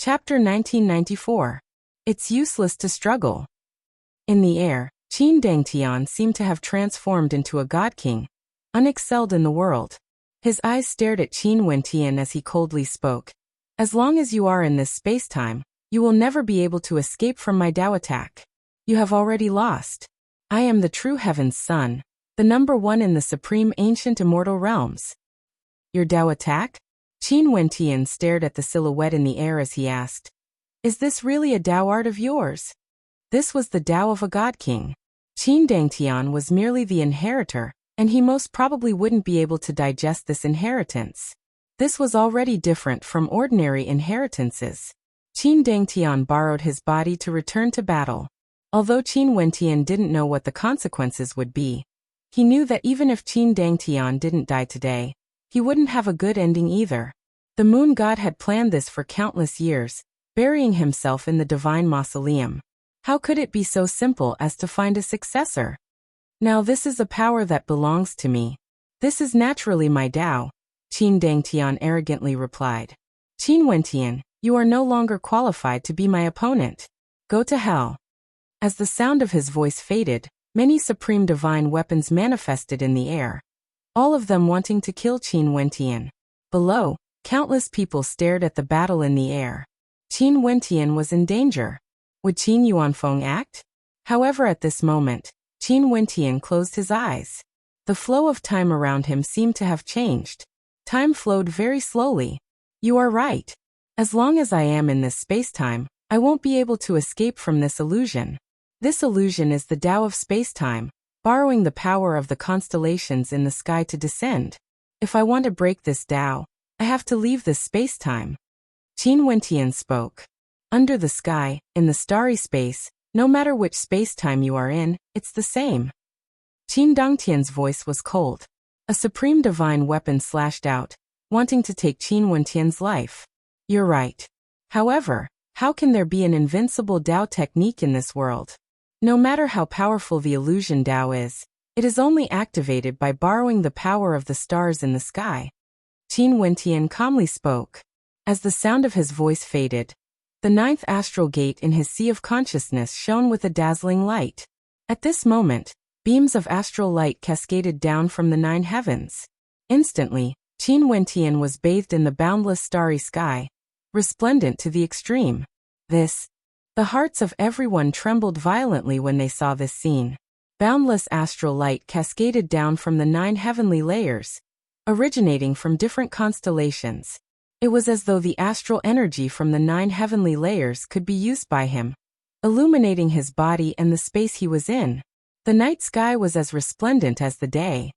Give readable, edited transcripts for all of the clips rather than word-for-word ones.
Chapter 1994. It's useless to struggle. In the air, Qin Dangtian seemed to have transformed into a god king, unexcelled in the world. His eyes stared at Qin Wentian as he coldly spoke. As long as you are in this space-time, you will never be able to escape from my Dao attack. You have already lost. I am the true heaven's son, the number one in the supreme ancient immortal realms. Your Dao attack? Qin Wentian stared at the silhouette in the air as he asked. Is this really a Dao art of yours? This was the Dao of a god king. Qin Dangtian was merely the inheritor, and he most probably wouldn't be able to digest this inheritance. This was already different from ordinary inheritances. Qin Dangtian borrowed his body to return to battle. Although Qin Wentian didn't know what the consequences would be, he knew that even if Qin Dangtian didn't die today, he wouldn't have a good ending either. The moon god had planned this for countless years, burying himself in the divine mausoleum. How could it be so simple as to find a successor? Now this is a power that belongs to me. This is naturally my Dao, Qin Dangtian arrogantly replied. Qin Wentian, you are no longer qualified to be my opponent. Go to hell. As the sound of his voice faded, many supreme divine weapons manifested in the air, all of them wanting to kill Qin Wentian. Below, countless people stared at the battle in the air. Qin Wentian was in danger. Would Qin Yuanfeng act? However, at this moment, Qin Wentian closed his eyes. The flow of time around him seemed to have changed. Time flowed very slowly. You are right. As long as I am in this space-time, I won't be able to escape from this illusion. This illusion is the Dao of space-time, borrowing the power of the constellations in the sky to descend. If I want to break this Dao, I have to leave this space-time. Qin Wentian spoke. Under the sky, in the starry space, no matter which space-time you are in, it's the same. Qin Dangtian's voice was cold. A supreme divine weapon slashed out, wanting to take Qin Wentian's life. You're right. However, how can there be an invincible Dao technique in this world? No matter how powerful the illusion Dao is, it is only activated by borrowing the power of the stars in the sky. Qin Wentian calmly spoke. As the sound of his voice faded, the ninth astral gate in his sea of consciousness shone with a dazzling light. At this moment, beams of astral light cascaded down from the 9 heavens. Instantly, Qin Wentian was bathed in the boundless starry sky, resplendent to the extreme. The hearts of everyone trembled violently when they saw this scene. Boundless astral light cascaded down from the 9 heavenly layers, originating from different constellations. It was as though the astral energy from the 9 heavenly layers could be used by him, illuminating his body and the space he was in. The night sky was as resplendent as the day.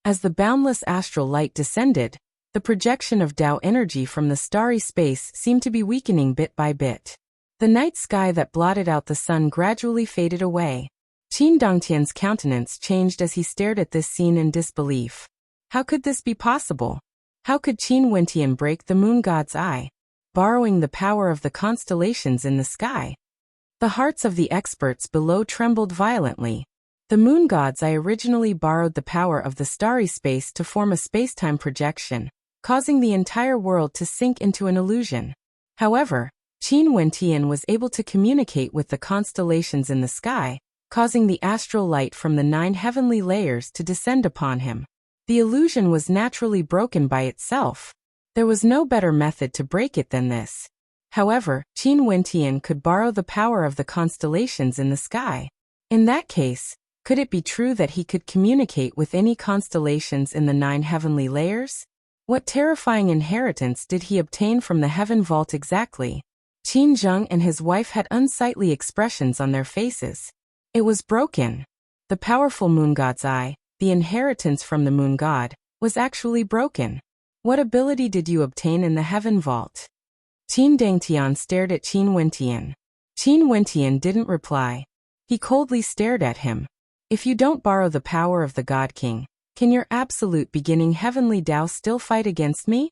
As the boundless astral light descended, the projection of Dao energy from the starry space seemed to be weakening bit by bit. The night sky that blotted out the sun gradually faded away. Qin Dangtian's countenance changed as he stared at this scene in disbelief. How could this be possible? How could Qin Wentian break the moon god's eye, borrowing the power of the constellations in the sky? The hearts of the experts below trembled violently. The moon god's eye originally borrowed the power of the starry space to form a spacetime projection, causing the entire world to sink into an illusion. However, Qin Wentian was able to communicate with the constellations in the sky, causing the astral light from the 9 heavenly layers to descend upon him. The illusion was naturally broken by itself. There was no better method to break it than this. However, Qin Wentian could borrow the power of the constellations in the sky. In that case, could it be true that he could communicate with any constellations in the 9 heavenly layers? What terrifying inheritance did he obtain from the heaven vault exactly? Qin Zheng and his wife had unsightly expressions on their faces. It was broken. The powerful moon god's eye, the inheritance from the moon god, was actually broken. What ability did you obtain in the heaven vault? Qin Dangtian stared at Qin Wentian. Qin Wentian didn't reply. He coldly stared at him. If you don't borrow the power of the God King, can your absolute beginning heavenly Dao still fight against me?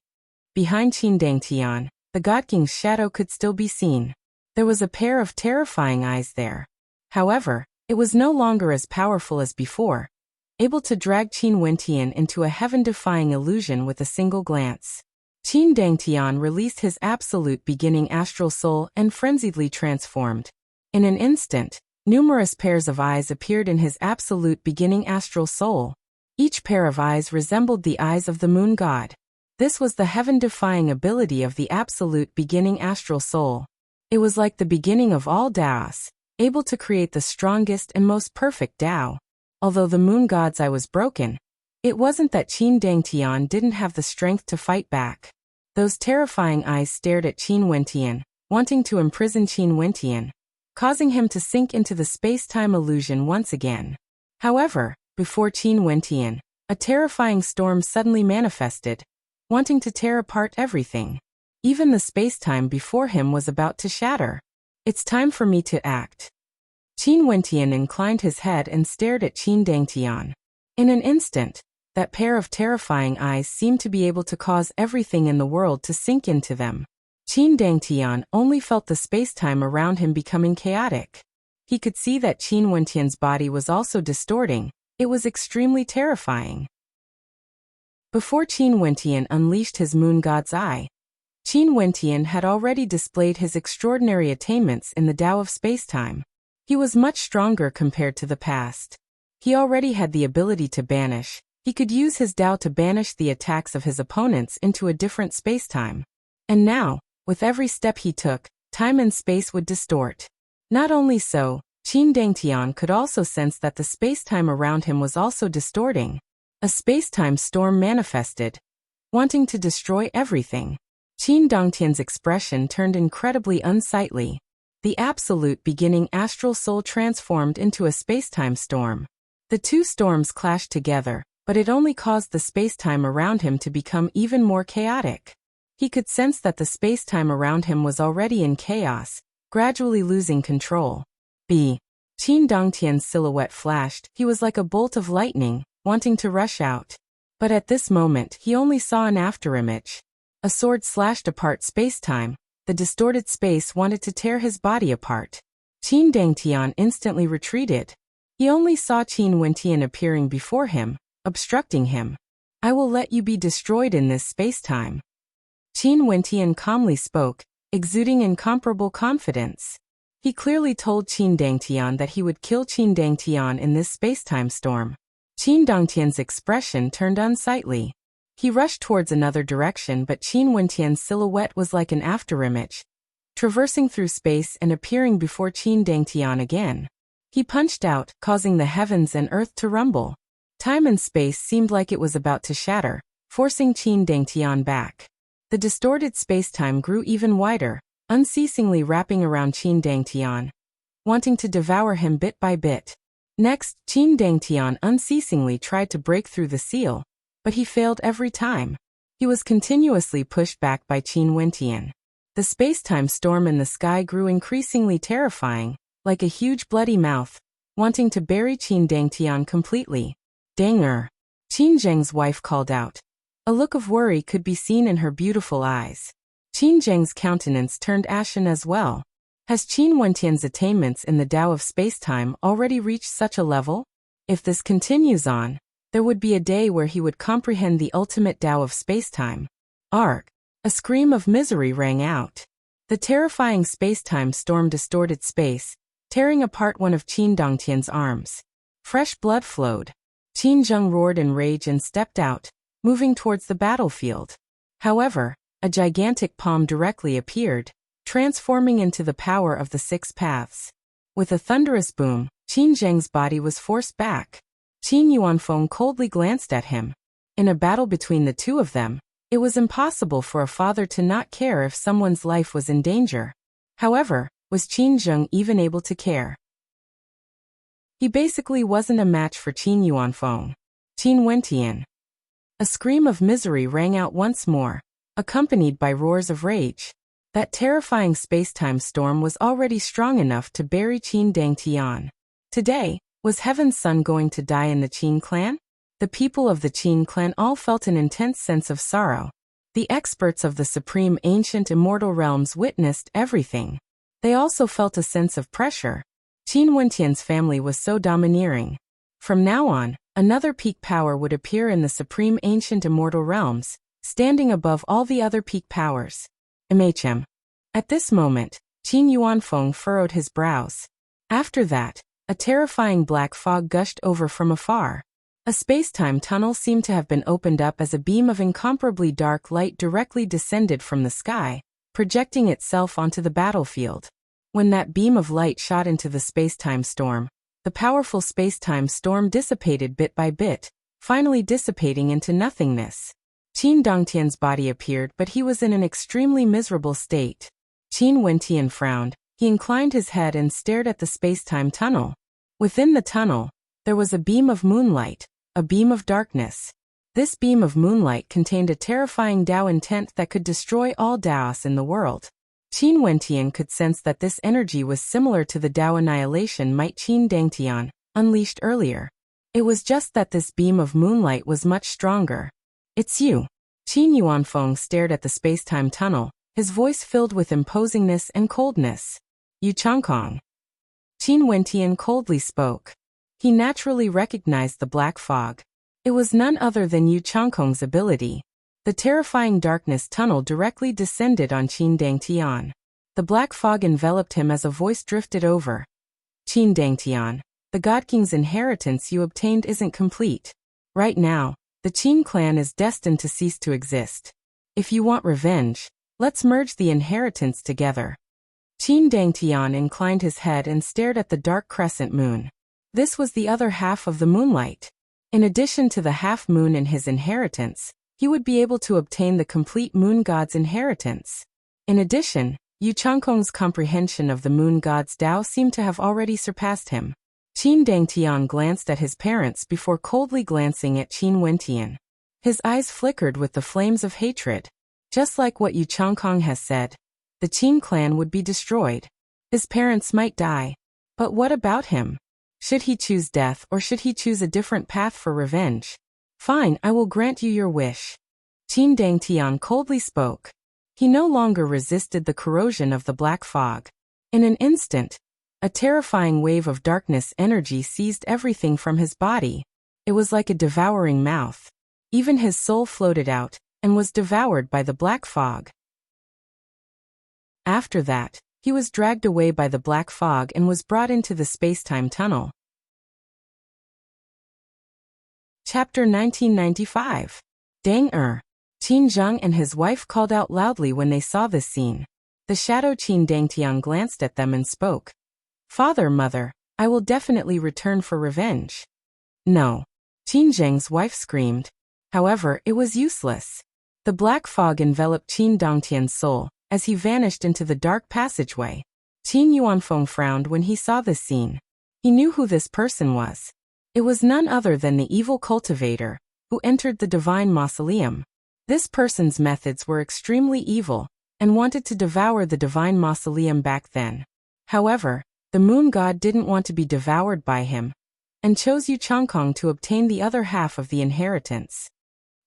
Behind Qin Dangtian, the God King's shadow could still be seen. There was a pair of terrifying eyes there. However, it was no longer as powerful as before, able to drag Qin Wentian into a heaven-defying illusion with a single glance. Qin Dangtian released his absolute beginning astral soul and frenziedly transformed. In an instant, numerous pairs of eyes appeared in his absolute beginning astral soul. Each pair of eyes resembled the eyes of the moon god. This was the heaven-defying ability of the absolute beginning astral soul. It was like the beginning of all Taoists, able to create the strongest and most perfect Tao. Although the moon god's eye was broken, it wasn't that Qin Dangtian didn't have the strength to fight back. Those terrifying eyes stared at Qin Wentian, wanting to imprison Qin Wentian, causing him to sink into the space-time illusion once again. However, before Qin Wentian, a terrifying storm suddenly manifested, wanting to tear apart everything. Even the space-time before him was about to shatter. It's time for me to act. Qin Wentian inclined his head and stared at Qin Dangtian. In an instant, that pair of terrifying eyes seemed to be able to cause everything in the world to sink into them. Qin Dangtian only felt the space-time around him becoming chaotic. He could see that Qin Wentian's body was also distorting. It was extremely terrifying. Before Qin Wentian unleashed his moon god's eye, Qin Wentian had already displayed his extraordinary attainments in the Tao of space-time. He was much stronger compared to the past. He already had the ability to banish. He could use his Tao to banish the attacks of his opponents into a different space-time. And now, with every step he took, time and space would distort. Not only so, Qin Dangtian could also sense that the space-time around him was also distorting. A space-time storm manifested, wanting to destroy everything. Qin Dangtian's expression turned incredibly unsightly. The absolute beginning astral soul transformed into a space-time storm. The two storms clashed together, but it only caused the space-time around him to become even more chaotic. He could sense that the space-time around him was already in chaos, gradually losing control. Qin Dangtian's silhouette flashed. He was like a bolt of lightning, wanting to rush out. But at this moment he only saw an afterimage. A sword slashed apart space-time. The distorted space wanted to tear his body apart. Qin Dangtian instantly retreated. He only saw Qin Wentian appearing before him, obstructing him. I will let you be destroyed in this space-time. Qin Wentian calmly spoke, exuding incomparable confidence. He clearly told Qin Dangtian that he would kill Qin Dangtian in this space-time storm. Qin Dangtian's expression turned unsightly. He rushed towards another direction, but Qin Wentian's silhouette was like an afterimage, traversing through space and appearing before Qin Dangtian again. He punched out, causing the heavens and earth to rumble. Time and space seemed like it was about to shatter, forcing Qin Dangtian back. The distorted space-time grew even wider, unceasingly wrapping around Qin Dangtian, wanting to devour him bit by bit. Next, Qin Dangtian unceasingly tried to break through the seal, but he failed every time. He was continuously pushed back by Qin Wentian. The space-time storm in the sky grew increasingly terrifying, like a huge bloody mouth, wanting to bury Qin Dangtian completely. Danger! Qin Zheng's wife called out. A look of worry could be seen in her beautiful eyes. Qin Zheng's countenance turned ashen as well. Has Qin Wentian's attainments in the Tao of space-time already reached such a level? If this continues on, there would be a day where he would comprehend the ultimate Tao of space-time. Arc! A scream of misery rang out. The terrifying space-time storm distorted space, tearing apart one of Qin Dangtian's arms. Fresh blood flowed. Qin Zheng roared in rage and stepped out, moving towards the battlefield. However, a gigantic palm directly appeared, transforming into the power of the six paths. With a thunderous boom, Qin Zheng's body was forced back. Qin Yuanfeng coldly glanced at him. In a battle between the two of them, it was impossible for a father to not care if someone's life was in danger. However, was Qin Zheng even able to care? He basically wasn't a match for Qin Yuanfeng. Qin Wentian. A scream of misery rang out once more, accompanied by roars of rage. That terrifying space-time storm was already strong enough to bury Qin Dangtian. Today, was Heaven's Son going to die in the Qin clan? The people of the Qin clan all felt an intense sense of sorrow. The experts of the supreme ancient immortal realms witnessed everything. They also felt a sense of pressure. Qin Wentian's family was so domineering. From now on, another peak power would appear in the supreme ancient immortal realms, standing above all the other peak powers. MHM. At this moment, Qin Yuanfeng furrowed his brows. After that, a terrifying black fog gushed over from afar. A space-time tunnel seemed to have been opened up as a beam of incomparably dark light directly descended from the sky, projecting itself onto the battlefield. When that beam of light shot into the space-time storm, the powerful space-time storm dissipated bit by bit, finally dissipating into nothingness. Qin Dongtian's body appeared, but he was in an extremely miserable state. Qin Wentian frowned. He inclined his head and stared at the space-time tunnel. Within the tunnel, there was a beam of moonlight, a beam of darkness. This beam of moonlight contained a terrifying Dao intent that could destroy all Daos in the world. Qin Wentian could sense that this energy was similar to the Dao annihilation might Qin Dangtian unleashed earlier. It was just that this beam of moonlight was much stronger. It's you. Qin Yuanfeng stared at the space-time tunnel, his voice filled with imposingness and coldness. Yu Changkong. Qin Wentian coldly spoke. He naturally recognized the black fog. It was none other than Yu Changkong's ability. The terrifying darkness tunnel directly descended on Qin Dangtian. The black fog enveloped him as a voice drifted over. Qin Dangtian, the God King's inheritance you obtained isn't complete. Right now, the Qin clan is destined to cease to exist. If you want revenge, let's merge the inheritance together. Qin Dangtian inclined his head and stared at the dark crescent moon. This was the other half of the moonlight. In addition to the half moon in his inheritance, he would be able to obtain the complete moon god's inheritance. In addition, Yu Changkong's comprehension of the moon god's Dao seemed to have already surpassed him. Qin Dangtian glanced at his parents before coldly glancing at Qin Wentian. His eyes flickered with the flames of hatred. Just like what Yu Changkong has said, the Qin clan would be destroyed. His parents might die. But what about him? Should he choose death or should he choose a different path for revenge? Fine, I will grant you your wish. Qin Dangtian coldly spoke. He no longer resisted the corrosion of the black fog. In an instant, a terrifying wave of darkness energy seized everything from his body. It was like a devouring mouth. Even his soul floated out and was devoured by the black fog. After that, he was dragged away by the black fog and was brought into the space-time tunnel. Chapter 1995. Dang Qin Zheng and his wife called out loudly when they saw this scene. The shadow Qin Dangtian glanced at them and spoke. Father, mother, I will definitely return for revenge. No. Qin Zheng's wife screamed. However, it was useless. The black fog enveloped Qin Dangtian's soul as he vanished into the dark passageway. Qin Yuanfeng frowned when he saw this scene. He knew who this person was. It was none other than the evil cultivator, who entered the divine mausoleum. This person's methods were extremely evil, and wanted to devour the divine mausoleum back then. However, the moon god didn't want to be devoured by him, and chose Yu Changkong to obtain the other half of the inheritance.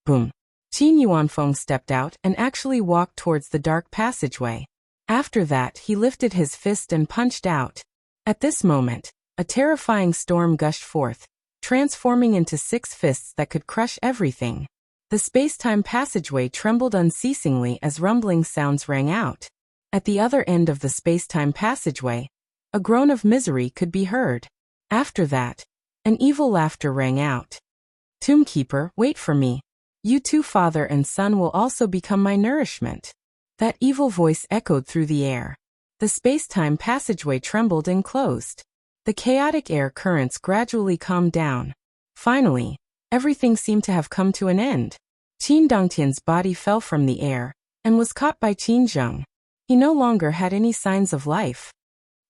Boom. Qin Yuanfeng stepped out and actually walked towards the dark passageway. After that, he lifted his fist and punched out. At this moment, a terrifying storm gushed forth, transforming into 6 fists that could crush everything. The space-time passageway trembled unceasingly as rumbling sounds rang out. At the other end of the space-time passageway, a groan of misery could be heard. After that, an evil laughter rang out. Tombkeeper, wait for me. You two, father and son, will also become my nourishment. That evil voice echoed through the air. The space-time passageway trembled and closed. The chaotic air currents gradually calmed down. Finally, everything seemed to have come to an end. Qin Dongtian's body fell from the air and was caught by Qin Zheng. He no longer had any signs of life.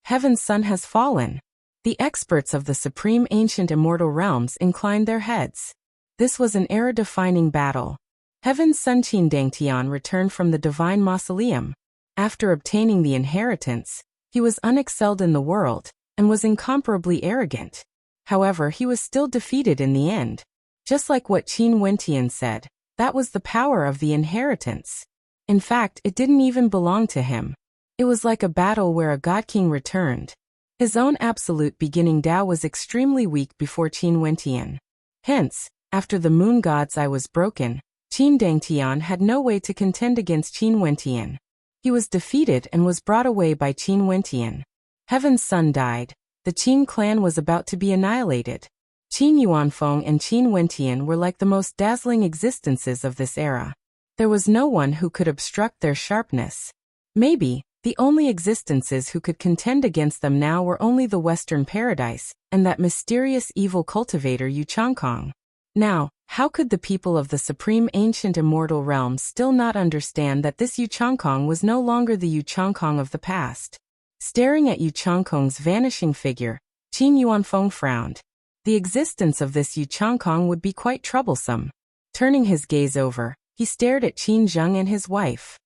Heaven's sun has fallen. The experts of the supreme ancient immortal realms inclined their heads. This was an era-defining battle. Heaven's son Qin Dangtian returned from the divine mausoleum. After obtaining the inheritance, he was unexcelled in the world and was incomparably arrogant. However, he was still defeated in the end. Just like what Qin Wentian said, that was the power of the inheritance. In fact, it didn't even belong to him. It was like a battle where a god king returned. His own absolute beginning Dao was extremely weak before Qin Wentian. Hence, after the moon god's eye was broken, Qin Dangtian had no way to contend against Qin Wentian. He was defeated and was brought away by Qin Wentian. Heaven's son died. The Qin clan was about to be annihilated. Qin Yuanfeng and Qin Wentian were like the most dazzling existences of this era. There was no one who could obstruct their sharpness. Maybe, the only existences who could contend against them now were only the Western Paradise, and that mysterious evil cultivator Yu Changkong. Now, how could the people of the supreme ancient immortal realms still not understand that this Yu Changkong was no longer the Yu Changkong of the past? Staring at Yu Changkong's vanishing figure, Qin Yuanfeng frowned. The existence of this Yu Changkong would be quite troublesome. Turning his gaze over, he stared at Qin Zheng and his wife.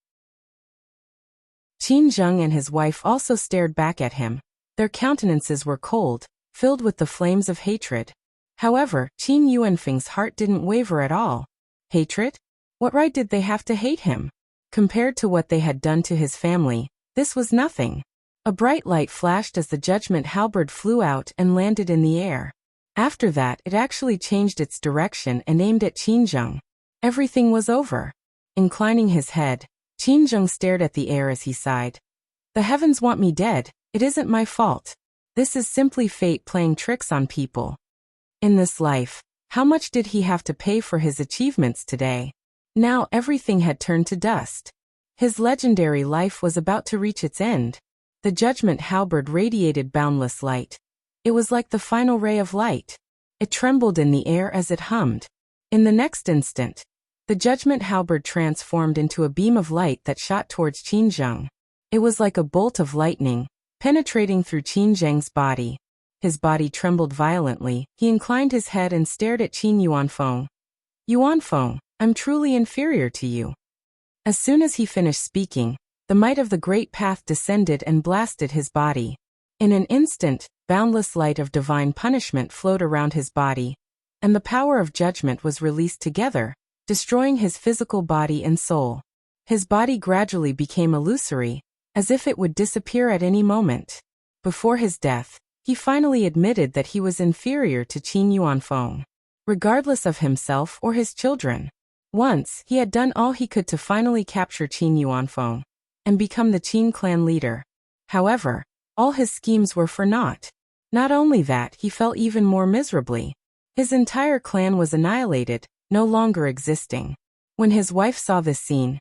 Qin Zheng and his wife also stared back at him. Their countenances were cold, filled with the flames of hatred. However, Qin Yuanfeng's heart didn't waver at all. Hatred? What right did they have to hate him? Compared to what they had done to his family, this was nothing. A bright light flashed as the judgment halberd flew out and landed in the air. After that, it actually changed its direction and aimed at Qin Zheng. Everything was over. Inclining his head, Qin Zheng stared at the air as he sighed. The heavens want me dead. It isn't my fault. This is simply fate playing tricks on people. In this life, how much did he have to pay for his achievements today? Now everything had turned to dust. His legendary life was about to reach its end. The judgment halberd radiated boundless light. It was like the final ray of light. It trembled in the air as it hummed. In the next instant, the judgment halberd transformed into a beam of light that shot towards Qin Zheng. It was like a bolt of lightning, penetrating through Qin Zheng's body. His body trembled violently. He inclined his head and stared at Qin Yuanfeng. Yuanfeng, I'm truly inferior to you. As soon as he finished speaking, the might of the great path descended and blasted his body. In an instant, boundless light of divine punishment flowed around his body, and the power of judgment was released together, destroying his physical body and soul. His body gradually became illusory, as if it would disappear at any moment. Before his death, he finally admitted that he was inferior to Qin Yuanfeng, regardless of himself or his children. Once, he had done all he could to finally capture Qin Yuanfeng and become the Qin clan leader. However, all his schemes were for naught. Not only that, he fell even more miserably. His entire clan was annihilated, no longer existing. When his wife saw this scene,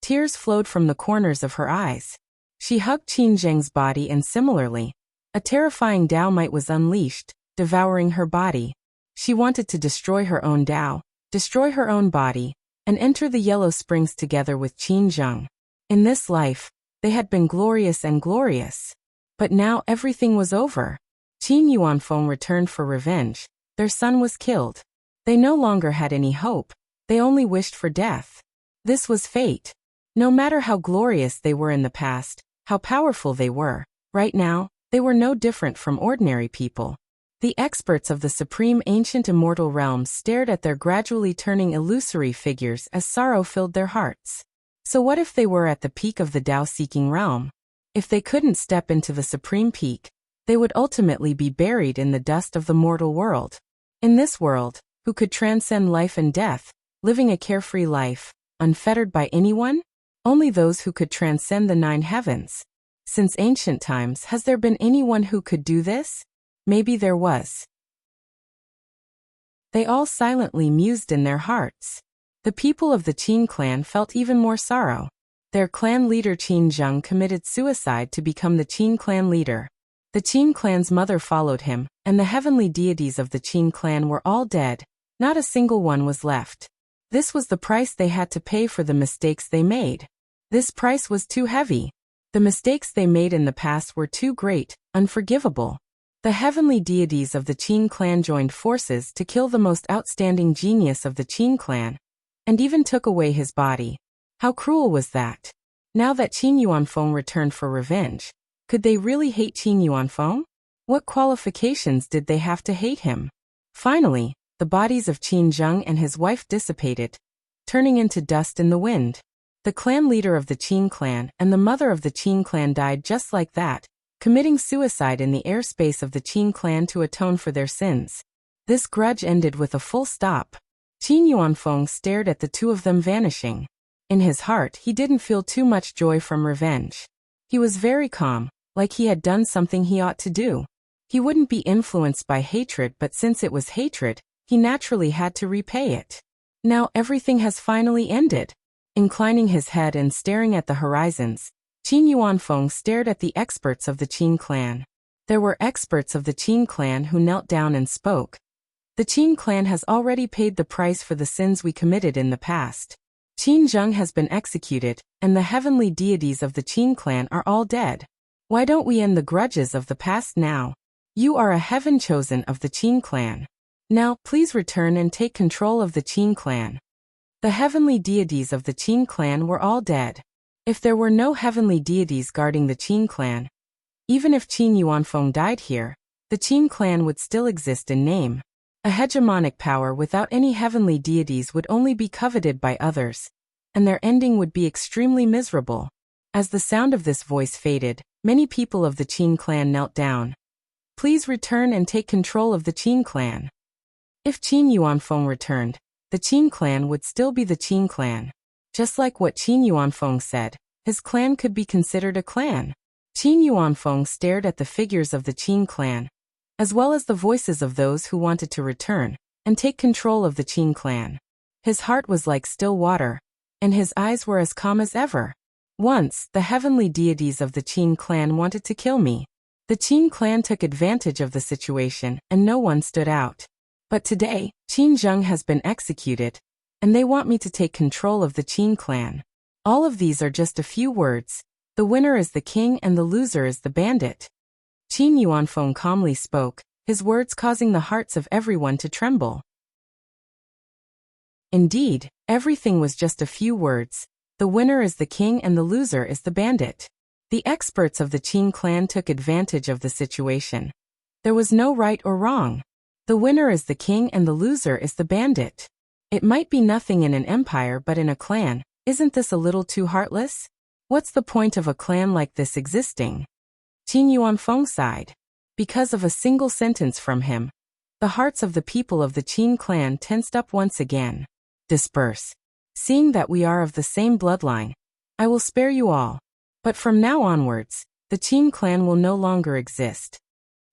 tears flowed from the corners of her eyes. She hugged Qin Zheng's body and similarly, a terrifying Dao might was unleashed, devouring her body. She wanted to destroy her own Dao, destroy her own body, and enter the Yellow Springs together with Qin Zheng. In this life, they had been glorious and glorious. But now everything was over. Qin Yuanfeng returned for revenge. Their son was killed. They no longer had any hope. They only wished for death. This was fate. No matter how glorious they were in the past, how powerful they were, right now, they were no different from ordinary people. The experts of the supreme ancient immortal realms stared at their gradually turning illusory figures as sorrow filled their hearts. So what if they were at the peak of the Tao-seeking realm? If they couldn't step into the supreme peak, they would ultimately be buried in the dust of the mortal world. In this world, who could transcend life and death, living a carefree life, unfettered by anyone? Only those who could transcend the 9 heavens. Since ancient times, has there been anyone who could do this? Maybe there was. They all silently mused in their hearts. The people of the Qin clan felt even more sorrow. Their clan leader Qin Zheng committed suicide to become the Qin clan leader. The Qin clan's mother followed him, and the heavenly deities of the Qin clan were all dead. Not a single one was left. This was the price they had to pay for the mistakes they made. This price was too heavy. The mistakes they made in the past were too great, unforgivable. The heavenly deities of the Qin clan joined forces to kill the most outstanding genius of the Qin clan, and even took away his body. How cruel was that? Now that Qin Yuanfeng returned for revenge, could they really hate Qin Yuanfeng? What qualifications did they have to hate him? Finally, the bodies of Qin Zheng and his wife dissipated, turning into dust in the wind. The clan leader of the Qin clan and the mother of the Qin clan died just like that, committing suicide in the airspace of the Qin clan to atone for their sins. This grudge ended with a full stop. Qin Yuanfeng stared at the two of them vanishing. In his heart, he didn't feel too much joy from revenge. He was very calm, like he had done something he ought to do. He wouldn't be influenced by hatred, but since it was hatred, he naturally had to repay it. Now everything has finally ended. Inclining his head and staring at the horizons, Qin Yuanfeng stared at the experts of the Qin clan. There were experts of the Qin clan who knelt down and spoke. The Qin clan has already paid the price for the sins we committed in the past. Qin Zheng has been executed, and the heavenly deities of the Qin clan are all dead. Why don't we end the grudges of the past now? You are a heaven chosen of the Qin clan. Now, please return and take control of the Qin clan. The heavenly deities of the Qin clan were all dead. If there were no heavenly deities guarding the Qin clan, even if Qin Yuanfeng died here, the Qin clan would still exist in name. A hegemonic power without any heavenly deities would only be coveted by others, and their ending would be extremely miserable. As the sound of this voice faded, many people of the Qin clan knelt down. Please return and take control of the Qin clan. If Qin Yuanfeng returned, the Qin clan would still be the Qin clan. Just like what Qin Yuanfeng said, his clan could be considered a clan. Qin Yuanfeng stared at the figures of the Qin clan, as well as the voices of those who wanted to return and take control of the Qin clan. His heart was like still water, and his eyes were as calm as ever. Once, the heavenly deities of the Qin clan wanted to kill me. The Qin clan took advantage of the situation, and no one stood out. But today, Qin Zheng has been executed, and they want me to take control of the Qin clan. All of these are just a few words. The winner is the king and the loser is the bandit. Qin Yuanfeng calmly spoke, his words causing the hearts of everyone to tremble. Indeed, everything was just a few words. The winner is the king and the loser is the bandit. The experts of the Qin clan took advantage of the situation. There was no right or wrong. The winner is the king and the loser is the bandit. It might be nothing in an empire, but in a clan, isn't this a little too heartless? What's the point of a clan like this existing? Qin Yuanfeng sighed. Because of a single sentence from him, the hearts of the people of the Qin clan tensed up once again. Disperse. Seeing that we are of the same bloodline, I will spare you all. But from now onwards, the Qin clan will no longer exist.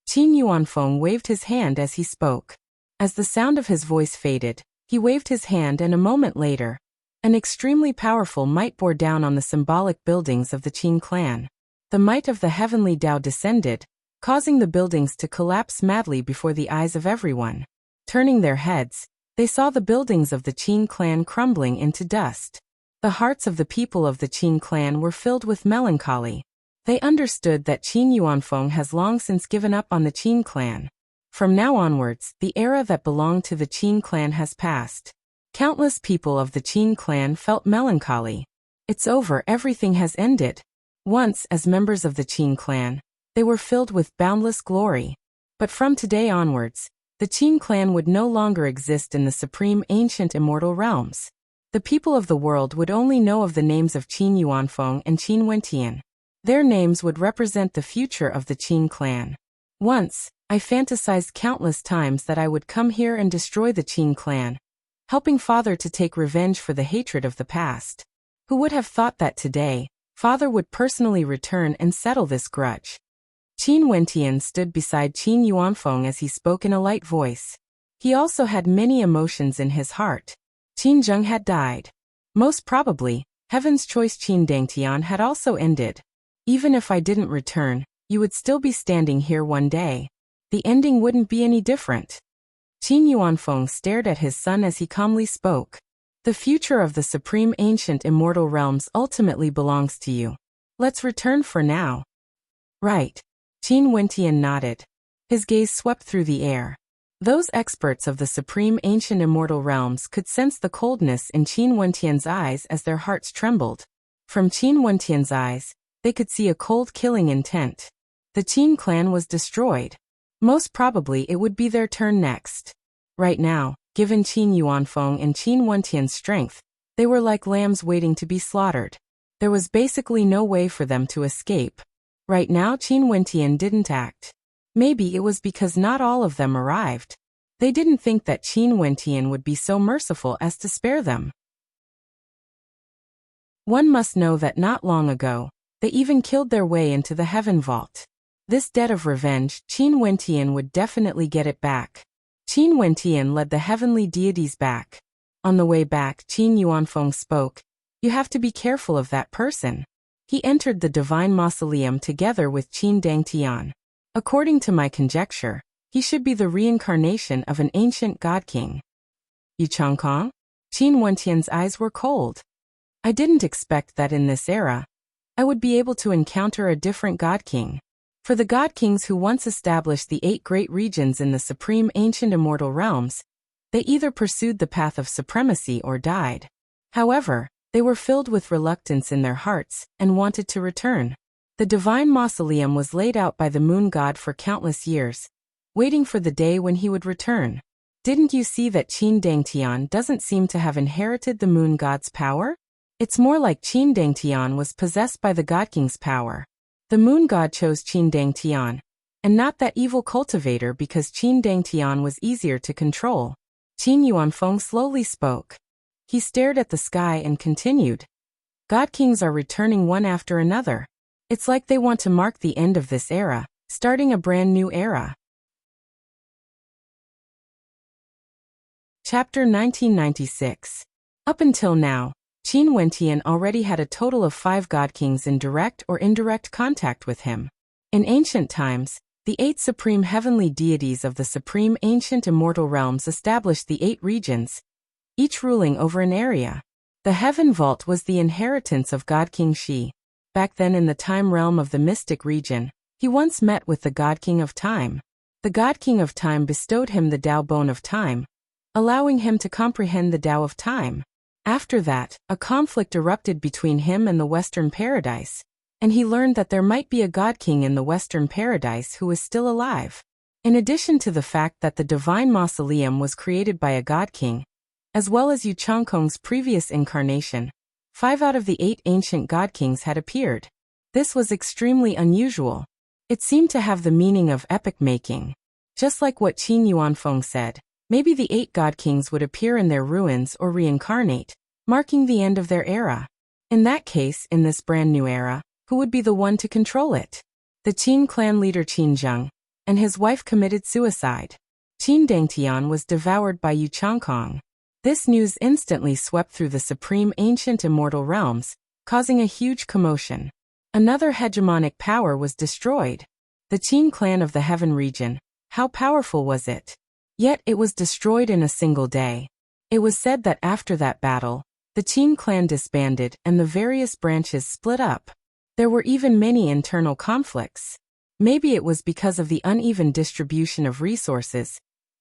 Qin Yuanfeng waved his hand as he spoke. As the sound of his voice faded, he waved his hand, and a moment later, an extremely powerful might bore down on the symbolic buildings of the Qin clan. The might of the heavenly Tao descended, causing the buildings to collapse madly before the eyes of everyone. Turning their heads, they saw the buildings of the Qin clan crumbling into dust. The hearts of the people of the Qin clan were filled with melancholy. They understood that Qin Yuanfeng has long since given up on the Qin clan. From now onwards, the era that belonged to the Qin clan has passed. Countless people of the Qin clan felt melancholy. It's over, everything has ended. Once, as members of the Qin clan, they were filled with boundless glory. But from today onwards, the Qin clan would no longer exist in the supreme ancient immortal realms. The people of the world would only know of the names of Qin Yuanfeng and Qin Wentian. Their names would represent the future of the Qin clan. Once, I fantasized countless times that I would come here and destroy the Qin clan, helping Father to take revenge for the hatred of the past. Who would have thought that today, Father would personally return and settle this grudge? Qin Wentian stood beside Qin Yuanfeng as he spoke in a light voice. He also had many emotions in his heart. Qin Zheng had died. Most probably, Heaven's choice Qin Dangtian had also ended. Even if I didn't return, you would still be standing here one day. The ending wouldn't be any different. Qin Yuanfeng stared at his son as he calmly spoke. The future of the supreme ancient immortal realms ultimately belongs to you. Let's return for now. Right. Qin Wentian nodded. His gaze swept through the air. Those experts of the supreme ancient immortal realms could sense the coldness in Qin Wentian's eyes as their hearts trembled. From Qin Wentian's eyes, they could see a cold killing intent. The Qin clan was destroyed. Most probably it would be their turn next. Right now, given Qin Yuanfeng and Qin Wentian's strength, they were like lambs waiting to be slaughtered. There was basically no way for them to escape. Right now Qin Wentian didn't act. Maybe it was because not all of them arrived. They didn't think that Qin Wentian would be so merciful as to spare them. One must know that not long ago, they even killed their way into the heaven vault. This debt of revenge, Qin Wentian would definitely get it back. Qin Wentian led the heavenly deities back. On the way back, Qin Yuanfeng spoke, "You have to be careful of that person." He entered the divine mausoleum together with Qin Dangtian. According to my conjecture, he should be the reincarnation of an ancient god king. Yu Changkong? Qin Wentian's eyes were cold. I didn't expect that in this era, I would be able to encounter a different god king. For the god kings who once established the 8 great regions in the supreme ancient immortal realms, they either pursued the path of supremacy or died. However, they were filled with reluctance in their hearts and wanted to return. The divine mausoleum was laid out by the moon god for countless years, waiting for the day when he would return. Didn't you see that Qin Dangtian doesn't seem to have inherited the moon god's power? It's more like Qin Dangtian was possessed by the god king's power. The moon god chose Qin Dangtian, and not that evil cultivator because Qin Dangtian was easier to control. Qin Yuanfeng slowly spoke. He stared at the sky and continued. God kings are returning one after another. It's like they want to mark the end of this era, starting a brand new era. Chapter 1996. Up until now, Qin Wentian already had a total of 5 god kings in direct or indirect contact with him. In ancient times, the 8 supreme heavenly deities of the supreme ancient immortal realms established the 8 regions, each ruling over an area. The heaven vault was the inheritance of God King Shi. Back then in the time realm of the mystic region, he once met with the God King of Time. The God King of Time bestowed him the Tao Bone of Time, allowing him to comprehend the Tao of Time. After that, a conflict erupted between him and the Western Paradise, and he learned that there might be a God King in the Western Paradise who was still alive. In addition to the fact that the Divine Mausoleum was created by a God King, as well as Yu Changkong's previous incarnation, 5 out of the 8 ancient God Kings had appeared. This was extremely unusual. It seemed to have the meaning of epoch-making. Just like what Qin Yuanfeng said, maybe the 8 God Kings would appear in their ruins or reincarnate, marking the end of their era. In that case, in this brand new era, who would be the one to control it? The Qin clan leader Qin Zheng and his wife committed suicide. Qin Dangtian was devoured by Yu Changkong. This news instantly swept through the supreme ancient immortal realms, causing a huge commotion. Another hegemonic power was destroyed. The Qin clan of the Heaven region. How powerful was it? Yet it was destroyed in a single day. It was said that after that battle, the Qin clan disbanded and the various branches split up. There were even many internal conflicts. Maybe it was because of the uneven distribution of resources,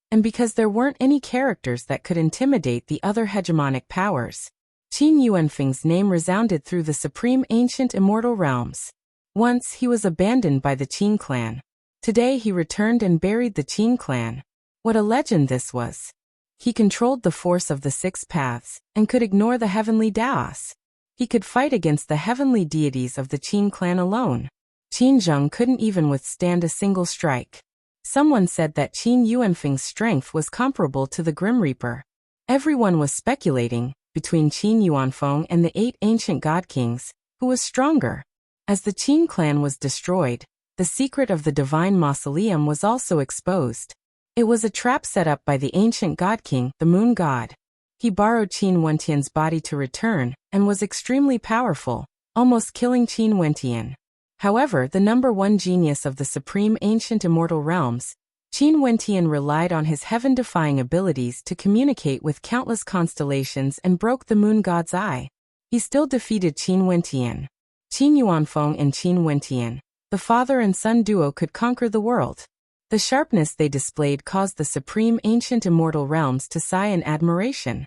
and because there weren't any characters that could intimidate the other hegemonic powers. Qin Yuanfeng's name resounded through the supreme ancient immortal realms. Once he was abandoned by the Qin clan. Today he returned and buried the Qin clan. What a legend this was. He controlled the force of the 6 paths, and could ignore the heavenly Daos. He could fight against the heavenly deities of the Qin clan alone. Qin Zheng couldn't even withstand a single strike. Someone said that Qin Yuanfeng's strength was comparable to the Grim Reaper. Everyone was speculating, between Qin Yuanfeng and the 8 ancient god kings, who was stronger. As the Qin clan was destroyed, the secret of the divine mausoleum was also exposed. It was a trap set up by the ancient god king, the moon god. He borrowed Qin Wentian's body to return, and was extremely powerful, almost killing Qin Wentian. However, the number 1 genius of the supreme ancient immortal realms, Qin Wentian relied on his heaven-defying abilities to communicate with countless constellations and broke the moon god's eye. He still defeated Qin Wentian. Qin Yuanfeng and Qin Wentian, the father and son duo, could conquer the world. The sharpness they displayed caused the supreme ancient immortal realms to sigh in admiration.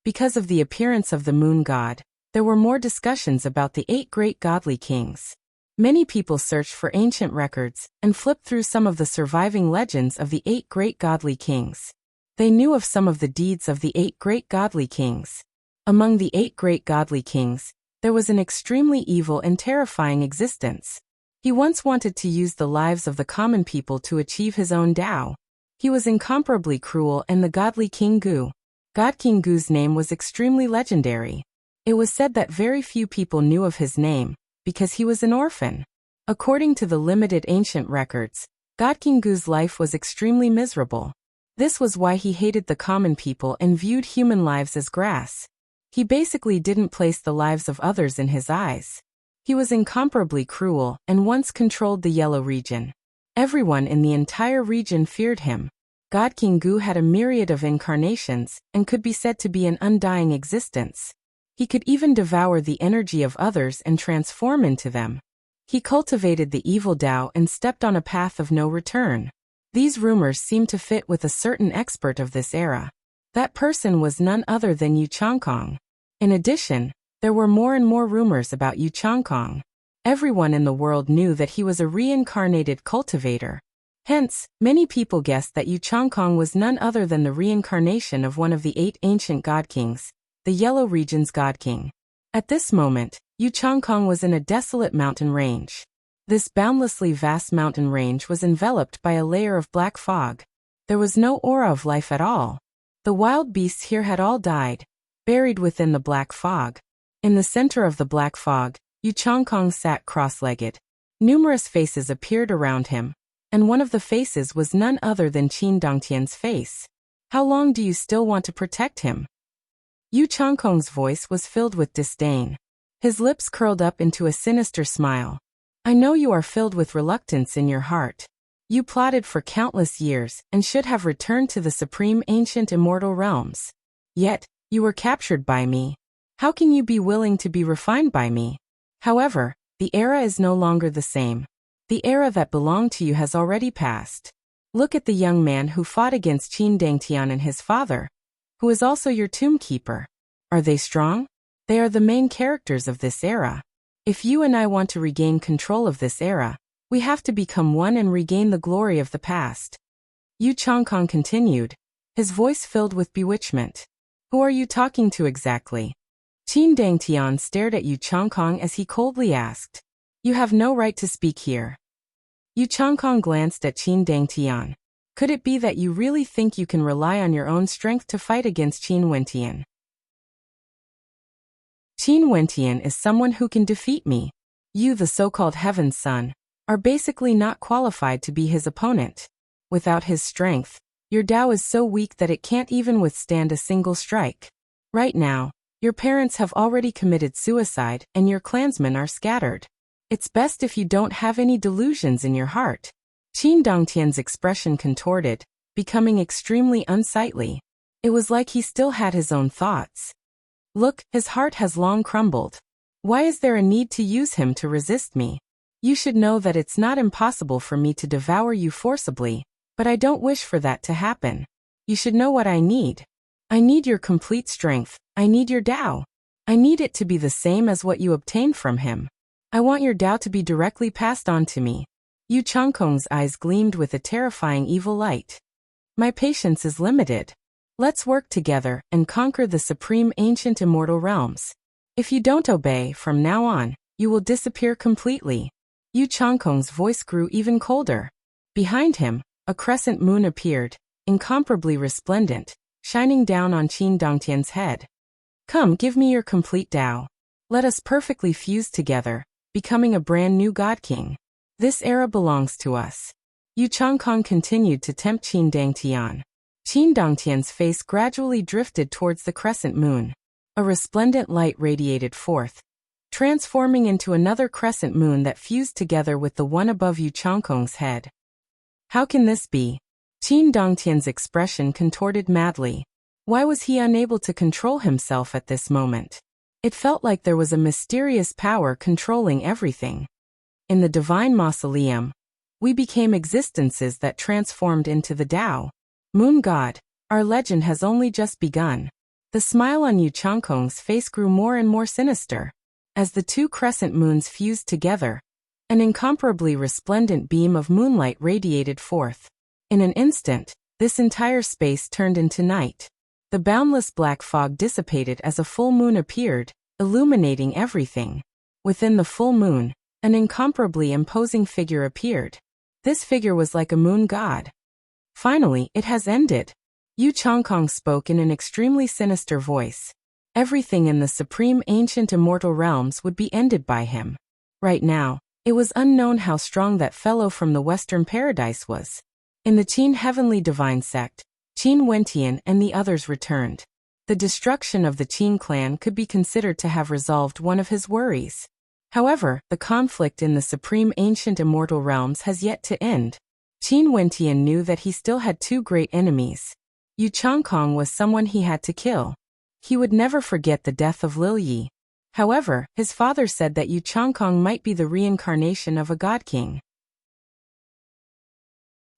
Because of the appearance of the moon god, there were more discussions about the 8 great godly kings. Many people searched for ancient records and flipped through some of the surviving legends of the 8 great godly kings. They knew of some of the deeds of the 8 great godly kings. Among the 8 great godly kings, there was an extremely evil and terrifying existence. He once wanted to use the lives of the common people to achieve his own Tao. He was incomparably cruel and the godly King Gu. God King Gu's name was extremely legendary. It was said that very few people knew of his name, because he was an orphan. According to the limited ancient records, God King Gu's life was extremely miserable. This was why he hated the common people and viewed human lives as grass. He basically didn't place the lives of others in his eyes. He was incomparably cruel and once controlled the Yellow region. Everyone in the entire region feared him. God King Gu had a myriad of incarnations and could be said to be an undying existence. He could even devour the energy of others and transform into them. He cultivated the evil Tao and stepped on a path of no return. These rumors seem to fit with a certain expert of this era. That person was none other than Yu Changkong. In addition, there were more and more rumors about Yu Changkong. Everyone in the world knew that he was a reincarnated cultivator. Hence, many people guessed that Yu Changkong was none other than the reincarnation of one of the 8 ancient god kings, the Yellow region's god king. At this moment, Yu Changkong was in a desolate mountain range. This boundlessly vast mountain range was enveloped by a layer of black fog. There was no aura of life at all. The wild beasts here had all died, buried within the black fog. In the center of the black fog, Yu Changkong sat cross-legged. Numerous faces appeared around him, and one of the faces was none other than Qin Dongtian's face. How long do you still want to protect him? Yu Changkong's voice was filled with disdain. His lips curled up into a sinister smile. I know you are filled with reluctance in your heart. You plotted for countless years and should have returned to the supreme ancient immortal realms. Yet, you were captured by me. How can you be willing to be refined by me? However, the era is no longer the same. The era that belonged to you has already passed. Look at the young man who fought against Qin Dangtian and his father, who is also your tomb keeper. Are they strong? They are the main characters of this era. If you and I want to regain control of this era, we have to become one and regain the glory of the past. Yu Changkong continued, his voice filled with bewitchment. Who are you talking to exactly? Qin Dangtian stared at Yu Changkong as he coldly asked. You have no right to speak here. Yu Changkong glanced at Qin Dangtian. Could it be that you really think you can rely on your own strength to fight against Qin Wentian? Qin Wentian is someone who can defeat me. You, the so-called Heaven's Son, are basically not qualified to be his opponent. Without his strength, your Tao is so weak that it can't even withstand a single strike. Right now, your parents have already committed suicide and your clansmen are scattered. It's best if you don't have any delusions in your heart. Qin Dongtian's expression contorted, becoming extremely unsightly. It was like he still had his own thoughts. Look, his heart has long crumbled. Why is there a need to use him to resist me? You should know that it's not impossible for me to devour you forcibly, but I don't wish for that to happen. You should know what I need. I need your complete strength. I need your Tao. I need it to be the same as what you obtained from him. I want your Tao to be directly passed on to me. Yu Changkong's eyes gleamed with a terrifying evil light. My patience is limited. Let's work together and conquer the supreme ancient immortal realms. If you don't obey from now on, you will disappear completely. Yu Changkong's voice grew even colder. Behind him, a crescent moon appeared, incomparably resplendent, shining down on Qin Dongtian's head. Come, give me your complete Tao. Let us perfectly fuse together, becoming a brand new God King. This era belongs to us. Yu Changkong continued to tempt Qin Dangtian. Qin Dongtian's face gradually drifted towards the crescent moon. A resplendent light radiated forth, transforming into another crescent moon that fused together with the one above Yu Changkong's head. How can this be? Qin Dongtian's expression contorted madly. Why was he unable to control himself at this moment? It felt like there was a mysterious power controlling everything. In the divine mausoleum, we became existences that transformed into the Tao. Moon God, our legend has only just begun. The smile on Yu Changkong's face grew more and more sinister. As the two crescent moons fused together, an incomparably resplendent beam of moonlight radiated forth. In an instant, this entire space turned into night. The boundless black fog dissipated as a full moon appeared, illuminating everything. Within the full moon, an incomparably imposing figure appeared. This figure was like a moon god. Finally, it has ended. Yu Changkong spoke in an extremely sinister voice. Everything in the supreme ancient immortal realms would be ended by him. Right now, it was unknown how strong that fellow from the Western Paradise was. In the Qin Heavenly Divine Sect, Qin Wentian and the others returned. The destruction of the Qin clan could be considered to have resolved one of his worries. However, the conflict in the supreme ancient immortal realms has yet to end. Qin Wentian knew that he still had two great enemies. Yu Changkong was someone he had to kill. He would never forget the death of Lil Yi. However, his father said that Yu Changkong might be the reincarnation of a god king.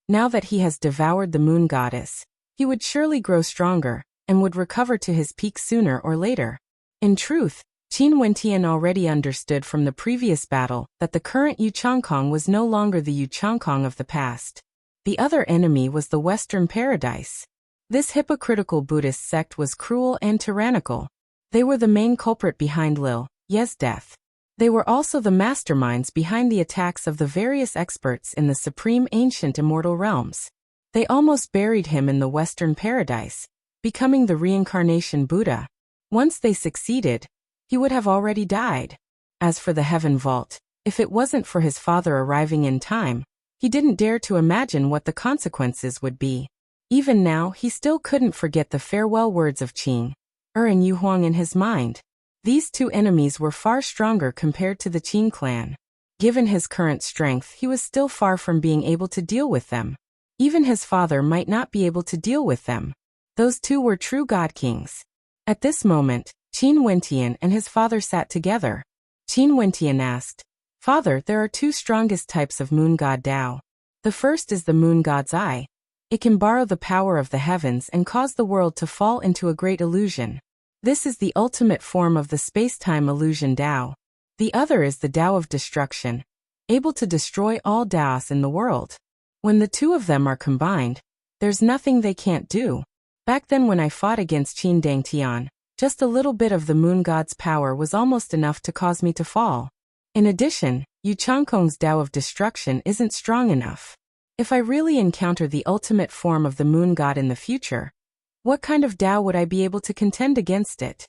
Now that he has devoured the moon goddess, he would surely grow stronger, and would recover to his peak sooner or later. In truth, Qin Wentian already understood from the previous battle that the current Yu Changkong was no longer the Yu Changkong of the past. The other enemy was the Western Paradise. This hypocritical Buddhist sect was cruel and tyrannical. They were the main culprit behind Lil Ye's death. They were also the masterminds behind the attacks of the various experts in the supreme ancient immortal realms. They almost buried him in the Western Paradise, becoming the reincarnation Buddha. Once they succeeded, he would have already died. As for the Heaven Vault, if it wasn't for his father arriving in time, he didn't dare to imagine what the consequences would be. Even now, he still couldn't forget the farewell words of Qing and Yu Huang in his mind. These two enemies were far stronger compared to the Qin clan. Given his current strength, he was still far from being able to deal with them. Even his father might not be able to deal with them. Those two were true god kings. At this moment, Qin Wentian and his father sat together. Qin Wentian asked, "Father, there are two strongest types of moon god Tao. The first is the moon god's eye. It can borrow the power of the heavens and cause the world to fall into a great illusion. This is the ultimate form of the space-time illusion Tao. The other is the Tao of destruction, able to destroy all Taos in the world. When the two of them are combined, there's nothing they can't do. Back then when I fought against Qin Dangtian, just a little bit of the moon god's power was almost enough to cause me to fall. In addition, Yu Changkong's Tao of destruction isn't strong enough. If I really encounter the ultimate form of the moon god in the future, what kind of Tao would I be able to contend against it?"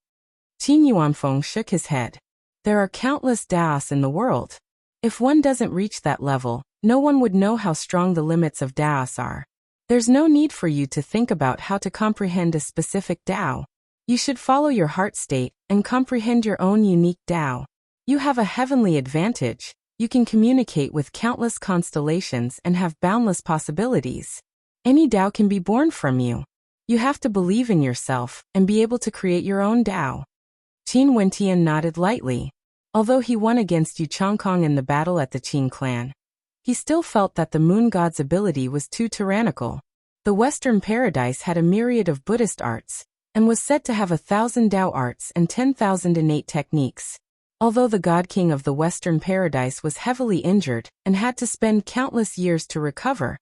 Qin Yuanfeng shook his head. "There are countless Taos in the world. If one doesn't reach that level, no one would know how strong the limits of Taos are. There's no need for you to think about how to comprehend a specific Tao. You should follow your heart state and comprehend your own unique Tao. You have a heavenly advantage. You can communicate with countless constellations and have boundless possibilities. Any Tao can be born from you. You have to believe in yourself and be able to create your own Tao." Qin Wentian nodded lightly. Although he won against Yu Changkong in the battle at the Qin clan, he still felt that the moon god's ability was too tyrannical. The Western Paradise had a myriad of Buddhist arts, and was said to have 1,000 Tao arts and 10,000 innate techniques. Although the god king of the Western Paradise was heavily injured and had to spend countless years to recover,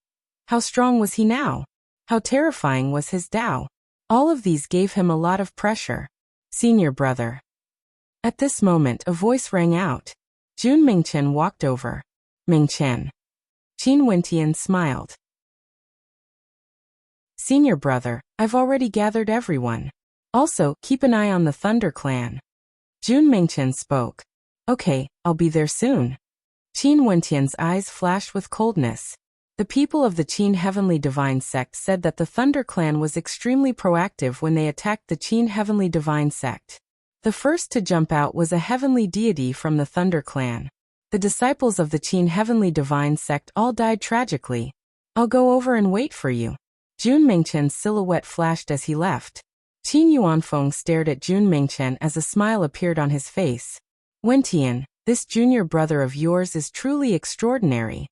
how strong was he now? How terrifying was his Tao? All of these gave him a lot of pressure. "Senior brother." At this moment, a voice rang out. Jun Mingchen walked over. "Mingchen." Qin Wentian smiled. "Senior brother, I've already gathered everyone. Also, keep an eye on the Thunder Clan." Jun Mingchen spoke. "Okay, I'll be there soon." Qin Wentian's eyes flashed with coldness. The people of the Qin Heavenly Divine Sect said that the Thunder Clan was extremely proactive when they attacked the Qin Heavenly Divine Sect. The first to jump out was a heavenly deity from the Thunder Clan. The disciples of the Qin Heavenly Divine Sect all died tragically. "I'll go over and wait for you." Jun Mingchen's silhouette flashed as he left. Qin Yuanfeng stared at Jun Mingchen as a smile appeared on his face. "Wentian, this junior brother of yours is truly extraordinary."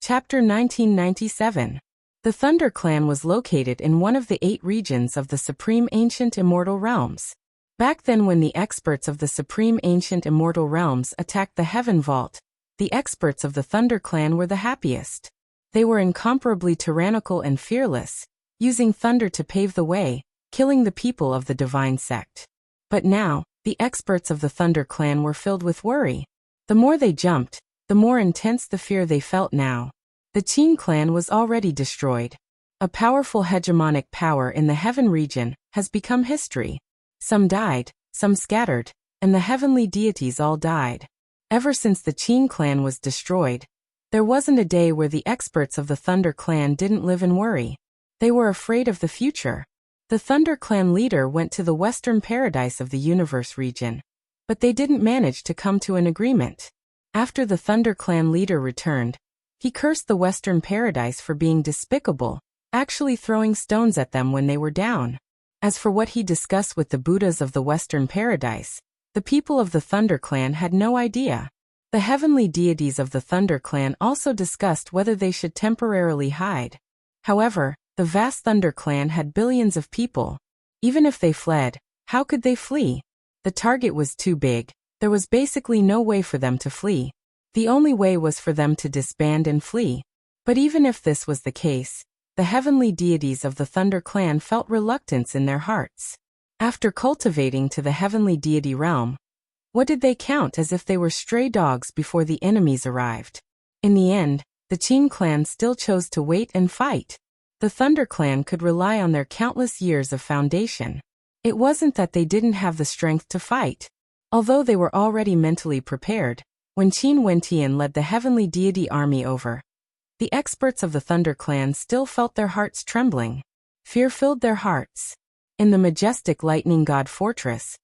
Chapter 1997. The Thunder Clan was located in one of the 8 regions of the Supreme Ancient Immortal Realms. Back then when the experts of the Supreme Ancient Immortal Realms attacked the Heaven Vault, the experts of the Thunder Clan were the happiest. They were incomparably tyrannical and fearless, using thunder to pave the way, killing the people of the Divine Sect. But now, the experts of the Thunder Clan were filled with worry. The more they jumped, the more intense the fear they felt now. The Qin clan was already destroyed. A powerful hegemonic power in the heaven region has become history. Some died, some scattered, and the heavenly deities all died. Ever since the Qin clan was destroyed, there wasn't a day where the experts of the Thunder clan didn't live in worry. They were afraid of the future. The Thunder clan leader went to the western paradise of the universe region, but they didn't manage to come to an agreement. After the Thunder clan leader returned, he cursed the western paradise for being despicable, actually throwing stones at them when they were down. As for what he discussed with the Buddhas of the western paradise, the people of the Thunder clan had no idea. The heavenly deities of the Thunder clan also discussed whether they should temporarily hide. However, the vast Thunder clan had billions of people. Even if they fled, how could they flee? The target was too big. There was basically no way for them to flee. The only way was for them to disband and flee. But even if this was the case, the heavenly deities of the Thunder clan felt reluctance in their hearts. After cultivating to the heavenly deity realm, what did they count as if they were stray dogs before the enemies arrived? In the end, the Qin clan still chose to wait and fight. The Thunder clan could rely on their countless years of foundation. It wasn't that they didn't have the strength to fight. Although they were already mentally prepared, when Qin Wentian led the heavenly deity army over, the experts of the Thunder clan still felt their hearts trembling. Fear filled their hearts. In the majestic lightning god fortress,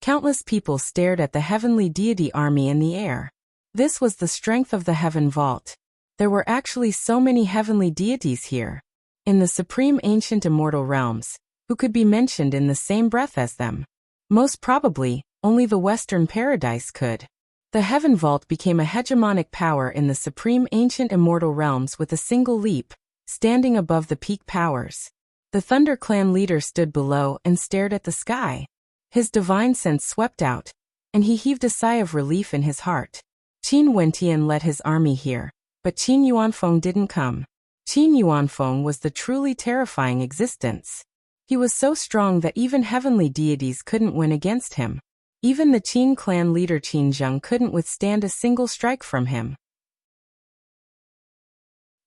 countless people stared at the heavenly deity army in the air. This was the strength of the heaven vault. There were actually so many heavenly deities here. In the supreme ancient immortal realms, who could be mentioned in the same breath as them? Most probably, only the western paradise could. The heaven vault became a hegemonic power in the supreme ancient immortal realms with a single leap, standing above the peak powers. The Thunder clan leader stood below and stared at the sky. His divine sense swept out, and he heaved a sigh of relief in his heart. Qin Wentian led his army here, but Qin Yuanfeng didn't come. Qin Yuanfeng was the truly terrifying existence. He was so strong that even heavenly deities couldn't win against him. Even the Qin clan leader Qin Zheng couldn't withstand a single strike from him.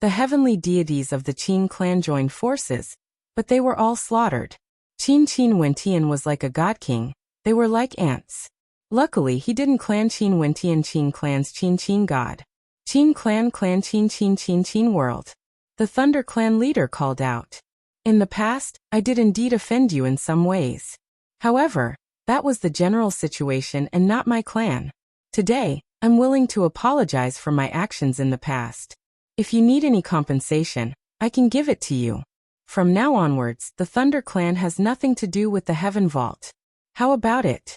The heavenly deities of the Qin clan joined forces, but they were all slaughtered. Qin Wentian was like a god king. They were like ants. Luckily, he didn't clan Qin Wentian Qin clan's Qin god. Qin clan Qin world. The Thunder clan leader called out. In the past, I did indeed offend you in some ways. However, that was the general situation and not my clan. Today, I'm willing to apologize for my actions in the past. If you need any compensation, I can give it to you. From now onwards, the Thunder clan has nothing to do with the Heaven Vault. How about it?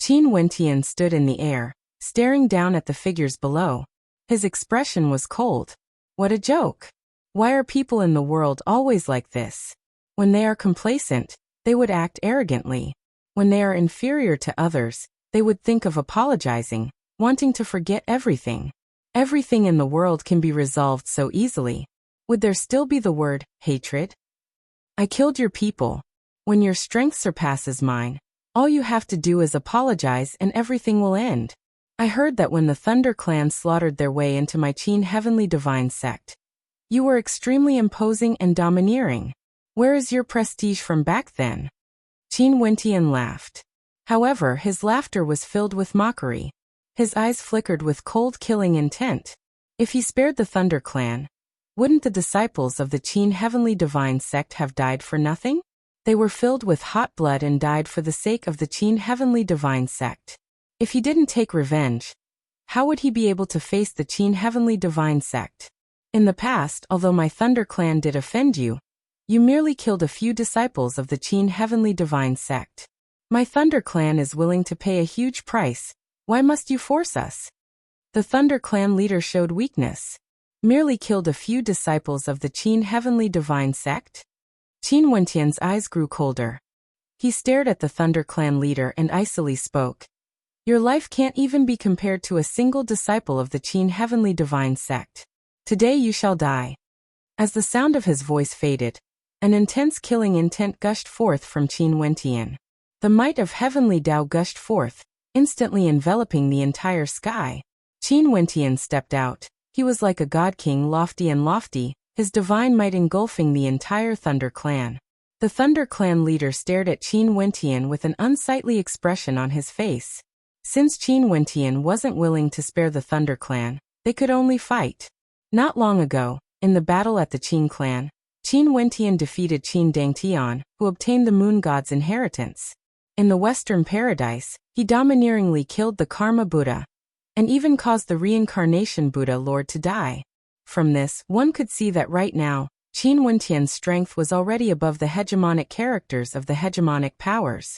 Qin Wentian stood in the air, staring down at the figures below. His expression was cold. What a joke. Why are people in the world always like this? When they are complacent, they would act arrogantly. When they are inferior to others, they would think of apologizing, wanting to forget everything. Everything in the world can be resolved so easily. Would there still be the word, hatred? I killed your people. When your strength surpasses mine, all you have to do is apologize and everything will end. I heard that when the Thunder clan slaughtered their way into my Qin heavenly divine sect, you were extremely imposing and domineering. Where is your prestige from back then? Qin Wentian laughed. However, his laughter was filled with mockery. His eyes flickered with cold killing intent. If he spared the Thunder clan, wouldn't the disciples of the Qin heavenly divine sect have died for nothing? They were filled with hot blood and died for the sake of the Qin heavenly divine sect. If he didn't take revenge, how would he be able to face the Qin heavenly divine sect? In the past, although my Thunder clan did offend you, you merely killed a few disciples of the Qin heavenly divine sect. My Thunder clan is willing to pay a huge price. Why must you force us? The Thunder clan leader showed weakness. Merely killed a few disciples of the Qin heavenly divine sect? Qin Wentian's eyes grew colder. He stared at the Thunder clan leader and icily spoke. Your life can't even be compared to a single disciple of the Qin heavenly divine sect. Today you shall die. As the sound of his voice faded, an intense killing intent gushed forth from Qin Wentian. The might of heavenly Tao gushed forth, instantly enveloping the entire sky. Qin Wentian stepped out. He was like a god king, lofty and lofty, his divine might engulfing the entire Thunder Clan. The Thunder Clan leader stared at Qin Wentian with an unsightly expression on his face. Since Qin Wentian wasn't willing to spare the Thunder Clan, they could only fight. Not long ago, in the battle at the Qin clan, Qin Wentian defeated Qin Dangtian, who obtained the Moon God's inheritance. In the Western Paradise, he domineeringly killed the Karma Buddha, and even caused the Reincarnation Buddha Lord to die. From this, one could see that right now, Qin Wentian's strength was already above the hegemonic characters of the hegemonic powers.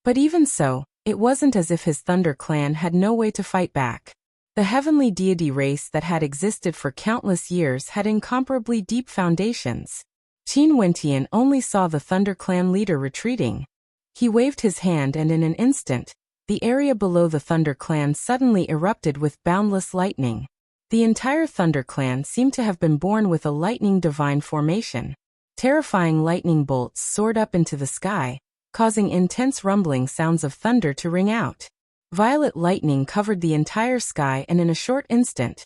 But even so, it wasn't as if his Thunder Clan had no way to fight back. The heavenly deity race that had existed for countless years had incomparably deep foundations. Qin Wentian only saw the Thunder Clan leader retreating. He waved his hand and in an instant, the area below the Thunder Clan suddenly erupted with boundless lightning. The entire Thunder Clan seemed to have been born with a lightning divine formation. Terrifying lightning bolts soared up into the sky, causing intense rumbling sounds of thunder to ring out. Violet lightning covered the entire sky, and in a short instant,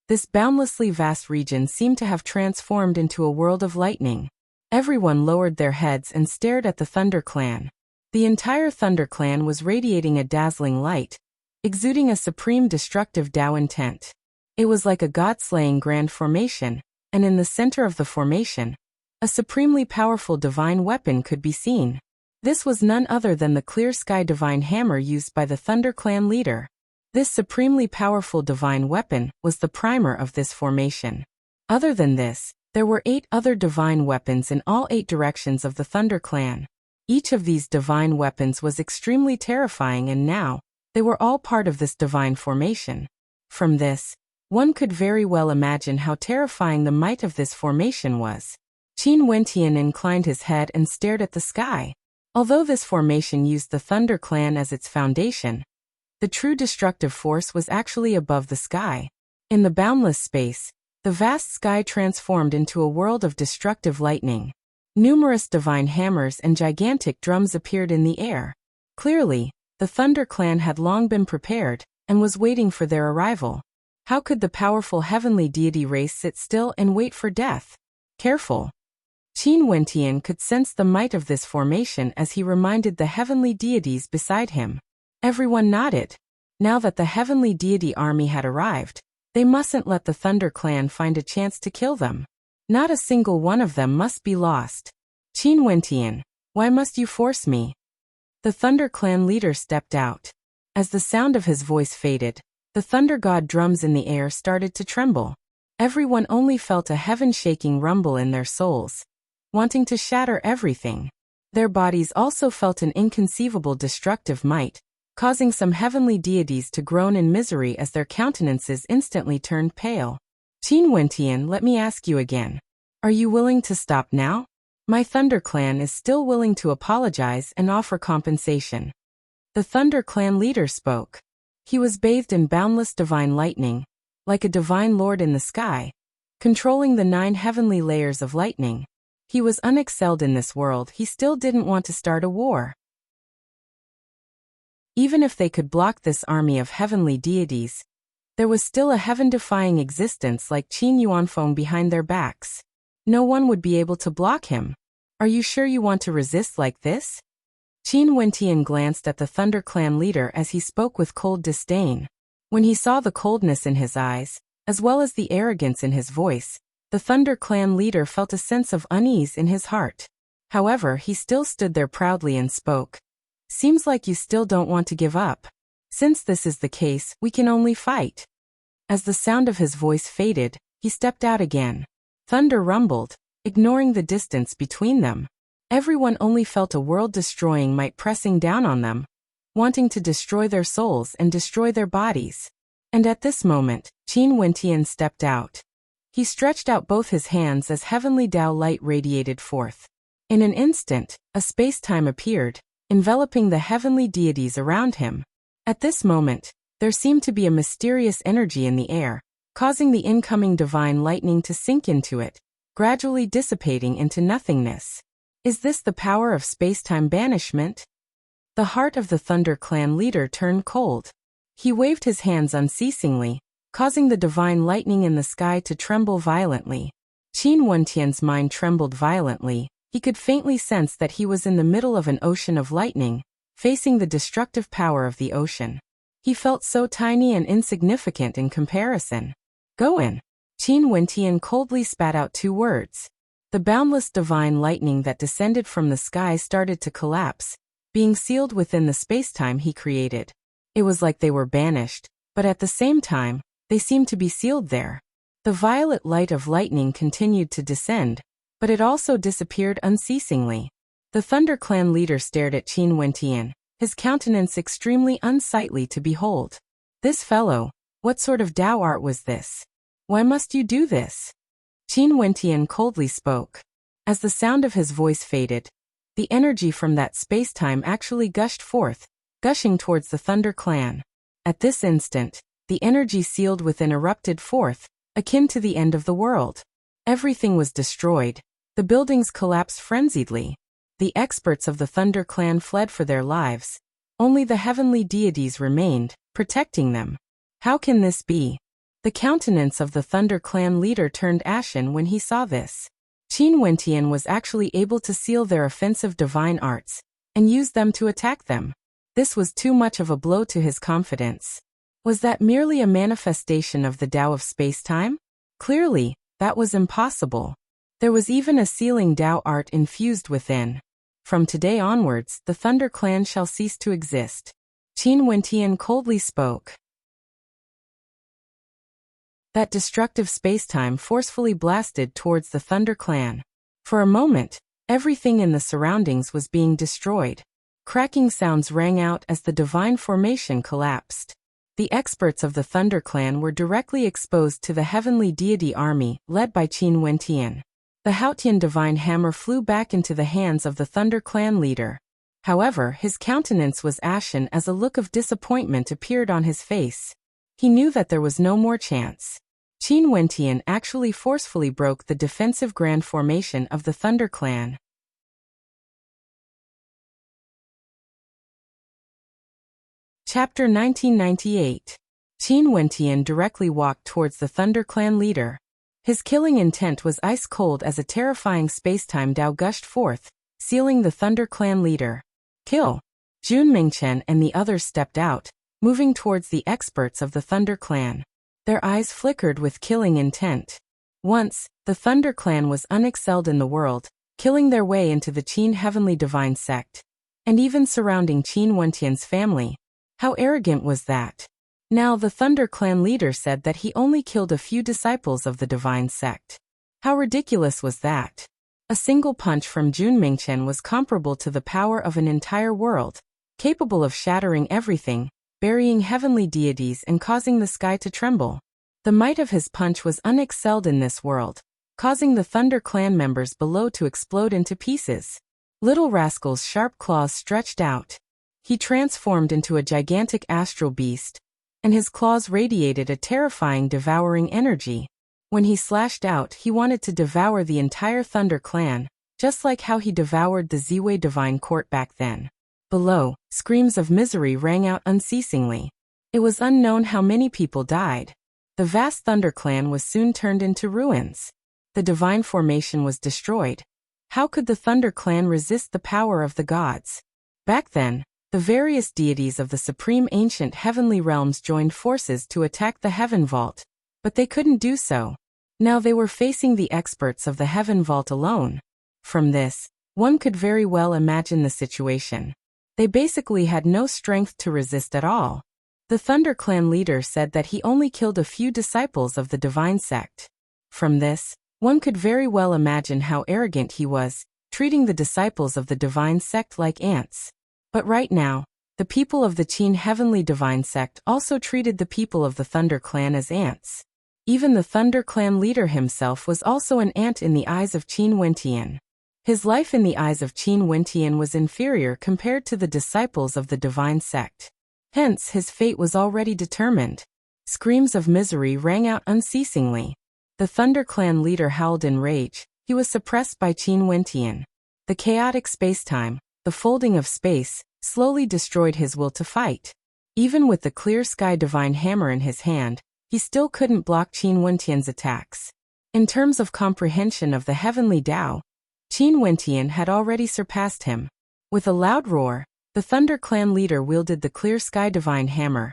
this boundlessly vast region seemed to have transformed into a world of lightning. Everyone lowered their heads and stared at the Thunder Clan. The entire Thunder Clan was radiating a dazzling light, exuding a supreme destructive Tao intent. It was like a god-slaying grand formation, and in the center of the formation, a supremely powerful divine weapon could be seen. This was none other than the clear sky divine hammer used by the Thunder Clan leader. This supremely powerful divine weapon was the primer of this formation. Other than this, there were 8 other divine weapons in all 8 directions of the Thunder Clan. Each of these divine weapons was extremely terrifying, and now, they were all part of this divine formation. From this, one could very well imagine how terrifying the might of this formation was. Qin Wentian inclined his head and stared at the sky. Although this formation used the Thunder Clan as its foundation, the true destructive force was actually above the sky. In the boundless space, the vast sky transformed into a world of destructive lightning. Numerous divine hammers and gigantic drums appeared in the air. Clearly, the Thunder Clan had long been prepared, and was waiting for their arrival. How could the powerful heavenly deity race sit still and wait for death? Careful. Qin Wentian could sense the might of this formation as he reminded the heavenly deities beside him. Everyone nodded. Now that the heavenly deity army had arrived, they mustn't let the Thunder Clan find a chance to kill them. Not a single one of them must be lost. Qin Wentian, why must you force me? The Thunder Clan leader stepped out. As the sound of his voice faded, the Thunder God drums in the air started to tremble. Everyone only felt a heaven-shaking rumble in their souls, wanting to shatter everything. Their bodies also felt an inconceivable destructive might, causing some heavenly deities to groan in misery as their countenances instantly turned pale. Qin Wentian, let me ask you again. Are you willing to stop now? My Thunder Clan is still willing to apologize and offer compensation. The Thunder Clan leader spoke. He was bathed in boundless divine lightning, like a divine lord in the sky, controlling the 9 heavenly layers of lightning. He was unexcelled in this world. He still didn't want to start a war. Even if they could block this army of heavenly deities, there was still a heaven-defying existence like Qin Yuanfeng behind their backs. No one would be able to block him. Are you sure you want to resist like this? Qin Wentian glanced at the Thunder Clan leader as he spoke with cold disdain. When he saw the coldness in his eyes, as well as the arrogance in his voice, the Thunder Clan leader felt a sense of unease in his heart. However, he still stood there proudly and spoke. Seems like you still don't want to give up. Since this is the case, we can only fight. As the sound of his voice faded, he stepped out again. Thunder rumbled, ignoring the distance between them. Everyone only felt a world-destroying might pressing down on them, wanting to destroy their souls and destroy their bodies. And at this moment, Qin Wentian stepped out. He stretched out both his hands as heavenly Tao light radiated forth. In an instant, a space-time appeared, enveloping the heavenly deities around him. At this moment, there seemed to be a mysterious energy in the air, causing the incoming divine lightning to sink into it, gradually dissipating into nothingness. Is this the power of space-time banishment? The heart of the Thunder Clan leader turned cold. He waved his hands unceasingly, causing the divine lightning in the sky to tremble violently. Qin Wentian's mind trembled violently. He could faintly sense that he was in the middle of an ocean of lightning, facing the destructive power of the ocean. He felt so tiny and insignificant in comparison. Go in. Qin Wentian coldly spat out 2 words. The boundless divine lightning that descended from the sky started to collapse, being sealed within the spacetime he created. It was like they were banished, but at the same time, they seemed to be sealed there. The violet light of lightning continued to descend, but it also disappeared unceasingly. The Thunder Clan leader stared at Qin Wentian, his countenance extremely unsightly to behold. This fellow, what sort of Tao art was this? Why must you do this? Qin Wentian coldly spoke. As the sound of his voice faded, the energy from that spacetime actually gushed forth, gushing towards the Thunder Clan. At this instant, the energy sealed within erupted forth, akin to the end of the world. Everything was destroyed. The buildings collapsed frenziedly. The experts of the Thunder Clan fled for their lives. Only the heavenly deities remained, protecting them. How can this be? The countenance of the Thunder Clan leader turned ashen when he saw this. Qin Wentian was actually able to seal their offensive divine arts, and use them to attack them. This was too much of a blow to his confidence. Was that merely a manifestation of the Tao of spacetime? Clearly, that was impossible. There was even a sealing Tao art infused within. From today onwards, the Thunder Clan shall cease to exist. Qin Wentian coldly spoke. That destructive spacetime forcefully blasted towards the Thunder Clan. For a moment, everything in the surroundings was being destroyed. Cracking sounds rang out as the divine formation collapsed. The experts of the Thunder Clan were directly exposed to the heavenly deity army, led by Qin Wentian. The Haotian divine hammer flew back into the hands of the Thunder Clan leader. However, his countenance was ashen as a look of disappointment appeared on his face. He knew that there was no more chance. Qin Wentian actually forcefully broke the defensive grand formation of the Thunder Clan. Chapter 1998. Qin Wentian directly walked towards the Thunder Clan leader. His killing intent was ice cold as a terrifying spacetime Tao gushed forth, sealing the Thunder Clan leader. Kill! Jun Mingchen and the others stepped out, moving towards the experts of the Thunder Clan. Their eyes flickered with killing intent. Once, the Thunder Clan was unexcelled in the world, killing their way into the Qin Heavenly Divine Sect, and even surrounding Qin Wentian's family. How arrogant was that? Now the Thunder Clan leader said that he only killed a few disciples of the Divine Sect. How ridiculous was that? A single punch from Jun Mingchen was comparable to the power of an entire world, capable of shattering everything, burying heavenly deities and causing the sky to tremble. The might of his punch was unexcelled in this world, causing the Thunder Clan members below to explode into pieces. Little Rascal's sharp claws stretched out. He transformed into a gigantic astral beast, and his claws radiated a terrifying devouring energy. When he slashed out, he wanted to devour the entire Thunder Clan, just like how he devoured the Ziwei Divine Court back then. Below, screams of misery rang out unceasingly. It was unknown how many people died. The vast Thunder Clan was soon turned into ruins. The divine formation was destroyed. How could the Thunder Clan resist the power of the gods? Back then, the various deities of the supreme ancient heavenly realms joined forces to attack the Heaven Vault, but they couldn't do so. Now they were facing the experts of the Heaven Vault alone. From this, one could very well imagine the situation. They basically had no strength to resist at all. The Thunder Clan leader said that he only killed a few disciples of the Divine Sect. From this, one could very well imagine how arrogant he was, treating the disciples of the Divine Sect like ants. But right now, the people of the Qin Heavenly Divine Sect also treated the people of the Thunder Clan as ants. Even the Thunder Clan leader himself was also an ant in the eyes of Qin Wentian. His life in the eyes of Qin Wentian was inferior compared to the disciples of the Divine Sect. Hence, his fate was already determined. Screams of misery rang out unceasingly. The Thunder Clan leader howled in rage. He was suppressed by Qin Wentian. The chaotic spacetime, the folding of space, slowly destroyed his will to fight. Even with the clear sky divine hammer in his hand, he still couldn't block Qin Wentian's attacks. In terms of comprehension of the heavenly Tao, Qin Wentian had already surpassed him. With a loud roar, the Thunder Clan leader wielded the clear sky divine hammer,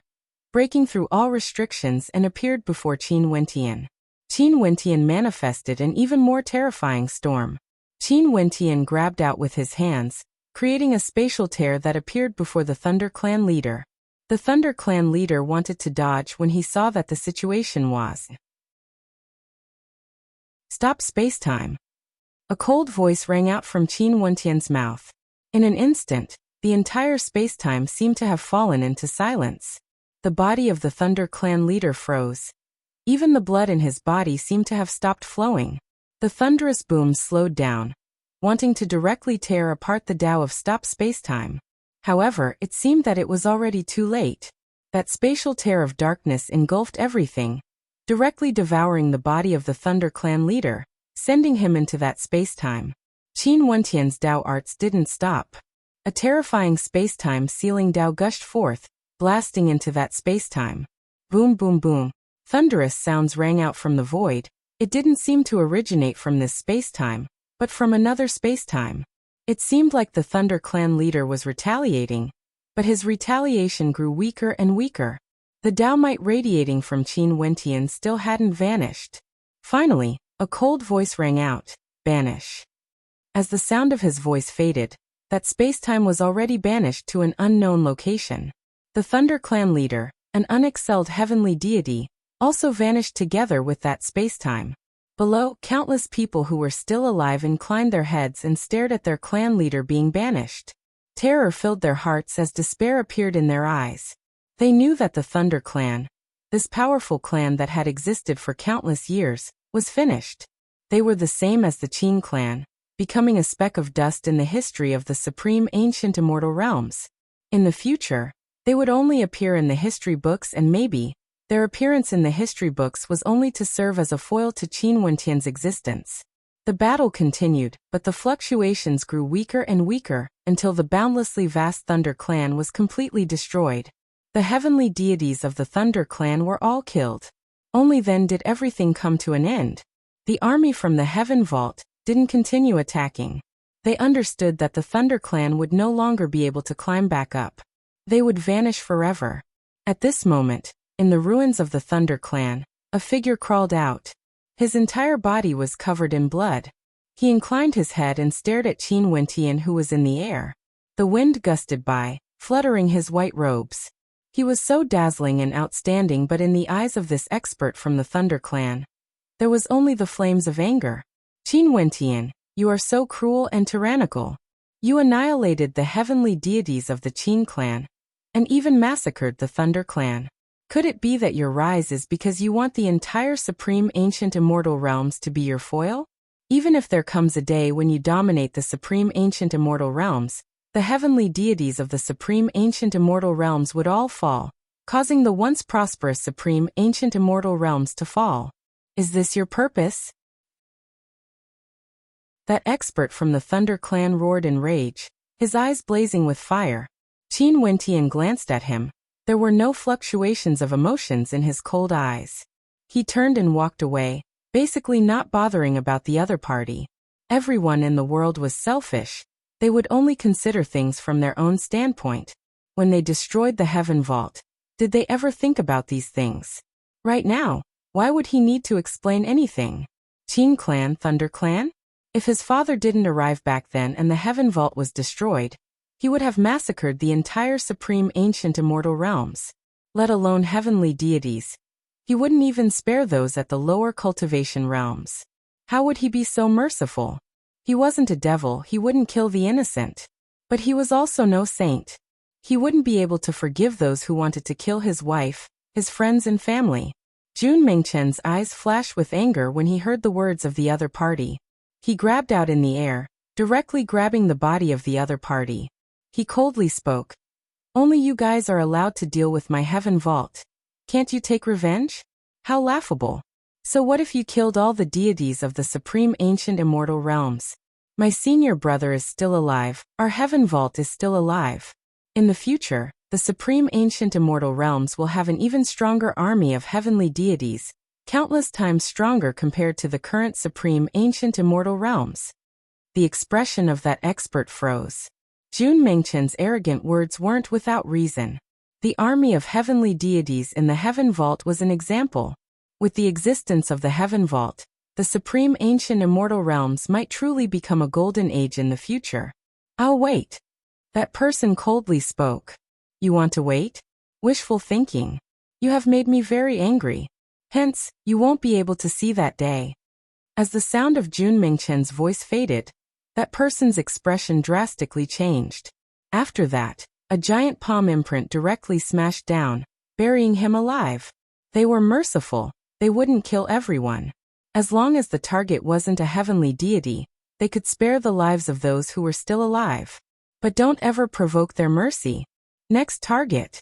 breaking through all restrictions and appeared before Qin Wentian. Qin Wentian manifested an even more terrifying storm. Qin Wentian grabbed out with his hands, creating a spatial tear that appeared before the Thunder Clan leader. The Thunder Clan leader wanted to dodge when he saw that the situation was "Stop space-time." A cold voice rang out from Qin Wentian's mouth. In an instant, the entire space-time seemed to have fallen into silence. The body of the Thunder Clan leader froze. Even the blood in his body seemed to have stopped flowing. The thunderous boom slowed down, wanting to directly tear apart the Tao of stop space-time. However, it seemed that it was already too late. That spatial tear of darkness engulfed everything, directly devouring the body of the Thunder Clan leader, sending him into that space-time. Qin Wentian's Tao arts didn't stop. A terrifying space-time sealing Tao gushed forth, blasting into that space-time. Boom boom boom. Thunderous sounds rang out from the void. It didn't seem to originate from this space-time, but from another space-time. It seemed like the Thunder Clan leader was retaliating, but his retaliation grew weaker and weaker. The Tao might radiating from Qin Wentian still hadn't vanished. Finally, a cold voice rang out, "Banish." As the sound of his voice faded, that space-time was already banished to an unknown location. The Thunder Clan leader, an unexcelled heavenly deity, also vanished together with that space-time. Below, countless people who were still alive inclined their heads and stared at their clan leader being banished. Terror filled their hearts as despair appeared in their eyes. They knew that the Thunder Clan, this powerful clan that had existed for countless years, was finished. They were the same as the Qin clan, becoming a speck of dust in the history of the supreme ancient immortal realms. In the future, they would only appear in the history books, and maybe their appearance in the history books was only to serve as a foil to Qin Wentian's existence. The battle continued, but the fluctuations grew weaker and weaker, until the boundlessly vast Thunder Clan was completely destroyed. The heavenly deities of the Thunder Clan were all killed. Only then did everything come to an end. The army from the Heaven Vault didn't continue attacking. They understood that the Thunder Clan would no longer be able to climb back up. They would vanish forever. At this moment, in the ruins of the Thunder Clan, a figure crawled out. His entire body was covered in blood. He inclined his head and stared at Qin Wentian, who was in the air. The wind gusted by, fluttering his white robes. He was so dazzling and outstanding, but in the eyes of this expert from the Thunder Clan, there was only the flames of anger. "Qin Wentian, you are so cruel and tyrannical. You annihilated the heavenly deities of the Qin clan, and even massacred the Thunder Clan. Could it be that your rise is because you want the entire supreme ancient immortal realms to be your foil? Even if there comes a day when you dominate the supreme ancient immortal realms, the heavenly deities of the supreme ancient immortal realms would all fall, causing the once prosperous supreme ancient immortal realms to fall. Is this your purpose?" That expert from the Thunder Clan roared in rage, his eyes blazing with fire. Qin Wentian glanced at him. There were no fluctuations of emotions in his cold eyes. He turned and walked away, basically not bothering about the other party. Everyone in the world was selfish. They would only consider things from their own standpoint. When they destroyed the Heaven Vault, did they ever think about these things? Right now, why would he need to explain anything? Qin Clan, Thunder Clan? If his father didn't arrive back then and the Heaven Vault was destroyed, he would have massacred the entire supreme ancient immortal realms, let alone heavenly deities. He wouldn't even spare those at the lower cultivation realms. How would he be so merciful? He wasn't a devil, he wouldn't kill the innocent. But he was also no saint. He wouldn't be able to forgive those who wanted to kill his wife, his friends and family. Jun Mengchen's eyes flashed with anger when he heard the words of the other party. He grabbed out in the air, directly grabbing the body of the other party. He coldly spoke. "Only you guys are allowed to deal with my Heaven Vault. Can't you take revenge? How laughable. So what if you killed all the deities of the supreme ancient immortal realms? My senior brother is still alive, our Heaven Vault is still alive. In the future, the The supreme ancient immortal realms will have an even stronger army of heavenly deities, countless times stronger compared to the current supreme ancient immortal realms. The expression of that expert froze. Jun Mengchen's arrogant words weren't without reason. The army of heavenly deities in the Heaven Vault was an example. With the existence of the Heaven Vault, the supreme ancient immortal realms might truly become a golden age in the future. I'll wait. That person coldly spoke. You want to wait? Wishful thinking. You have made me very angry. Hence, you won't be able to see that day. As the sound of Jun Mengchen's voice faded, that person's expression drastically changed. After that, a giant palm imprint directly smashed down, burying him alive. They were merciful. They wouldn't kill everyone. As long as the target wasn't a heavenly deity, they could spare the lives of those who were still alive. But don't ever provoke their mercy. Next target.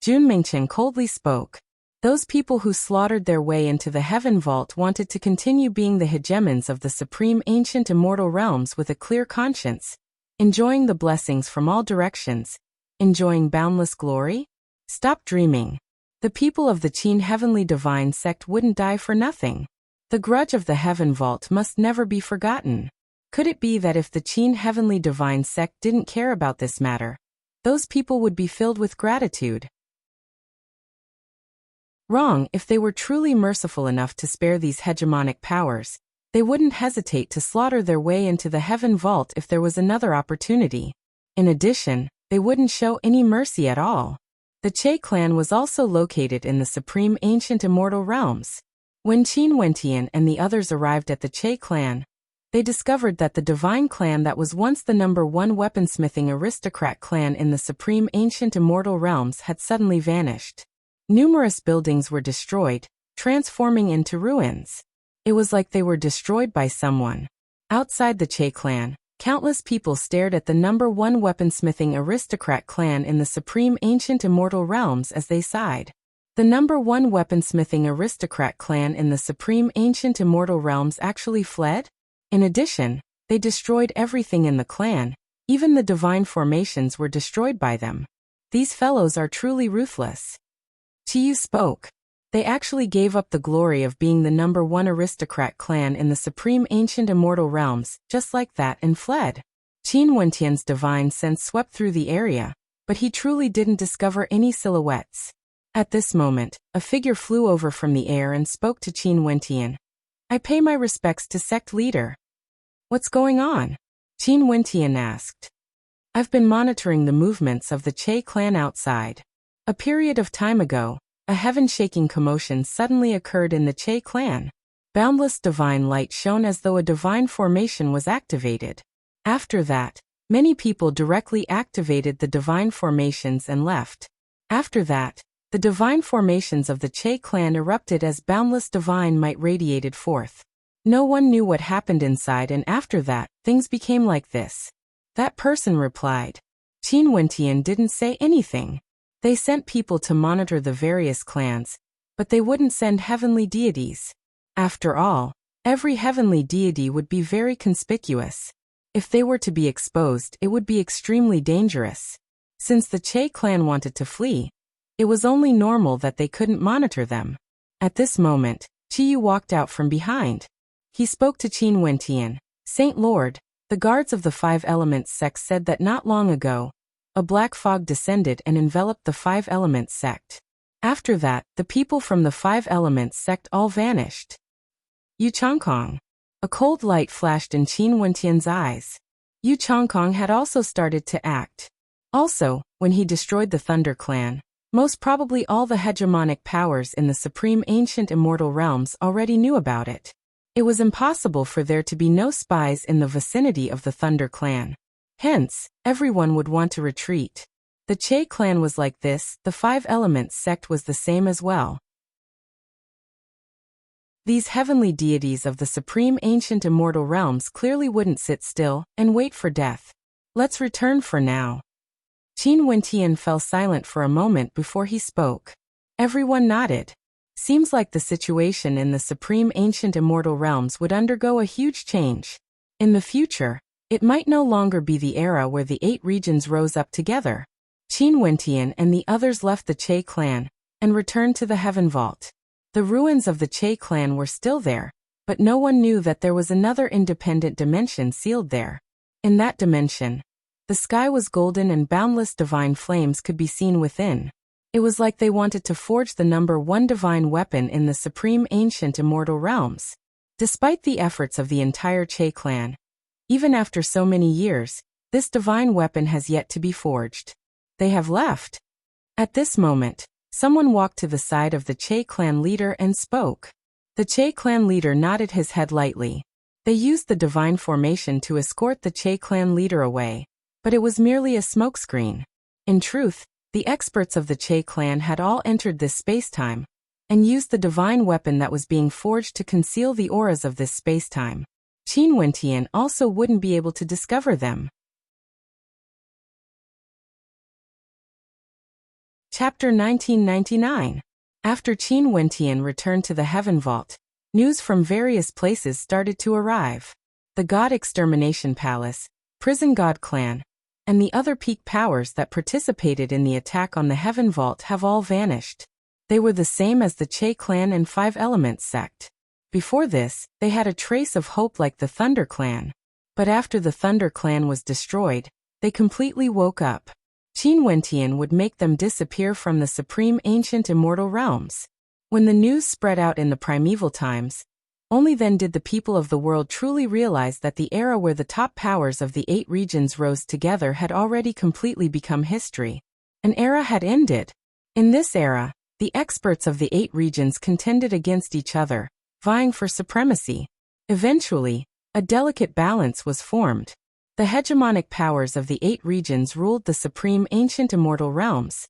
Jun Mengchen coldly spoke. Those people who slaughtered their way into the Heaven Vault wanted to continue being the hegemons of the supreme ancient immortal realms with a clear conscience, enjoying the blessings from all directions, enjoying boundless glory? Stop dreaming. The people of the Qin Heavenly Divine Sect wouldn't die for nothing. The grudge of the Heaven Vault must never be forgotten. Could it be that if the Qin Heavenly Divine Sect didn't care about this matter, those people would be filled with gratitude? Wrong. If they were truly merciful enough to spare these hegemonic powers, they wouldn't hesitate to slaughter their way into the Heaven Vault if there was another opportunity. In addition, they wouldn't show any mercy at all. The Che clan was also located in the supreme ancient immortal realms. When Qin Wentian and the others arrived at the Che clan, they discovered that the divine clan that was once the #1 weaponsmithing aristocrat clan in the supreme ancient immortal realms had suddenly vanished. Numerous buildings were destroyed, transforming into ruins. It was like they were destroyed by someone. Outside the Che clan, countless people stared at the #1 weaponsmithing aristocrat clan in the supreme ancient immortal realms as they sighed. The #1 weaponsmithing aristocrat clan in the supreme ancient immortal realms actually fled? In addition, they destroyed everything in the clan, even the divine formations were destroyed by them. These fellows are truly ruthless. Qiyu spoke. They actually gave up the glory of being the #1 aristocrat clan in the supreme ancient immortal realms, just like that, and fled. Qin Wentian's divine sense swept through the area, but he truly didn't discover any silhouettes. At this moment, a figure flew over from the air and spoke to Qin Wentian. I pay my respects to sect leader. What's going on? Qin Wentian asked. I've been monitoring the movements of the Che clan outside. A period of time ago, a heaven-shaking commotion suddenly occurred in the Che clan. Boundless divine light shone as though a divine formation was activated. After that, many people directly activated the divine formations and left. After that, the divine formations of the Che clan erupted as boundless divine might radiated forth. No one knew what happened inside, and after that, things became like this. That person replied. Qin Wentian didn't say anything. They sent people to monitor the various clans, but they wouldn't send heavenly deities. After all, every heavenly deity would be very conspicuous. If they were to be exposed, it would be extremely dangerous. Since the Che clan wanted to flee, it was only normal that they couldn't monitor them. At this moment, Qiyu walked out from behind. He spoke to Qin Wentian. Saint Lord, the guards of the Five Elements sect said that not long ago, a black fog descended and enveloped the Five Elements sect. After that, the people from the Five Elements sect all vanished. Yu Chongkong. A cold light flashed in Qin Wentian's eyes. Yu Chongkong had also started to act. Also, when he destroyed the Thunder Clan, most probably all the hegemonic powers in the supreme ancient immortal realms already knew about it. It was impossible for there to be no spies in the vicinity of the Thunder Clan. Hence, everyone would want to retreat. The Che clan was like this, the Five Elements sect was the same as well. These heavenly deities of the supreme ancient immortal realms clearly wouldn't sit still and wait for death. Let's return for now. Qin Wentian fell silent for a moment before he spoke. Everyone nodded. Seems like the situation in the supreme ancient immortal realms would undergo a huge change. In the future, it might no longer be the era where the 8 regions rose up together. Qin Wentian and the others left the Che clan and returned to the Heaven Vault. The ruins of the Che clan were still there, but no one knew that there was another independent dimension sealed there. In that dimension, the sky was golden and boundless divine flames could be seen within. It was like they wanted to forge the number one divine weapon in the supreme ancient immortal realms. Despite the efforts of the entire Che clan, even after so many years, this divine weapon has yet to be forged. They have left. At this moment, someone walked to the side of the Che clan leader and spoke. The Che clan leader nodded his head lightly. They used the divine formation to escort the Che clan leader away, but it was merely a smokescreen. In truth, the experts of the Che clan had all entered this spacetime and used the divine weapon that was being forged to conceal the auras of this spacetime. Qin Wentian also wouldn't be able to discover them. Chapter 1999. After Qin Wentian returned to the Heaven Vault, news from various places started to arrive. The God Extermination Palace, Prison God Clan, and the other peak powers that participated in the attack on the Heaven Vault have all vanished. They were the same as the Che clan and Five Elements sect. Before this, they had a trace of hope like the Thunder clan. But after the Thunder clan was destroyed, they completely woke up. Qin Wentian would make them disappear from the supreme ancient immortal realms. When the news spread out in the primeval times, only then did the people of the world truly realize that the era where the top powers of the 8 regions rose together had already completely become history. An era had ended. In this era, the experts of the 8 regions contended against each other, vying for supremacy. Eventually, a delicate balance was formed. The hegemonic powers of the 8 regions ruled the supreme ancient immortal realms.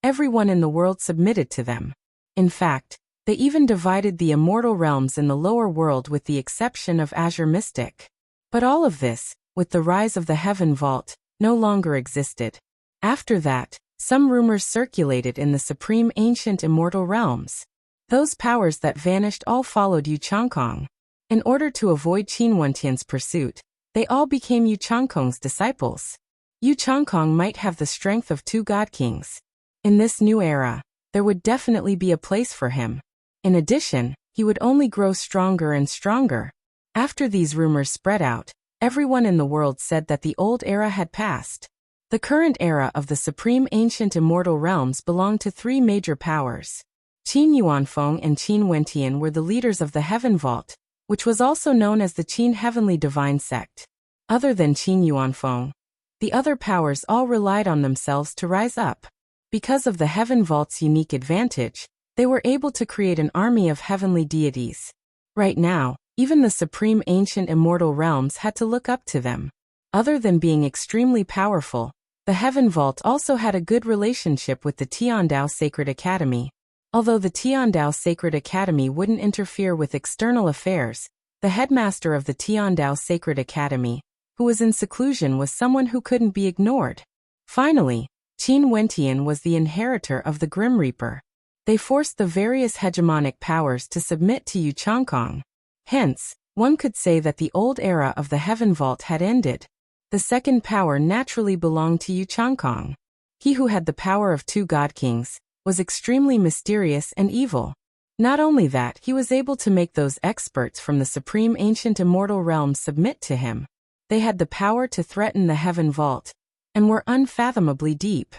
Everyone in the world submitted to them. In fact, they even divided the immortal realms in the lower world with the exception of Azure Mystic. But all of this, with the rise of the Heaven Vault, no longer existed. After that, some rumors circulated in the supreme ancient immortal realms. Those powers that vanished all followed Yu Changkong. In order to avoid Qin Wentian's pursuit, they all became Yu Changkong's disciples. Yu Changkong might have the strength of 2 God Kings. In this new era, there would definitely be a place for him. In addition, he would only grow stronger and stronger. After these rumors spread out, everyone in the world said that the old era had passed. The current era of the supreme ancient immortal realms belonged to 3 major powers. Qin Yuanfeng and Qin Wentian were the leaders of the Heaven Vault, which was also known as the Qin Heavenly Divine Sect. Other than Qin Yuanfeng, the other powers all relied on themselves to rise up. Because of the Heaven Vault's unique advantage, they were able to create an army of heavenly deities. Right now, even the supreme ancient immortal realms had to look up to them. Other than being extremely powerful, the Heaven Vault also had a good relationship with the Tiandao Sacred Academy. Although the Tiandao Sacred Academy wouldn't interfere with external affairs, the headmaster of the Tiandao Sacred Academy, who was in seclusion, was someone who couldn't be ignored. Finally, Qin Wentian was the inheritor of the Grim Reaper. They forced the various hegemonic powers to submit to Yu Changkong. Hence, one could say that the old era of the Heaven Vault had ended. The second power naturally belonged to Yu Changkong. He who had the power of 2 God Kings was extremely mysterious and evil. Not only that, he was able to make those experts from the supreme ancient immortal realms submit to him. They had the power to threaten the Heaven Vault, and were unfathomably deep.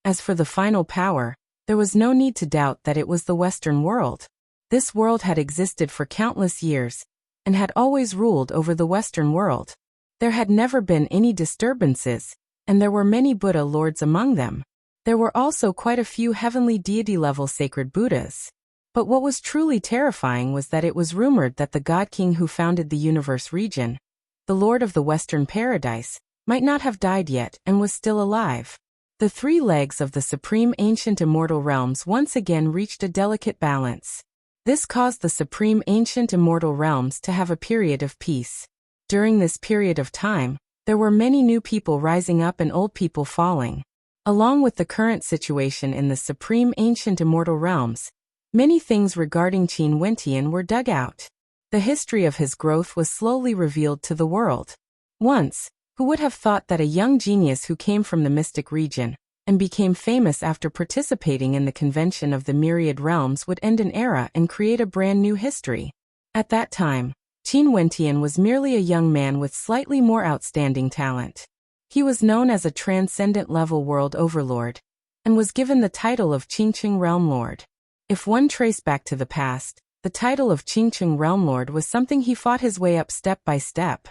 As for the final power, there was no need to doubt that it was the Western world. This world had existed for countless years, and had always ruled over the Western world. There had never been any disturbances, and there were many Buddha lords among them. There were also quite a few heavenly deity-level sacred Buddhas. But what was truly terrifying was that it was rumored that the God King who founded the universe region, the Lord of the Western Paradise, might not have died yet and was still alive. The 3 legs of the supreme ancient immortal realms once again reached a delicate balance. This caused the supreme ancient immortal realms to have a period of peace. During this period of time, there were many new people rising up and old people falling. Along with the current situation in the supreme ancient immortal realms, many things regarding Qin Wentian were dug out. The history of his growth was slowly revealed to the world. Once, Who would have thought that a young genius who came from the mystic region and became famous after participating in the convention of the myriad realms would end an era and create a brand new history? At that time, Qin Wentian was merely a young man with slightly more outstanding talent. He was known as a transcendent-level world overlord and was given the title of Qingqing Realm Lord. If one traced back to the past, the title of Qingqing Realm Lord was something he fought his way up step by step.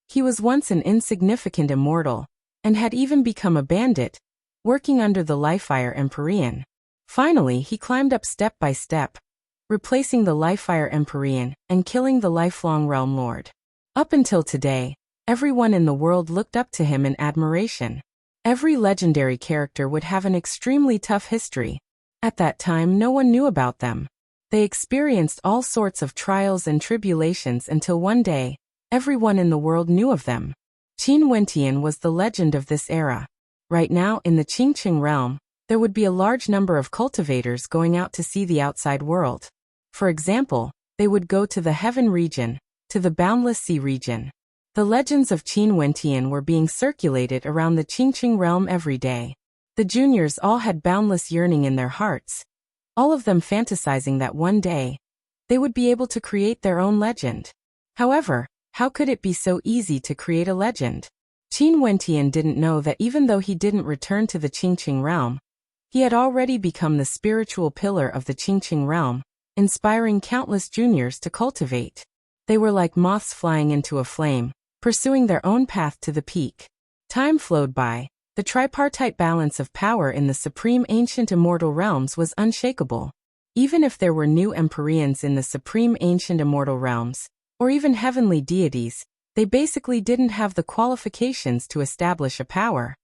He was once an insignificant immortal and had even become a bandit, working under the Lifefire Empyrean. Finally, he climbed up step by step, replacing the Lifefire Empyrean and killing the lifelong Realm Lord. Up until today, everyone in the world looked up to him in admiration. Every legendary character would have an extremely tough history. At that time, no one knew about them. They experienced all sorts of trials and tribulations until one day, everyone in the world knew of them. Qin Wentian was the legend of this era. Right now, in the Qingqing realm, there would be a large number of cultivators going out to see the outside world. For example, they would go to the Heaven region, to the Boundless Sea region. The legends of Qin Wentian were being circulated around the Qingqing realm every day. The juniors all had boundless yearning in their hearts, all of them fantasizing that one day, they would be able to create their own legend. However, how could it be so easy to create a legend? Qin Wentian didn't know that even though he didn't return to the Qingqing realm, he had already become the spiritual pillar of the Qingqing realm, inspiring countless juniors to cultivate. They were like moths flying into a flame, pursuing their own path to the peak. Time flowed by. The tripartite balance of power in the supreme ancient immortal realms was unshakable. Even if there were new Empyreans in the supreme ancient immortal realms, or even heavenly deities, they basically didn't have the qualifications to establish a power.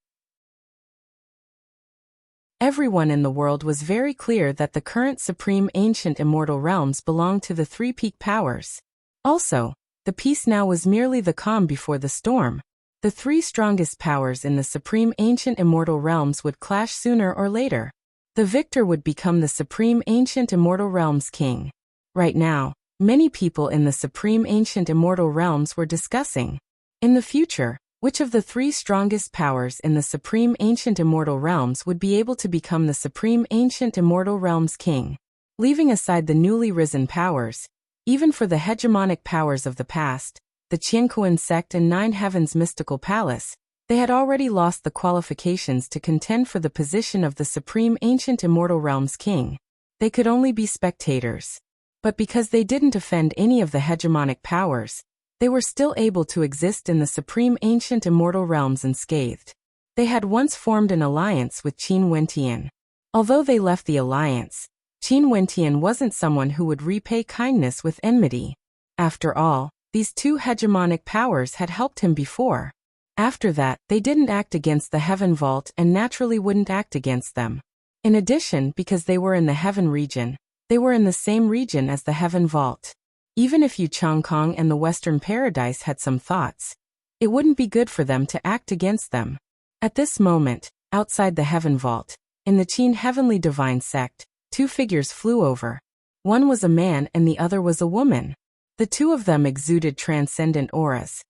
Everyone in the world was very clear that the current supreme ancient immortal realms belonged to the three peak powers. Also, the peace now was merely the calm before the storm. The three strongest powers in the supreme ancient immortal realms would clash sooner or later. The victor would become the supreme ancient immortal realms king. Right now, many people in the supreme ancient immortal realms were discussing, in the future, which of the three strongest powers in the supreme ancient immortal realms would be able to become the supreme ancient immortal realms king. Leaving aside the newly risen powers, even for the hegemonic powers of the past, the Qiankuan sect and Nine Heavens mystical palace, they had already lost the qualifications to contend for the position of the supreme ancient immortal realms king. They could only be spectators. But because they didn't offend any of the hegemonic powers, they were still able to exist in the supreme ancient immortal realms unscathed. They had once formed an alliance with Qin Wentian. Although they left the alliance, Qin Wentian wasn't someone who would repay kindness with enmity. After all, these two hegemonic powers had helped him before. After that, they didn't act against the Heaven Vault and naturally wouldn't act against them. In addition, because they were in the Heaven region, they were in the same region as the Heaven Vault. Even if Yu Changkong and the Western Paradise had some thoughts, it wouldn't be good for them to act against them. At this moment, outside the Heaven Vault, in the Qin Heavenly Divine Sect, two figures flew over. One was a man and the other was a woman. The two of them exuded transcendent auras,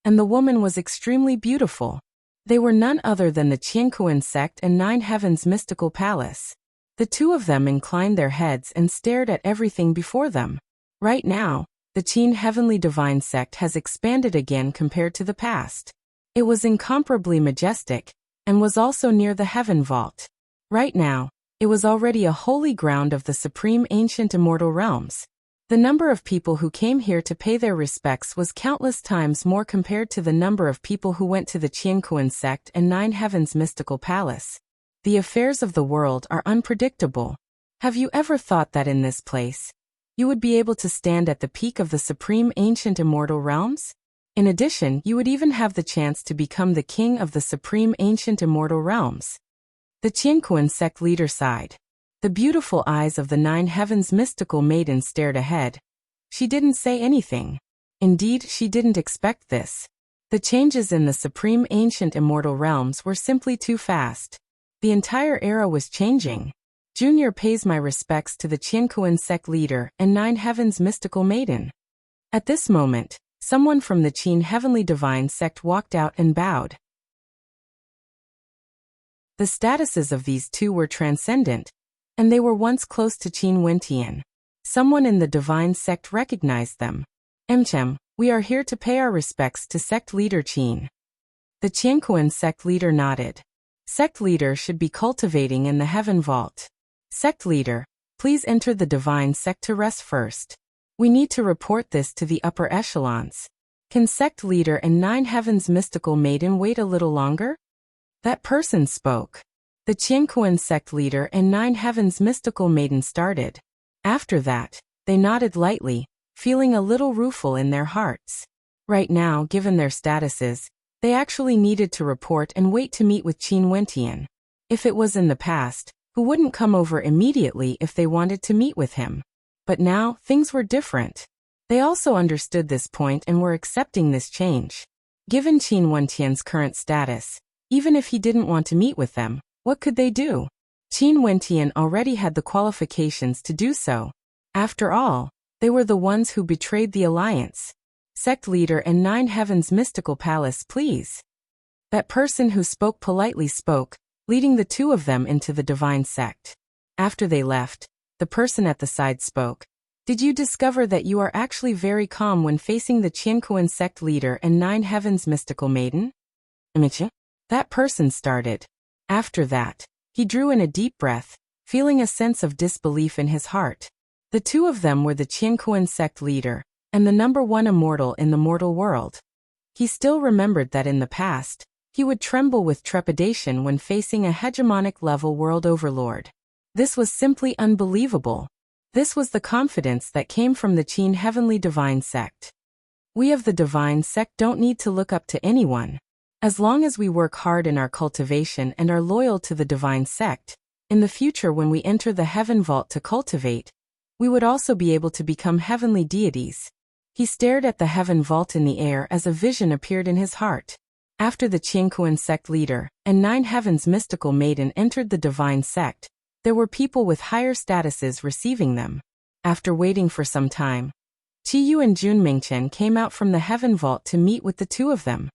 and the woman was extremely beautiful. They were none other than the Qiankuan sect and Nine Heavens mystical palace. The two of them inclined their heads and stared at everything before them. Right now, the Qin Heavenly Divine Sect has expanded again compared to the past. It was incomparably majestic, and was also near the Heaven Vault. Right now, it was already a holy ground of the supreme ancient immortal realms. The number of people who came here to pay their respects was countless times more compared to the number of people who went to the Qiankuan sect and Nine Heavens mystical palace. The affairs of the world are unpredictable. Have you ever thought that in this place, you would be able to stand at the peak of the supreme ancient immortal realms? In addition, you would even have the chance to become the king of the supreme ancient immortal realms. The Qiankuan sect leader sighed. The beautiful eyes of the Nine Heavens mystical maiden stared ahead. She didn't say anything. Indeed, she didn't expect this. The changes in the supreme ancient immortal realms were simply too fast. The entire era was changing. Junior pays my respects to the Qiankuan sect leader and Nine Heavens mystical maiden. At this moment, Someone from the Qin Heavenly Divine Sect walked out and bowed. The statuses of these two were transcendent, and they were once close to Qin Wentian. Someone in the Divine Sect recognized them. "Mchem, we are here to pay our respects to Sect Leader Qin." The Qianquan Sect Leader nodded. Sect Leader should be cultivating in the Heaven Vault. Sect Leader, please enter the Divine Sect to rest first. We need to report this to the upper echelons. Can Sect Leader and Nine Heavens Mystical Maiden wait a little longer? That person spoke. The Qianquan Sect Leader and Nine Heavens Mystical Maiden started. After that, they nodded lightly, feeling a little rueful in their hearts. Right now, given their statuses, they actually needed to report and wait to meet with Qin Wentian. If it was in the past, who wouldn't come over immediately if they wanted to meet with him? But now, things were different. They also understood this point and were accepting this change. Given Qin Wentian's current status, even if he didn't want to meet with them, what could they do? Qin Wentian already had the qualifications to do so. After all, they were the ones who betrayed the alliance. Sect Leader and Nine Heavens Mystical Palace, please. That person who spoke politely spoke, leading the two of them into the Divine Sect. After they left, the person at the side spoke. Did you discover that you are actually very calm when facing the Qianquan Sect Leader and Nine Heavens Mystical Maiden? That person started. After that, he drew in a deep breath, feeling a sense of disbelief in his heart. The two of them were the Qianquan Sect Leader and the #1 immortal in the mortal world. He still remembered that in the past, he would tremble with trepidation when facing a hegemonic-level world overlord. This was simply unbelievable. This was the confidence that came from the Qin Heavenly Divine Sect. We of the Divine Sect don't need to look up to anyone. As long as we work hard in our cultivation and are loyal to the Divine Sect, in the future when we enter the Heaven Vault to cultivate, we would also be able to become heavenly deities. He stared at the Heaven Vault in the air as a vision appeared in his heart. After the Qianquan Sect Leader and Nine Heavens Mystical Maiden entered the Divine Sect, there were people with higher statuses receiving them. After waiting for some time, Qiyu and Jun Mingchen came out from the Heaven Vault to meet with the two of them.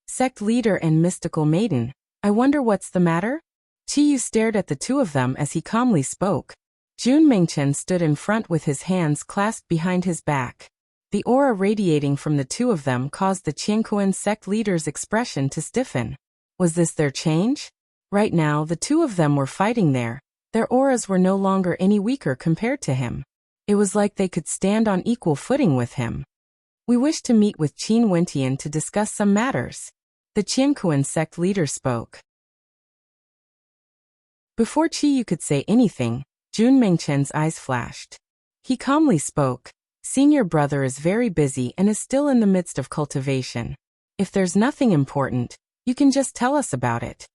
Sect Leader and Mystical Maiden, I wonder what's the matter? Qiyu stared at the two of them as he calmly spoke. Jun Mingchen stood in front with his hands clasped behind his back. The aura radiating from the two of them caused the Qianquan Sect Leader's expression to stiffen. Was this their change? Right now, the two of them were fighting there. Their auras were no longer any weaker compared to him. It was like they could stand on equal footing with him. We wish to meet with Qin Wentian to discuss some matters. The Qianquan Sect Leader spoke. Before Qiyu could say anything, Jun Mingchen's eyes flashed. He calmly spoke. Senior brother is very busy and is still in the midst of cultivation. If there's nothing important, you can just tell us about it.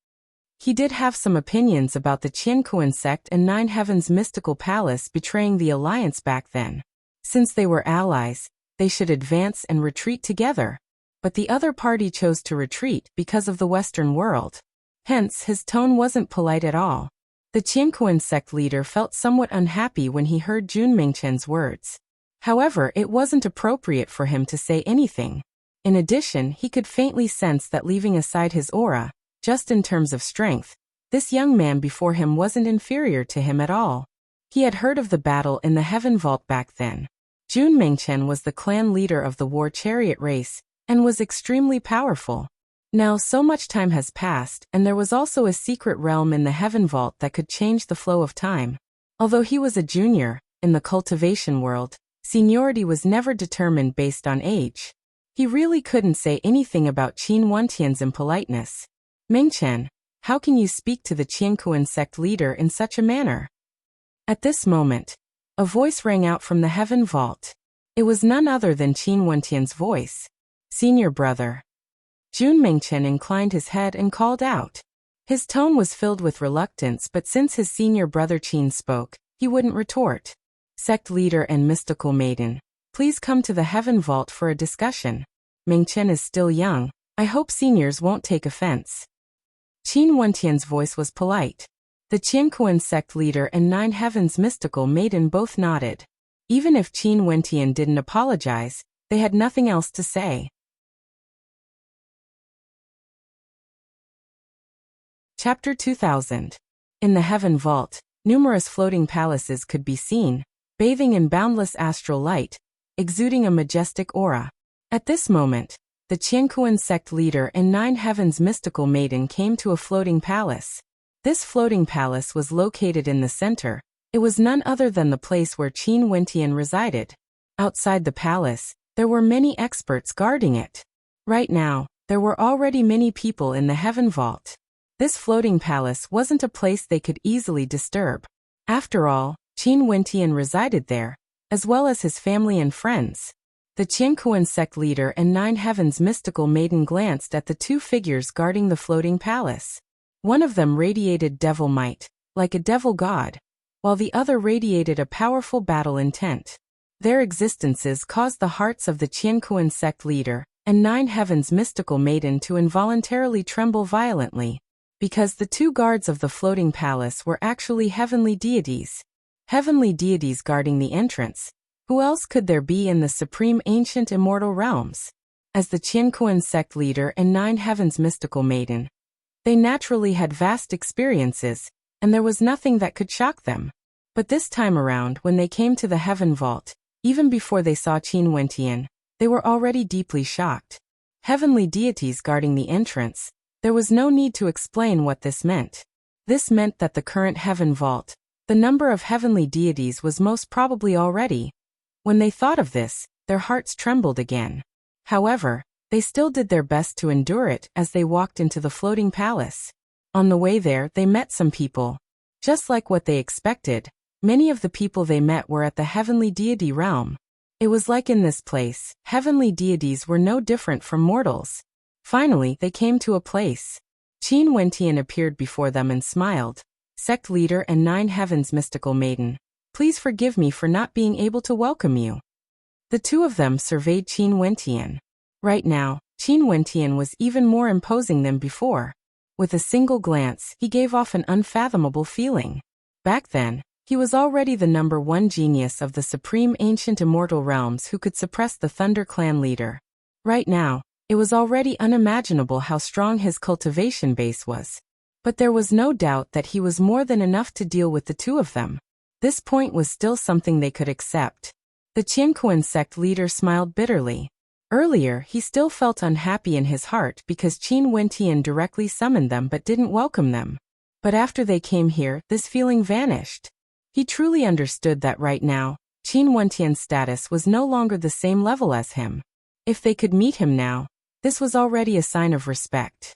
He did have some opinions about the Qianquan Sect and Nine Heavens Mystical Palace betraying the alliance back then. Since they were allies, they should advance and retreat together. But the other party chose to retreat because of the Western world. Hence, his tone wasn't polite at all. The Qianquan Sect Leader felt somewhat unhappy when he heard Jun Mingchen's words. However, it wasn't appropriate for him to say anything. In addition, he could faintly sense that leaving aside his aura, just in terms of strength, this young man before him wasn't inferior to him at all. He had heard of the battle in the Heaven Vault back then. Jun Mingchen was the clan leader of the war chariot race, and was extremely powerful. Now so much time has passed, and there was also a secret realm in the Heaven Vault that could change the flow of time. Although he was a junior, in the cultivation world, seniority was never determined based on age. He really couldn't say anything about Qin Wentian's impoliteness. Mingchen, how can you speak to the Qianquan Sect Leader in such a manner? At this moment, a voice rang out from the Heaven Vault. It was none other than Qin Wentian's voice. Senior brother. Jun Mingchen inclined his head and called out. His tone was filled with reluctance, but since his senior brother Qin spoke, he wouldn't retort. Sect Leader and Mystical Maiden, please come to the Heaven Vault for a discussion. Mingchen is still young. I hope seniors won't take offense. Qin Wentian's voice was polite. The Qianquan Sect Leader and Nine Heavens Mystical Maiden both nodded. Even if Qin Wentian didn't apologize, They had nothing else to say. Chapter 2000. In the heaven vault, numerous floating palaces could be seen, bathing in boundless astral light, exuding a majestic aura. At this moment, the Qiankuan sect leader and 9 heavens mystical maiden came to a floating palace. This floating palace was located in the center. It was none other than the place where Qin Wentian resided. Outside the palace, there were many experts guarding it. Right now, there were already many people in the heaven vault. This floating palace wasn't a place they could easily disturb. After all, Qin Wentian resided there, as well as his family and friends. The Qiankuan sect leader and 9 heavens mystical maiden glanced at the 2 figures guarding the floating palace. One of them radiated devil might, like a devil god, while the other radiated a powerful battle intent. Their existences caused the hearts of the Qiankuan sect leader and 9 heavens mystical maiden to involuntarily tremble violently, because the 2 guards of the floating palace were actually heavenly deities. Heavenly deities guarding the entrance. Who else could there be in the supreme ancient immortal realms? As the Qiankuan sect leader and 9 heavens mystical maiden, they naturally had vast experiences, and there was nothing that could shock them. But this time around, when they came to the heaven vault, even before they saw Qin Wentian, they were already deeply shocked. Heavenly deities guarding the entrance. There was no need to explain what this meant. This meant that the current heaven vault, the number of heavenly deities was most probably already. When they thought of this, their hearts trembled again. However, they still did their best to endure it as they walked into the floating palace. On the way there, they met some people. Just like what they expected, many of the people they met were at the heavenly deity realm. It was like in this place, heavenly deities were no different from mortals. Finally, they came to a place. Qin Wentian appeared before them and smiled. Sect leader and 9 heavens mystical maiden, please forgive me for not being able to welcome you. The 2 of them surveyed Qin Wentian. Right now, Qin Wentian was even more imposing than before. With a single glance, he gave off an unfathomable feeling. Back then, he was already the number 1 genius of the supreme ancient immortal realms who could suppress the Thunder Clan leader. Right now, it was already unimaginable how strong his cultivation base was. But there was no doubt that he was more than enough to deal with the 2 of them. This point was still something they could accept. The Qiankuan sect leader smiled bitterly. Earlier, he still felt unhappy in his heart because Qin Wentian directly summoned them but didn't welcome them. But after they came here, this feeling vanished. He truly understood that right now, Qin Wentian's status was no longer the same level as him. If they could meet him now, this was already a sign of respect.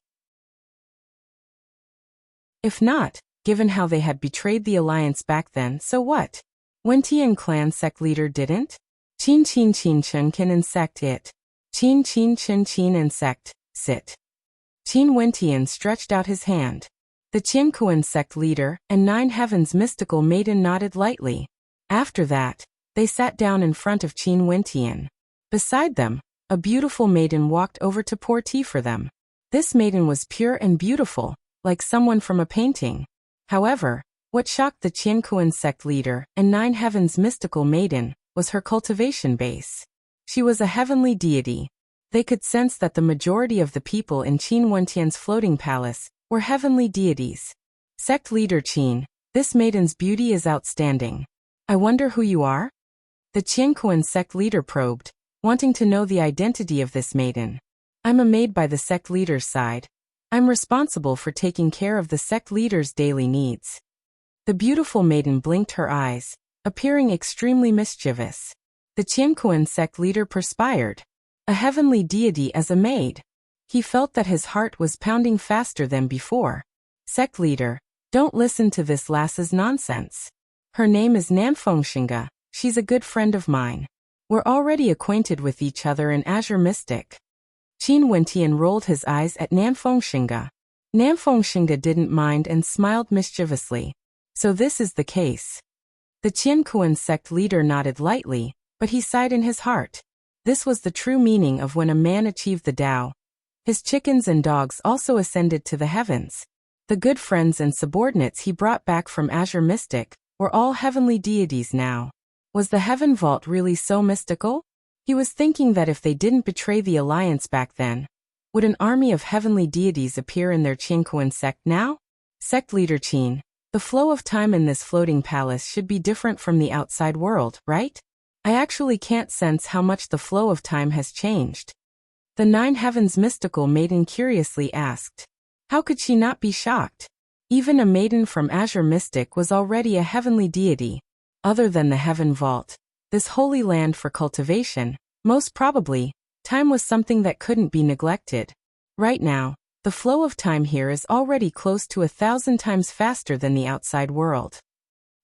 If not, given how they had betrayed the alliance back then, so what? Wentian clan sect leader didn't? Qin Qin Qin Chen can insect it. Qin Qin Chen Qin insect, sit. Qin Wentian stretched out his hand. The Qiankuan sect leader and 9 heavens mystical maiden nodded lightly. After that, they sat down in front of Qin Wentian. Beside them, a beautiful maiden walked over to pour tea for them. This maiden was pure and beautiful, like someone from a painting. However, what shocked the Qiankuan sect leader and 9 heavens mystical maiden was her cultivation base. She was a heavenly deity. They could sense that the majority of the people in Qin Wentian's floating palace were heavenly deities. Sect leader Qin, this maiden's beauty is outstanding. I wonder who you are? The Qiankuan sect leader probed, wanting to know the identity of this maiden. I'm a maid by the sect leader's side. I'm responsible for taking care of the sect leader's daily needs. The beautiful maiden blinked her eyes, appearing extremely mischievous. The Qiankuan sect leader perspired. A heavenly deity as a maid. He felt that his heart was pounding faster than before. Sect leader, don't listen to this lass's nonsense. Her name is Nanfengshinga. She's a good friend of mine. We're already acquainted with each other in Azure Mystic. Qin Wentian rolled his eyes at Nanfengshinga. Nanfengshinga didn't mind and smiled mischievously. So this is the case. The Qiankuan sect leader nodded lightly, but he sighed in his heart. This was the true meaning of when a man achieved the Tao. His chickens and dogs also ascended to the heavens. The good friends and subordinates he brought back from Azure Mystic were all heavenly deities now. Was the heaven vault really so mystical? He was thinking that if they didn't betray the alliance back then, would an army of heavenly deities appear in their Qianquan sect now? Sect leader Qin, the flow of time in this floating palace should be different from the outside world, right? I actually can't sense how much the flow of time has changed. The Nine Heavens mystical maiden curiously asked. How could she not be shocked? Even a maiden from Azure Mystic was already a heavenly deity. Other than the Heaven Vault, this holy land for cultivation, most probably, time was something that couldn't be neglected. Right now, the flow of time here is already close to 1,000 times faster than the outside world.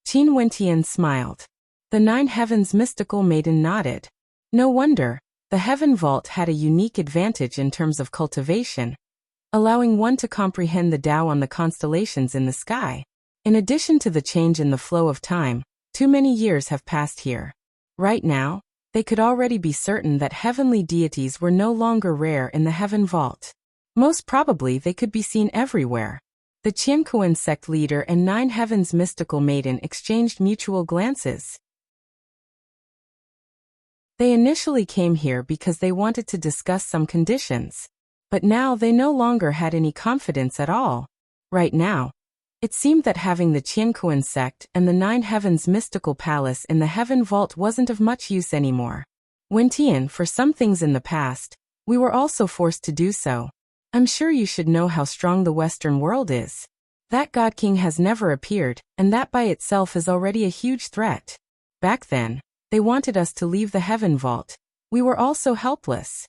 Qin Wentian smiled. The Nine Heavens mystical maiden nodded. No wonder, the Heaven Vault had a unique advantage in terms of cultivation, allowing one to comprehend the Tao on the constellations in the sky. In addition to the change in the flow of time, too many years have passed here. Right now, they could already be certain that heavenly deities were no longer rare in the Heaven Vault. Most probably they could be seen everywhere. The Qianquan sect leader and Nine Heavens mystical maiden exchanged mutual glances. They initially came here because they wanted to discuss some conditions. But now they no longer had any confidence at all. Right now, it seemed that having the Qianquan sect and the Nine Heavens mystical palace in the Heaven Vault wasn't of much use anymore. Wentian, for some things in the past, we were also forced to do so. I'm sure you should know how strong the Western world is. That God King has never appeared, and that by itself is already a huge threat. Back then, they wanted us to leave the Heaven Vault. We were also helpless.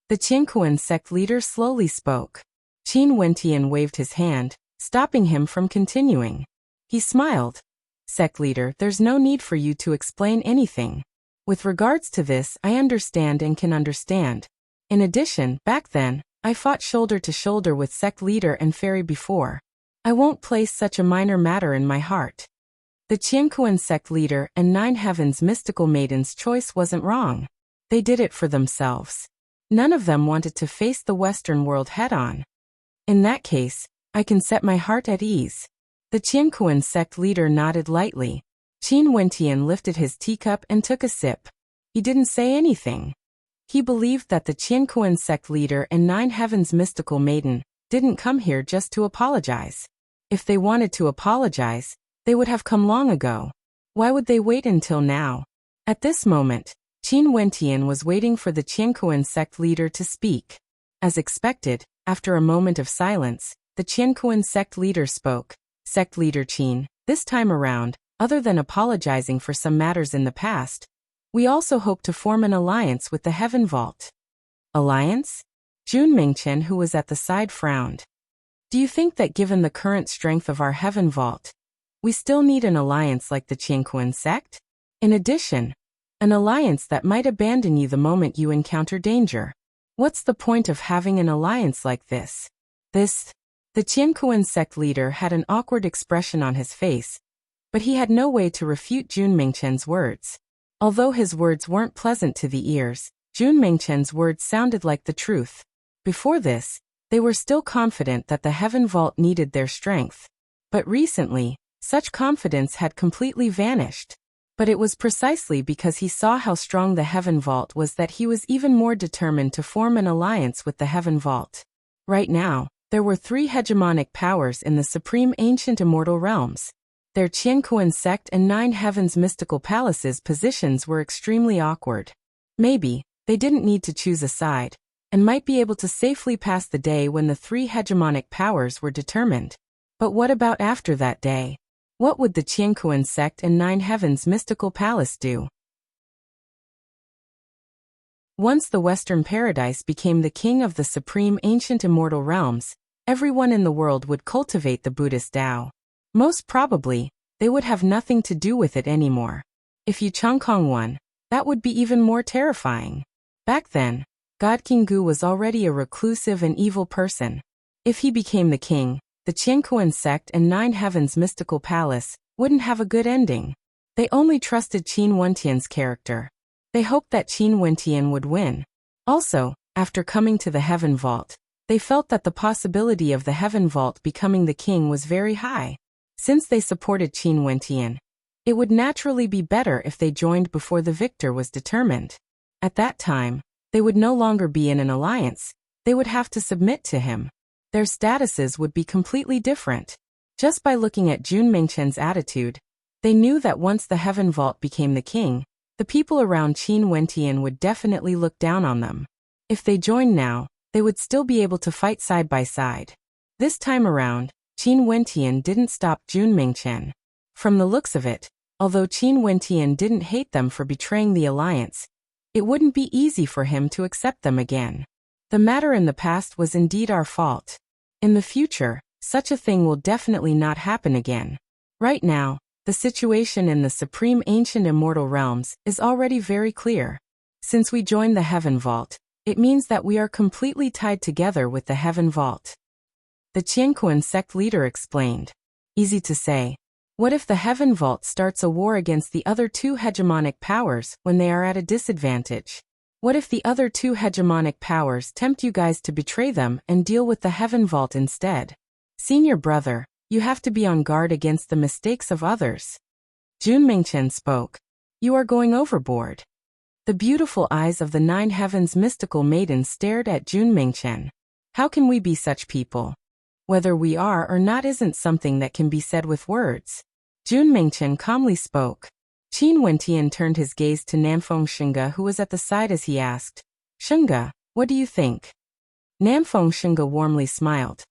The Qianquan sect leader slowly spoke. Qin Wentian waved his hand, stopping him from continuing. He smiled. Sect leader, there's no need for you to explain anything. With regards to this, I understand and can understand. In addition, back then, I fought shoulder to shoulder with sect leader and fairy before. I won't place such a minor matter in my heart. The Qianquan sect leader and Nine Heavens mystical maiden's choice wasn't wrong. They did it for themselves. None of them wanted to face the Western world head-on. In that case, I can set my heart at ease. The Qianquan sect leader nodded lightly. Qin Wentian lifted his teacup and took a sip. He didn't say anything. He believed that the Qianquan sect leader and Nine Heavens mystical maiden didn't come here just to apologize. If they wanted to apologize, they would have come long ago. Why would they wait until now? At this moment, Qin Wentian was waiting for the Qianquan sect leader to speak. As expected, after a moment of silence, the Qianquan sect leader spoke. Sect leader Qin, this time around, other than apologizing for some matters in the past, we also hope to form an alliance with the Heaven Vault. Alliance? Jun Mingchen, who was at the side, frowned. Do you think that given the current strength of our Heaven Vault, we still need an alliance like the Qianquan sect? In addition, an alliance that might abandon you the moment you encounter danger. What's the point of having an alliance like this? The Qianquan sect leader had an awkward expression on his face, but he had no way to refute Jun Mingchen's words. Although his words weren't pleasant to the ears, Jun Mingchen's words sounded like the truth. Before this, they were still confident that the Heaven Vault needed their strength. But recently, such confidence had completely vanished. But it was precisely because he saw how strong the Heaven Vault was that he was even more determined to form an alliance with the Heaven Vault. Right now, there were 3 hegemonic powers in the supreme ancient immortal realms. Their Qianquan sect and 9 Heavens mystical palaces positions were extremely awkward. Maybe, they didn't need to choose a side, and might be able to safely pass the day when the 3 hegemonic powers were determined. But what about after that day? What would the Qianquan sect and 9 Heavens mystical palace do? Once the Western Paradise became the king of the supreme ancient immortal realms, everyone in the world would cultivate the Buddhist Tao. Most probably, they would have nothing to do with it anymore. If Yu Changkong won, that would be even more terrifying. Back then, God King Gu was already a reclusive and evil person. If he became the king, the Qianquan sect and 9 Heavens mystical palace wouldn't have a good ending. They only trusted Qin Wentian's character. They hoped that Qin Wentian would win. Also, after coming to the Heaven Vault, they felt that the possibility of the Heaven Vault becoming the king was very high. Since they supported Qin Wentian, it would naturally be better if they joined before the victor was determined. At that time, they would no longer be in an alliance, they would have to submit to him. Their statuses would be completely different. Just by looking at Jun Mingchen's attitude, they knew that once the Heaven Vault became the king, the people around Qin Wentian would definitely look down on them. If they joined now, they would still be able to fight side by side. This time around, Qin Wentian didn't stop Jun Mingchen. From the looks of it, although Qin Wentian didn't hate them for betraying the alliance, it wouldn't be easy for him to accept them again. The matter in the past was indeed our fault. In the future, such a thing will definitely not happen again. Right now, the situation in the Supreme Ancient Immortal Realms is already very clear. Since we joined the Heaven Vault, it means that we are completely tied together with the Heaven Vault. The Qianquan sect leader explained. Easy to say. What if the Heaven Vault starts a war against the other two hegemonic powers when they are at a disadvantage? What if the other two hegemonic powers tempt you guys to betray them and deal with the Heaven Vault instead? Senior brother, you have to be on guard against the mistakes of others. Jun Mingchen spoke. You are going overboard. The beautiful eyes of the Nine Heavens mystical maiden stared at Jun Mingchen. How can we be such people? Whether we are or not isn't something that can be said with words. Jun Mingchen calmly spoke. Qin Wentian turned his gaze to Namfeng Shinga, who was at the side, as he asked, Shinga, what do you think? Namfeng Shinga warmly smiled.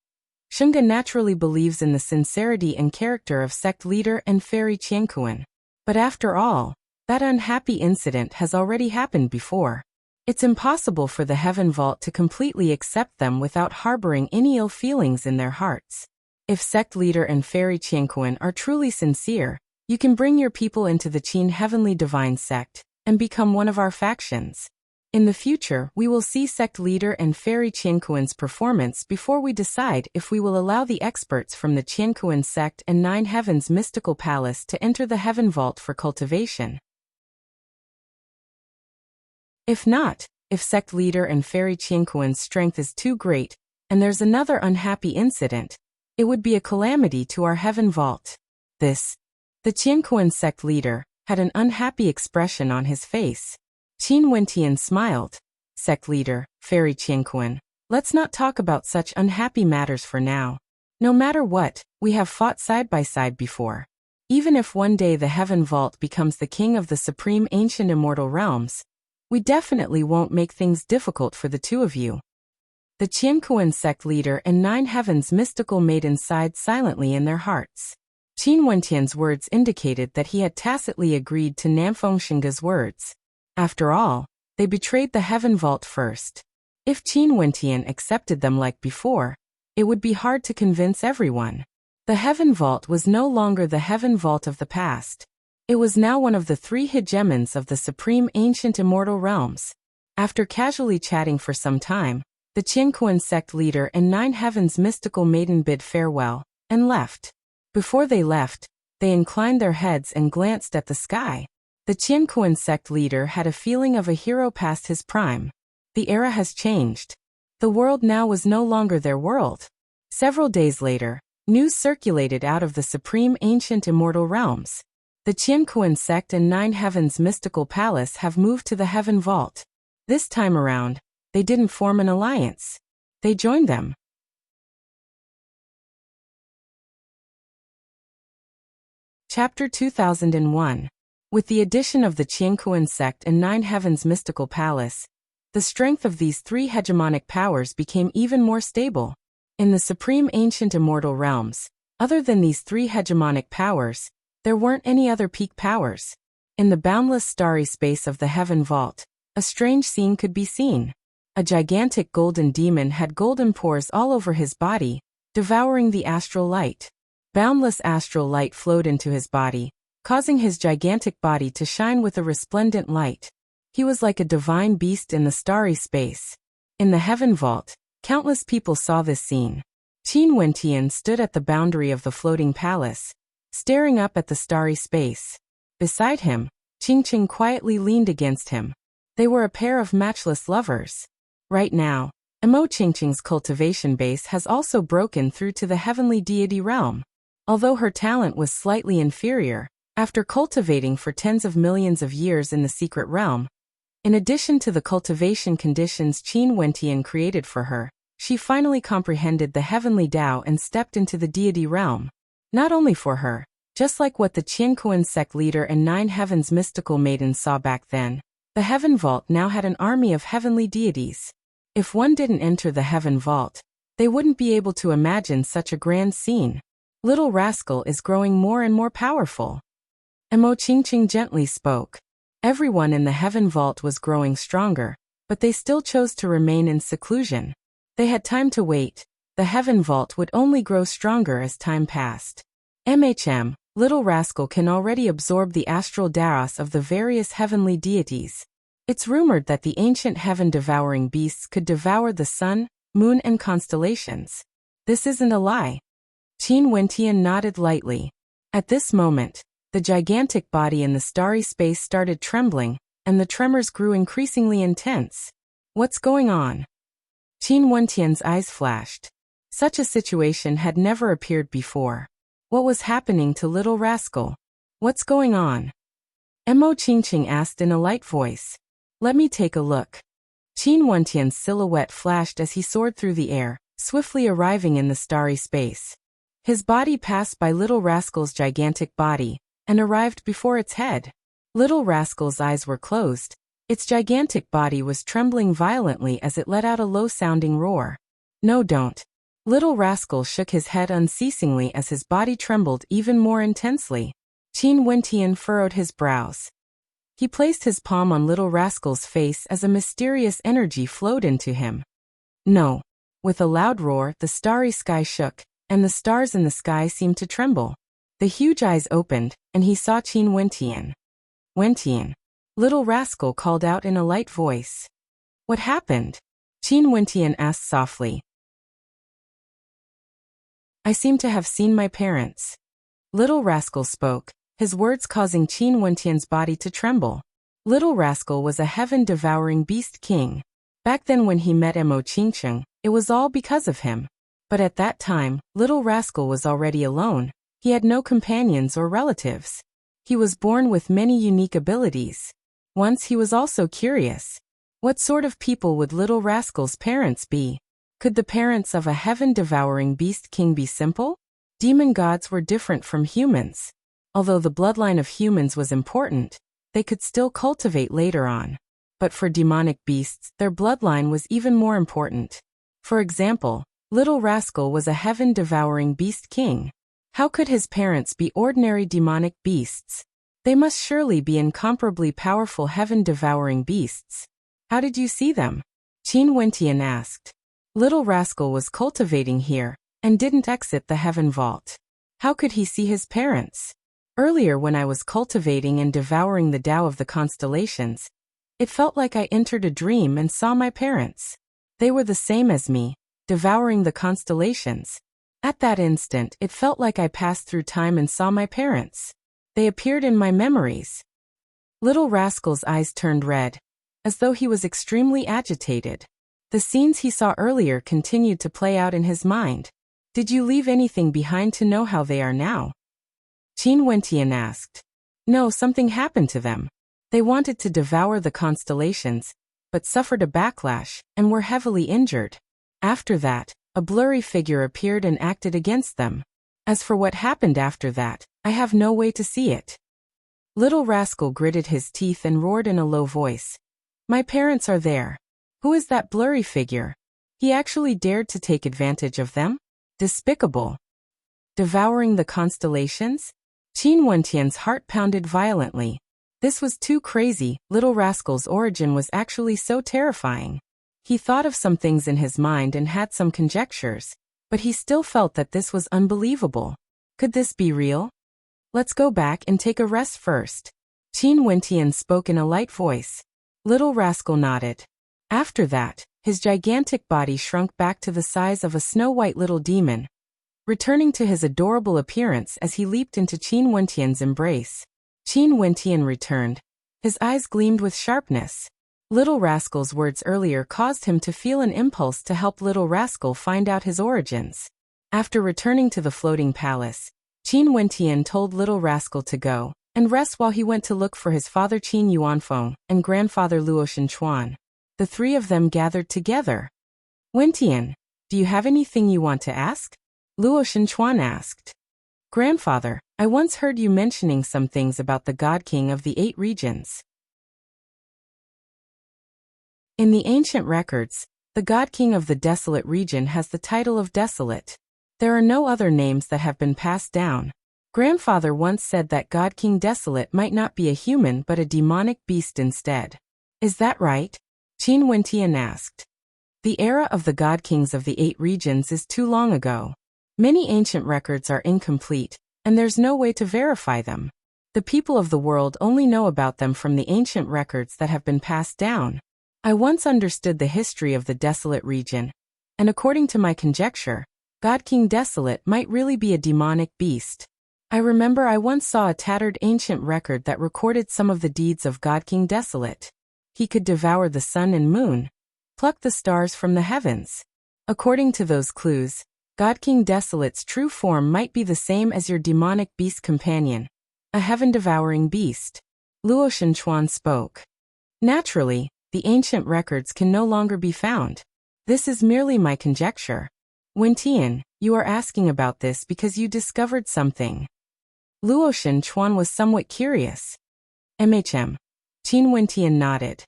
Shinga naturally believes in the sincerity and character of sect leader and fairy Qianquan. But after all, that unhappy incident has already happened before. It's impossible for the Heaven Vault to completely accept them without harboring any ill feelings in their hearts. If sect leader and fairy Qianquan are truly sincere, you can bring your people into the Qin Heavenly Divine Sect and become one of our factions. In the future, we will see sect leader and fairy Qianquan's performance before we decide if we will allow the experts from the Qianquan sect and Nine Heavens Mystical Palace to enter the Heaven Vault for cultivation. If not, if sect leader and fairy Qianquan's strength is too great, and there's another unhappy incident, it would be a calamity to our Heaven Vault. The Qianquan sect leader had an unhappy expression on his face. Qin Wentian smiled. Sect leader, fairy Qianquan, let's not talk about such unhappy matters for now. No matter what, we have fought side by side before. Even if one day the Heaven Vault becomes the king of the Supreme Ancient Immortal Realms, we definitely won't make things difficult for the two of you. The Qianquan sect leader and Nine Heavens mystical maiden sighed silently in their hearts. Qin Wentian's words indicated that he had tacitly agreed to Namfeng Shinga's words. After all, they betrayed the Heaven Vault first. If Qin Wentian accepted them like before, it would be hard to convince everyone. The Heaven Vault was no longer the Heaven Vault of the past. It was now one of the three hegemons of the Supreme Ancient Immortal Realms. After casually chatting for some time, the Qianquan sect leader and Nine Heavens mystical maiden bid farewell and left. Before they left, they inclined their heads and glanced at the sky. The Qianquan sect leader had a feeling of a hero past his prime. The era has changed. The world now was no longer their world. Several days later, news circulated out of the Supreme Ancient Immortal Realms. The Qianquan sect and Nine Heavens Mystical Palace have moved to the Heaven Vault. This time around, they didn't form an alliance. They joined them. Chapter 2001. With the addition of the Qianquan sect and Nine Heavens Mystical Palace, the strength of these three hegemonic powers became even more stable. In the Supreme Ancient Immortal Realms, other than these three hegemonic powers, there weren't any other peak powers. In the boundless starry space of the Heaven Vault, a strange scene could be seen. A gigantic golden demon had golden pores all over his body, devouring the astral light. Boundless astral light flowed into his body, causing his gigantic body to shine with a resplendent light. He was like a divine beast in the starry space. In the Heaven Vault, countless people saw this scene. Qin Wentian stood at the boundary of the floating palace, staring up at the starry space. Beside him, Qingqing quietly leaned against him. They were a pair of matchless lovers. Right now, Emo Qingqing's cultivation base has also broken through to the heavenly deity realm. Although her talent was slightly inferior, after cultivating for tens of millions of years in the secret realm, In addition to the cultivation conditions Qin Wentian created for her, she finally comprehended the heavenly Tao and stepped into the deity realm. Not only for her, just like what the Qianquan sect leader and 9 heavens mystical maidens saw back then, the Heaven Vault now had an army of heavenly deities. If one didn't enter the Heaven Vault, they wouldn't be able to imagine such a grand scene. Little Rascal is growing more and more powerful. Mo Qingqing gently spoke. Everyone in the Heaven Vault was growing stronger, but they still chose to remain in seclusion. They had time to wait. The Heaven Vault would only grow stronger as time passed. Little Rascal can already absorb the astral daos of the various heavenly deities. It's rumored that the ancient heaven-devouring beasts could devour the sun, moon and constellations. This isn't a lie. Qin Wentian nodded lightly. At this moment, the gigantic body in the starry space started trembling, and the tremors grew increasingly intense. What's going on? Qin Wentian's eyes flashed. Such a situation had never appeared before. What was happening to Little Rascal? What's going on? Mo Qingqing asked in a light voice. Let me take a look. Qin Wentian's silhouette flashed as he soared through the air, swiftly arriving in the starry space. His body passed by Little Rascal's gigantic body, and arrived before its head. Little Rascal's eyes were closed. Its gigantic body was trembling violently as it let out a low-sounding roar. No, don't. Little Rascal shook his head unceasingly as his body trembled even more intensely. Qin Wentian furrowed his brows. He placed his palm on Little Rascal's face as a mysterious energy flowed into him. No. With a loud roar, the starry sky shook, and the stars in the sky seemed to tremble. The huge eyes opened, and he saw Qin Wentian. Wentian. Little Rascal called out in a light voice. What happened? Qin Wentian asked softly. I seem to have seen my parents. Little Rascal spoke, his words causing Qin Wentian's body to tremble. Little Rascal was a heaven-devouring beast king. Back then when he met Mo Qingqing, it was all because of him. But at that time, Little Rascal was already alone. He had no companions or relatives. He was born with many unique abilities. Once he was also curious. What sort of people would Little Rascal's parents be? Could the parents of a heaven-devouring beast king be simple? Demon gods were different from humans. Although the bloodline of humans was important, they could still cultivate later on. But for demonic beasts, their bloodline was even more important. For example, Little Rascal was a heaven-devouring beast king. How could his parents be ordinary demonic beasts? They must surely be incomparably powerful heaven-devouring beasts. How did you see them? Qin Wentian asked. Little Rascal was cultivating here, and didn't exit the Heaven Vault. How could he see his parents? Earlier when I was cultivating and devouring the Tao of the constellations, it felt like I entered a dream and saw my parents. They were the same as me, devouring the constellations. At that instant, it felt like I passed through time and saw my parents. They appeared in my memories. Little Rascal's eyes turned red, as though he was extremely agitated. The scenes he saw earlier continued to play out in his mind. Did you leave anything behind to know how they are now? Qin Wentian asked. No, something happened to them. They wanted to devour the constellations, but suffered a backlash, and were heavily injured. After that, a blurry figure appeared and acted against them. As for what happened after that, I have no way to see it. Little Rascal gritted his teeth and roared in a low voice. My parents are there. Who is that blurry figure? He actually dared to take advantage of them? Despicable. Devouring the constellations? Qin Wentian's heart pounded violently. This was too crazy. Little Rascal's origin was actually so terrifying. He thought of some things in his mind and had some conjectures, but he still felt that this was unbelievable. Could this be real? Let's go back and take a rest first. Qin Wentian spoke in a light voice. Little Rascal nodded. After that, his gigantic body shrunk back to the size of a snow-white little demon, returning to his adorable appearance as he leaped into Qin Wentian's embrace. Qin Wentian returned. His eyes gleamed with sharpness. Little Rascal's words earlier caused him to feel an impulse to help Little Rascal find out his origins. After returning to the floating palace, Qin Wentian told Little Rascal to go, and rest while he went to look for his father Qin Yuanfeng and grandfather Luo Shenchuan. The three of them gathered together. Wentian, do you have anything you want to ask? Luo Shenchuan asked. Grandfather, I once heard you mentioning some things about the God King of the 8 regions. In the ancient records, the God King of the desolate region has the title of Desolate. There are no other names that have been passed down. Grandfather once said that God King Desolate might not be a human but a demonic beast instead. Is that right? Qin Wentian asked. The era of the God Kings of the 8 regions is too long ago. Many ancient records are incomplete, and there's no way to verify them. The people of the world only know about them from the ancient records that have been passed down. I once understood the history of the desolate region, and according to my conjecture, God King Desolate might really be a demonic beast. I remember I once saw a tattered ancient record that recorded some of the deeds of God King Desolate. He could devour the sun and moon, pluck the stars from the heavens. According to those clues, God King Desolate's true form might be the same as your demonic beast companion, a heaven-devouring beast. Luo Shenchuan spoke. Naturally, the ancient records can no longer be found. This is merely my conjecture. Wentian, you are asking about this because you discovered something. Luo Shenchuan was somewhat curious. Qin Wentian nodded.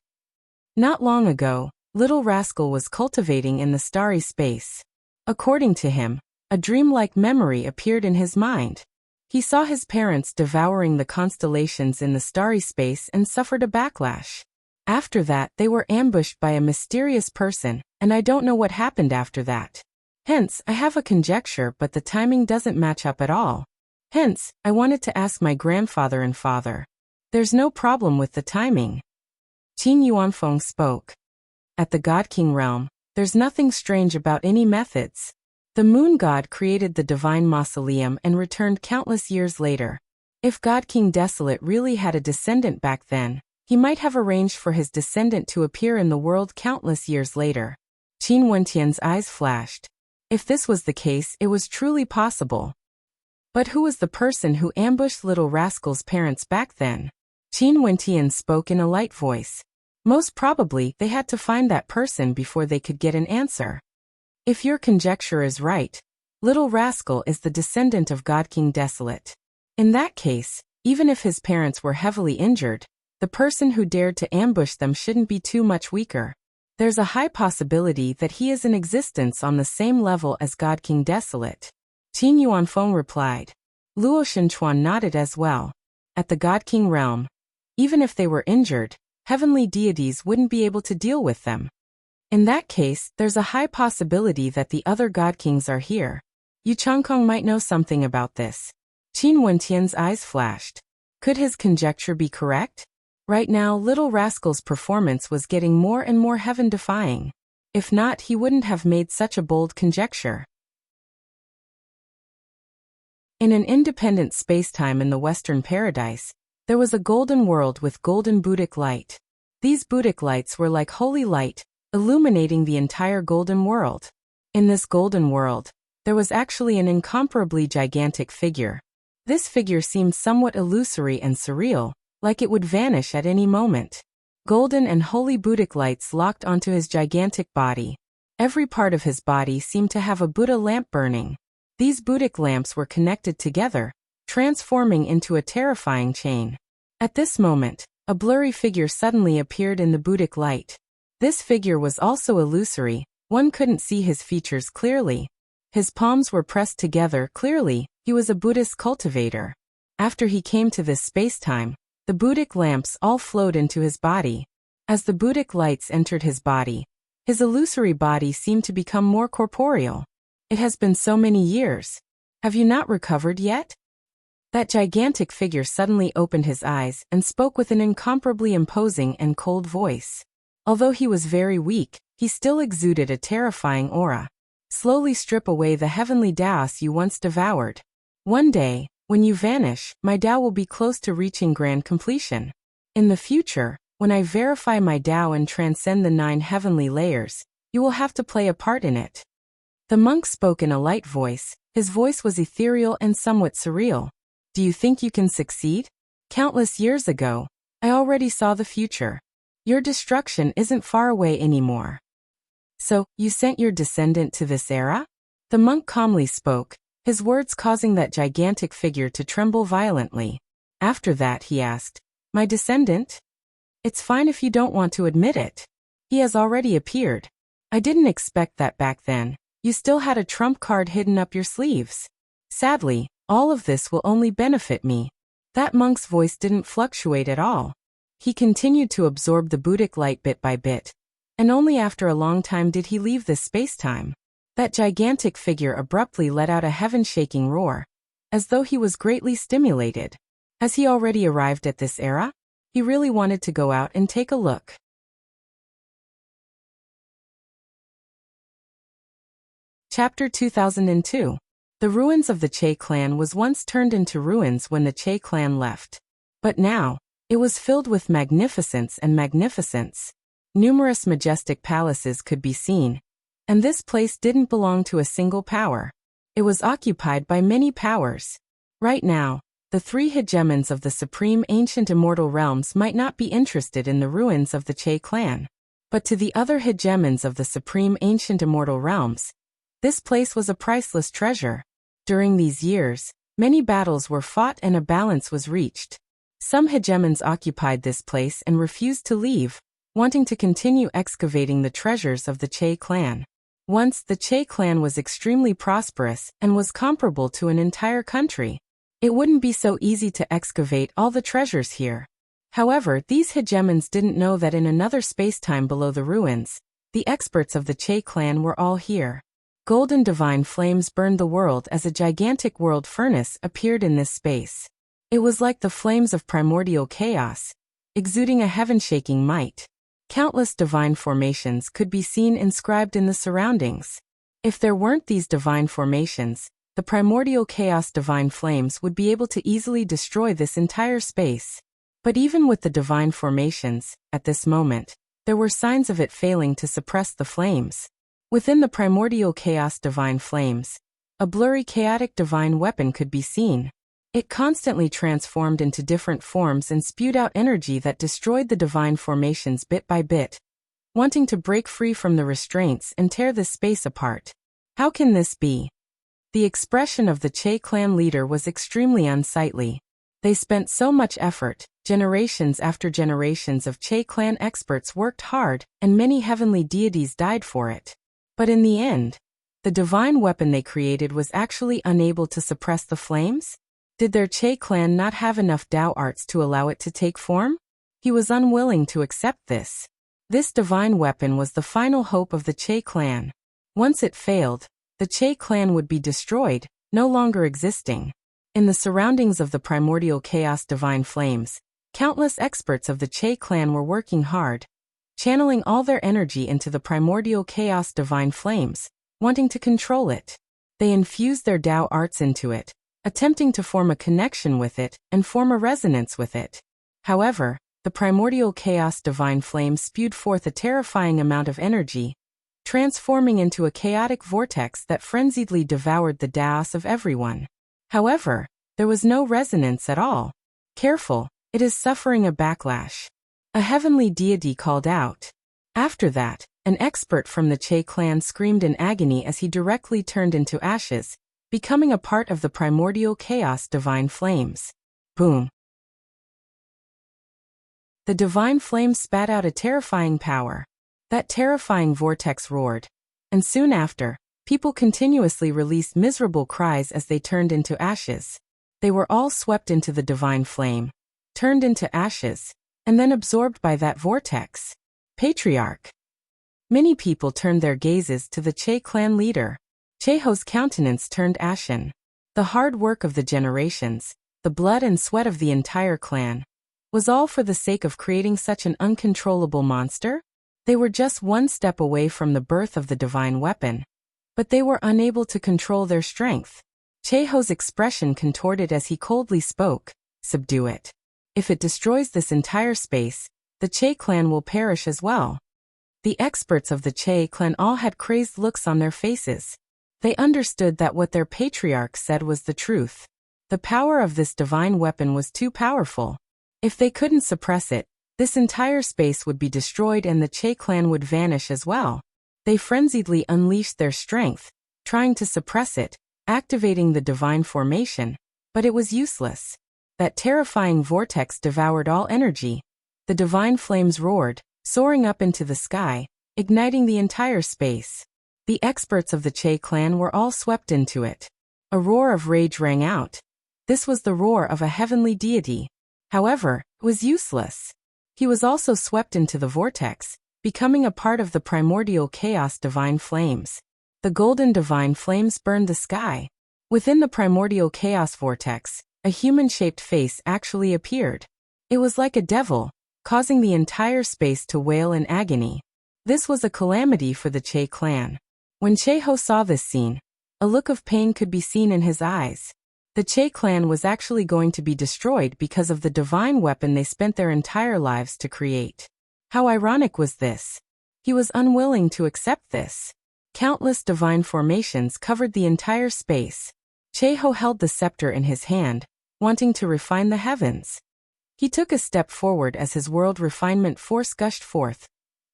Not long ago, Little Rascal was cultivating in the starry space. According to him, a dreamlike memory appeared in his mind. He saw his parents devouring the constellations in the starry space and suffered a backlash. After that, they were ambushed by a mysterious person, and I don't know what happened after that. Hence, I have a conjecture, but the timing doesn't match up at all. Hence, I wanted to ask my grandfather and father. There's no problem with the timing. Qin Yuanfeng spoke. At the God King realm, there's nothing strange about any methods. The moon god created the divine mausoleum and returned countless years later. If God King Desolate really had a descendant back then, he might have arranged for his descendant to appear in the world countless years later. Qin Wentian's eyes flashed. If this was the case, it was truly possible. But who was the person who ambushed Little Rascal's parents back then? Qin Wentian spoke in a light voice. Most probably, they had to find that person before they could get an answer. If your conjecture is right, Little Rascal is the descendant of God King Desolate. In that case, even if his parents were heavily injured, the person who dared to ambush them shouldn't be too much weaker. There's a high possibility that he is in existence on the same level as God King Desolate. Qin Yuanfeng replied. Luo Shenchuan nodded as well. At the God King realm, even if they were injured, heavenly deities wouldn't be able to deal with them. In that case, there's a high possibility that the other God Kings are here. Yu Changkong might know something about this. Qin Wentian's eyes flashed. Could his conjecture be correct? Right now, Little Rascal's performance was getting more and more heaven-defying. If not, he wouldn't have made such a bold conjecture. In an independent spacetime in the Western Paradise, there was a golden world with golden Buddhic light. These Buddhic lights were like holy light, illuminating the entire golden world. In this golden world, there was actually an incomparably gigantic figure. This figure seemed somewhat illusory and surreal, like it would vanish at any moment. Golden and holy Buddhic lights locked onto his gigantic body. Every part of his body seemed to have a Buddha lamp burning. These Buddhic lamps were connected together, transforming into a terrifying chain. At this moment, a blurry figure suddenly appeared in the Buddhic light. This figure was also illusory, one couldn't see his features clearly. His palms were pressed together clearly, he was a Buddhist cultivator. After he came to this spacetime, the Buddhic lamps all flowed into his body. As the Buddhic lights entered his body, his illusory body seemed to become more corporeal. It has been so many years. Have you not recovered yet? That gigantic figure suddenly opened his eyes and spoke with an incomparably imposing and cold voice. Although he was very weak, he still exuded a terrifying aura. Slowly strip away the heavenly Taos you once devoured. One day, when you vanish, my Tao will be close to reaching grand completion. In the future, when I verify my Tao and transcend the 9 heavenly layers, you will have to play a part in it. The monk spoke in a light voice. His voice was ethereal and somewhat surreal. Do you think you can succeed? Countless years ago, I already saw the future. Your destruction isn't far away anymore. So, you sent your descendant to this era? The monk calmly spoke, his words causing that gigantic figure to tremble violently. After that he asked, "My descendant? It's fine if you don't want to admit it. He has already appeared. I didn't expect that back then. You still had a trump card hidden up your sleeves. Sadly, all of this will only benefit me." That monk's voice didn't fluctuate at all. He continued to absorb the Buddhic light bit by bit, and only after a long time did he leave this space-time. That gigantic figure abruptly let out a heaven-shaking roar, as though he was greatly stimulated. As he already arrived at this era, he really wanted to go out and take a look. Chapter 2002. The ruins of the Che clan was once turned into ruins when the Che clan left. But now, it was filled with magnificence and magnificence. Numerous majestic palaces could be seen, and this place didn't belong to a single power. It was occupied by many powers. Right now, the three hegemons of the supreme ancient immortal realms might not be interested in the ruins of the Che clan. But to the other hegemons of the supreme ancient immortal realms, this place was a priceless treasure. During these years, many battles were fought and a balance was reached. Some hegemons occupied this place and refused to leave, wanting to continue excavating the treasures of the Che clan. Once, the Che clan was extremely prosperous and was comparable to an entire country. It wouldn't be so easy to excavate all the treasures here. However, these hegemons didn't know that in another spacetime below the ruins, the experts of the Che clan were all here. Golden divine flames burned the world as a gigantic world furnace appeared in this space. It was like the flames of primordial chaos, exuding a heaven-shaking might. Countless divine formations could be seen inscribed in the surroundings. If there weren't these divine formations, the primordial chaos divine flames would be able to easily destroy this entire space. But even with the divine formations, at this moment, there were signs of it failing to suppress the flames. Within the primordial chaos divine flames, a blurry chaotic divine weapon could be seen. It constantly transformed into different forms and spewed out energy that destroyed the divine formations bit by bit, wanting to break free from the restraints and tear this space apart. How can this be? The expression of the Che clan leader was extremely unsightly. They spent so much effort, generations after generations of Che clan experts worked hard, and many heavenly deities died for it. But in the end, the divine weapon they created was actually unable to suppress the flames? Did their Che clan not have enough Tao arts to allow it to take form? He was unwilling to accept this. This divine weapon was the final hope of the Che clan. Once it failed, the Che clan would be destroyed, no longer existing. In the surroundings of the primordial chaos divine flames, countless experts of the Che clan were working hard, channeling all their energy into the primordial chaos divine flames, wanting to control it. They infused their Tao arts into it, attempting to form a connection with it and form a resonance with it. However, the primordial chaos divine flame spewed forth a terrifying amount of energy, transforming into a chaotic vortex that frenziedly devoured the Taos of everyone. However, there was no resonance at all. Careful, it is suffering a backlash. A heavenly deity called out. After that, an expert from the Che clan screamed in agony as he directly turned into ashes, becoming a part of the primordial chaos divine flames. Boom. The divine flames spat out a terrifying power. That terrifying vortex roared. And soon after, people continuously released miserable cries as they turned into ashes. They were all swept into the divine flame, turned into ashes, and then absorbed by that vortex. Patriarch. Many people turned their gazes to the Che clan leader. Cheho's countenance turned ashen. The hard work of the generations, the blood and sweat of the entire clan, was all for the sake of creating such an uncontrollable monster? They were just one step away from the birth of the divine weapon, but they were unable to control their strength. Cheho's expression contorted as he coldly spoke, "Subdue it. If it destroys this entire space, the Che clan will perish as well." The experts of the Che clan all had crazed looks on their faces. They understood that what their patriarch said was the truth. The power of this divine weapon was too powerful. If they couldn't suppress it, this entire space would be destroyed and the Che clan would vanish as well. They frenziedly unleashed their strength, trying to suppress it, activating the divine formation, but it was useless. That terrifying vortex devoured all energy. The divine flames roared, soaring up into the sky, igniting the entire space. The experts of the Che clan were all swept into it. A roar of rage rang out. This was the roar of a heavenly deity. However, it was useless. He was also swept into the vortex, becoming a part of the primordial chaos divine flames. The golden divine flames burned the sky. Within the primordial chaos vortex, a human-shaped face actually appeared. It was like a devil, causing the entire space to wail in agony. This was a calamity for the Che clan. When Che-ho saw this scene, a look of pain could be seen in his eyes. The Che clan was actually going to be destroyed because of the divine weapon they spent their entire lives to create. How ironic was this? He was unwilling to accept this. Countless divine formations covered the entire space. Che-ho held the scepter in his hand, wanting to refine the heavens. He took a step forward as his world refinement force gushed forth,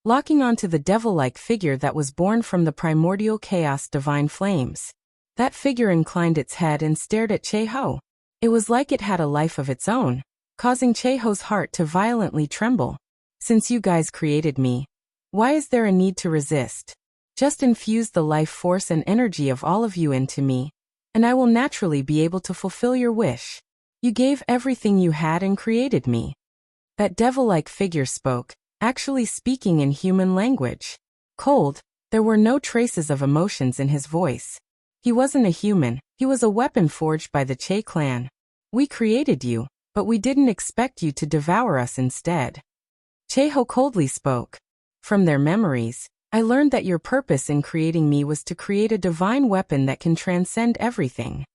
locking onto the devil-like figure that was born from the primordial chaos divine flames. That figure inclined its head and stared at Che-ho. It was like it had a life of its own, causing Che-ho's heart to violently tremble. Since you guys created me, why is there a need to resist? Just infuse the life force and energy of all of you into me, and I will naturally be able to fulfill your wish. You gave everything you had and created me. That devil-like figure spoke, actually speaking in human language. Cold, there were no traces of emotions in his voice. He wasn't a human, he was a weapon forged by the Che clan. We created you, but we didn't expect you to devour us instead. Che-ho coldly spoke. From their memories, I learned that your purpose in creating me was to create a divine weapon that can transcend everything.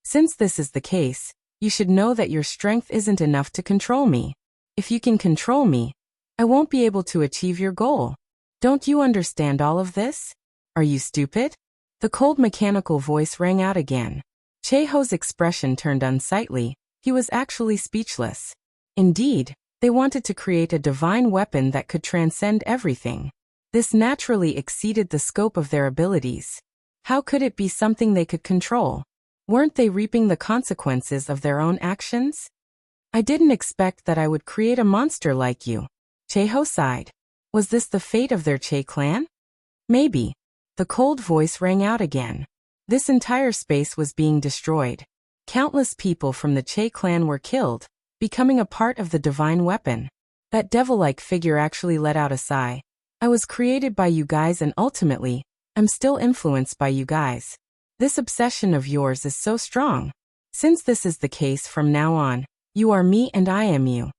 Since this is the case, you should know that your strength isn't enough to control me. If you can control me, I won't be able to achieve your goal. Don't you understand all of this? Are you stupid? The cold mechanical voice rang out again. Che-ho's expression turned unsightly. He was actually speechless. Indeed, they wanted to create a divine weapon that could transcend everything. This naturally exceeded the scope of their abilities. How could it be something they could control? Weren't they reaping the consequences of their own actions? I didn't expect that I would create a monster like you. Che-ho sighed. Was this the fate of their Che clan? Maybe. The cold voice rang out again. This entire space was being destroyed. Countless people from the Che clan were killed, becoming a part of the divine weapon. That devil-like figure actually let out a sigh. I was created by you guys and ultimately, I'm still influenced by you guys. This obsession of yours is so strong. Since this is the case from now on, you are me and I am you.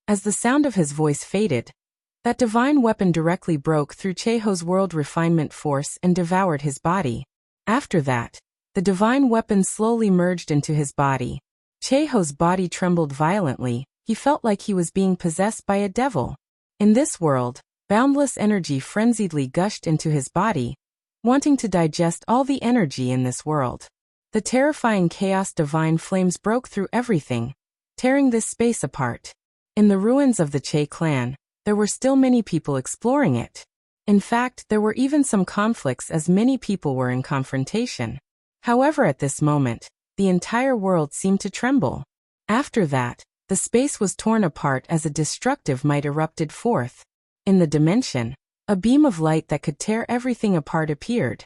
As the sound of his voice faded, that divine weapon directly broke through Che-ho's world refinement force and devoured his body. After that, the divine weapon slowly merged into his body. Che-ho's body trembled violently. He felt like he was being possessed by a devil. In this world, boundless energy frenziedly gushed into his body, wanting to digest all the energy in this world. The terrifying chaos divine flames broke through everything, tearing this space apart. In the ruins of the Che clan, there were still many people exploring it. In fact, there were even some conflicts as many people were in confrontation. However, at this moment, the entire world seemed to tremble. After that, the space was torn apart as a destructive might erupted forth. In the dimension, a beam of light that could tear everything apart appeared.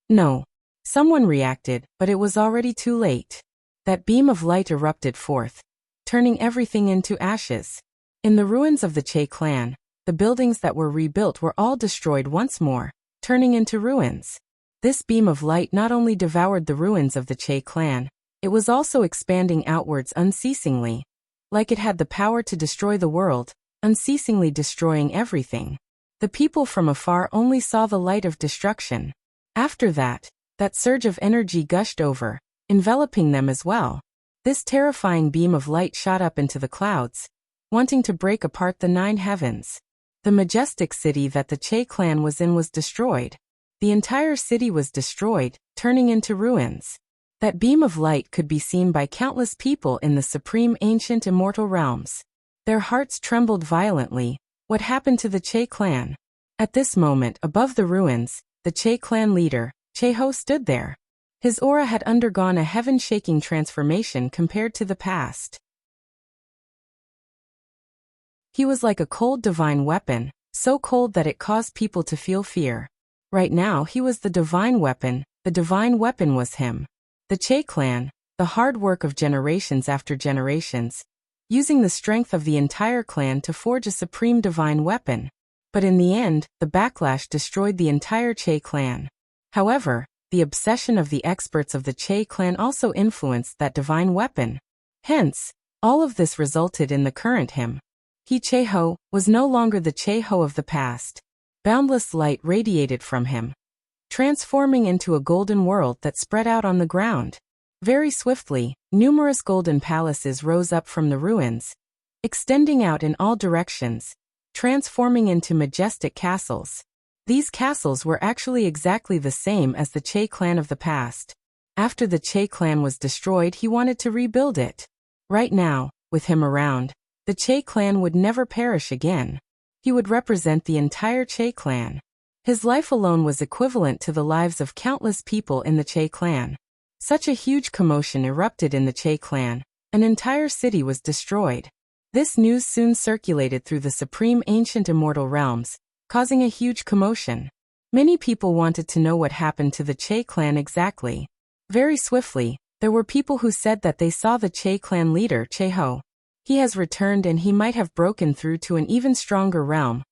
No. Someone reacted, but it was already too late. That beam of light erupted forth, turning everything into ashes. In the ruins of the Che clan, the buildings that were rebuilt were all destroyed once more, turning into ruins. This beam of light not only devoured the ruins of the Che clan, it was also expanding outwards unceasingly, like it had the power to destroy the world, unceasingly destroying everything. The people from afar only saw the light of destruction. After that, that surge of energy gushed over, enveloping them as well. This terrifying beam of light shot up into the clouds, wanting to break apart the 9 heavens. The majestic city that the Che clan was in was destroyed. The entire city was destroyed, turning into ruins. That beam of light could be seen by countless people in the supreme ancient immortal realms. Their hearts trembled violently. What happened to the Che clan? At this moment, above the ruins, the Che clan leader, Che-ho, stood there. His aura had undergone a heaven-shaking transformation compared to the past. He was like a cold divine weapon, so cold that it caused people to feel fear. Right now he was the divine weapon was him. The Che clan, the hard work of generations after generations, using the strength of the entire clan to forge a supreme divine weapon. But in the end, the backlash destroyed the entire Che clan. However, the obsession of the experts of the Che clan also influenced that divine weapon. Hence, all of this resulted in the current him. He, Che-ho, was no longer the Che-ho of the past. Boundless light radiated from him, transforming into a golden world that spread out on the ground. Very swiftly, numerous golden palaces rose up from the ruins, extending out in all directions, transforming into majestic castles. These castles were actually exactly the same as the Che clan of the past. After the Che clan was destroyed, he wanted to rebuild it. Right now, with him around, the Che clan would never perish again. He would represent the entire Che clan. His life alone was equivalent to the lives of countless people in the Che clan. Such a huge commotion erupted in the Che clan. An entire city was destroyed. This news soon circulated through the supreme ancient immortal realms, causing a huge commotion. Many people wanted to know what happened to the Che clan exactly. Very swiftly, there were people who said that they saw the Che clan leader, Che-ho. He has returned and he might have broken through to an even stronger realm,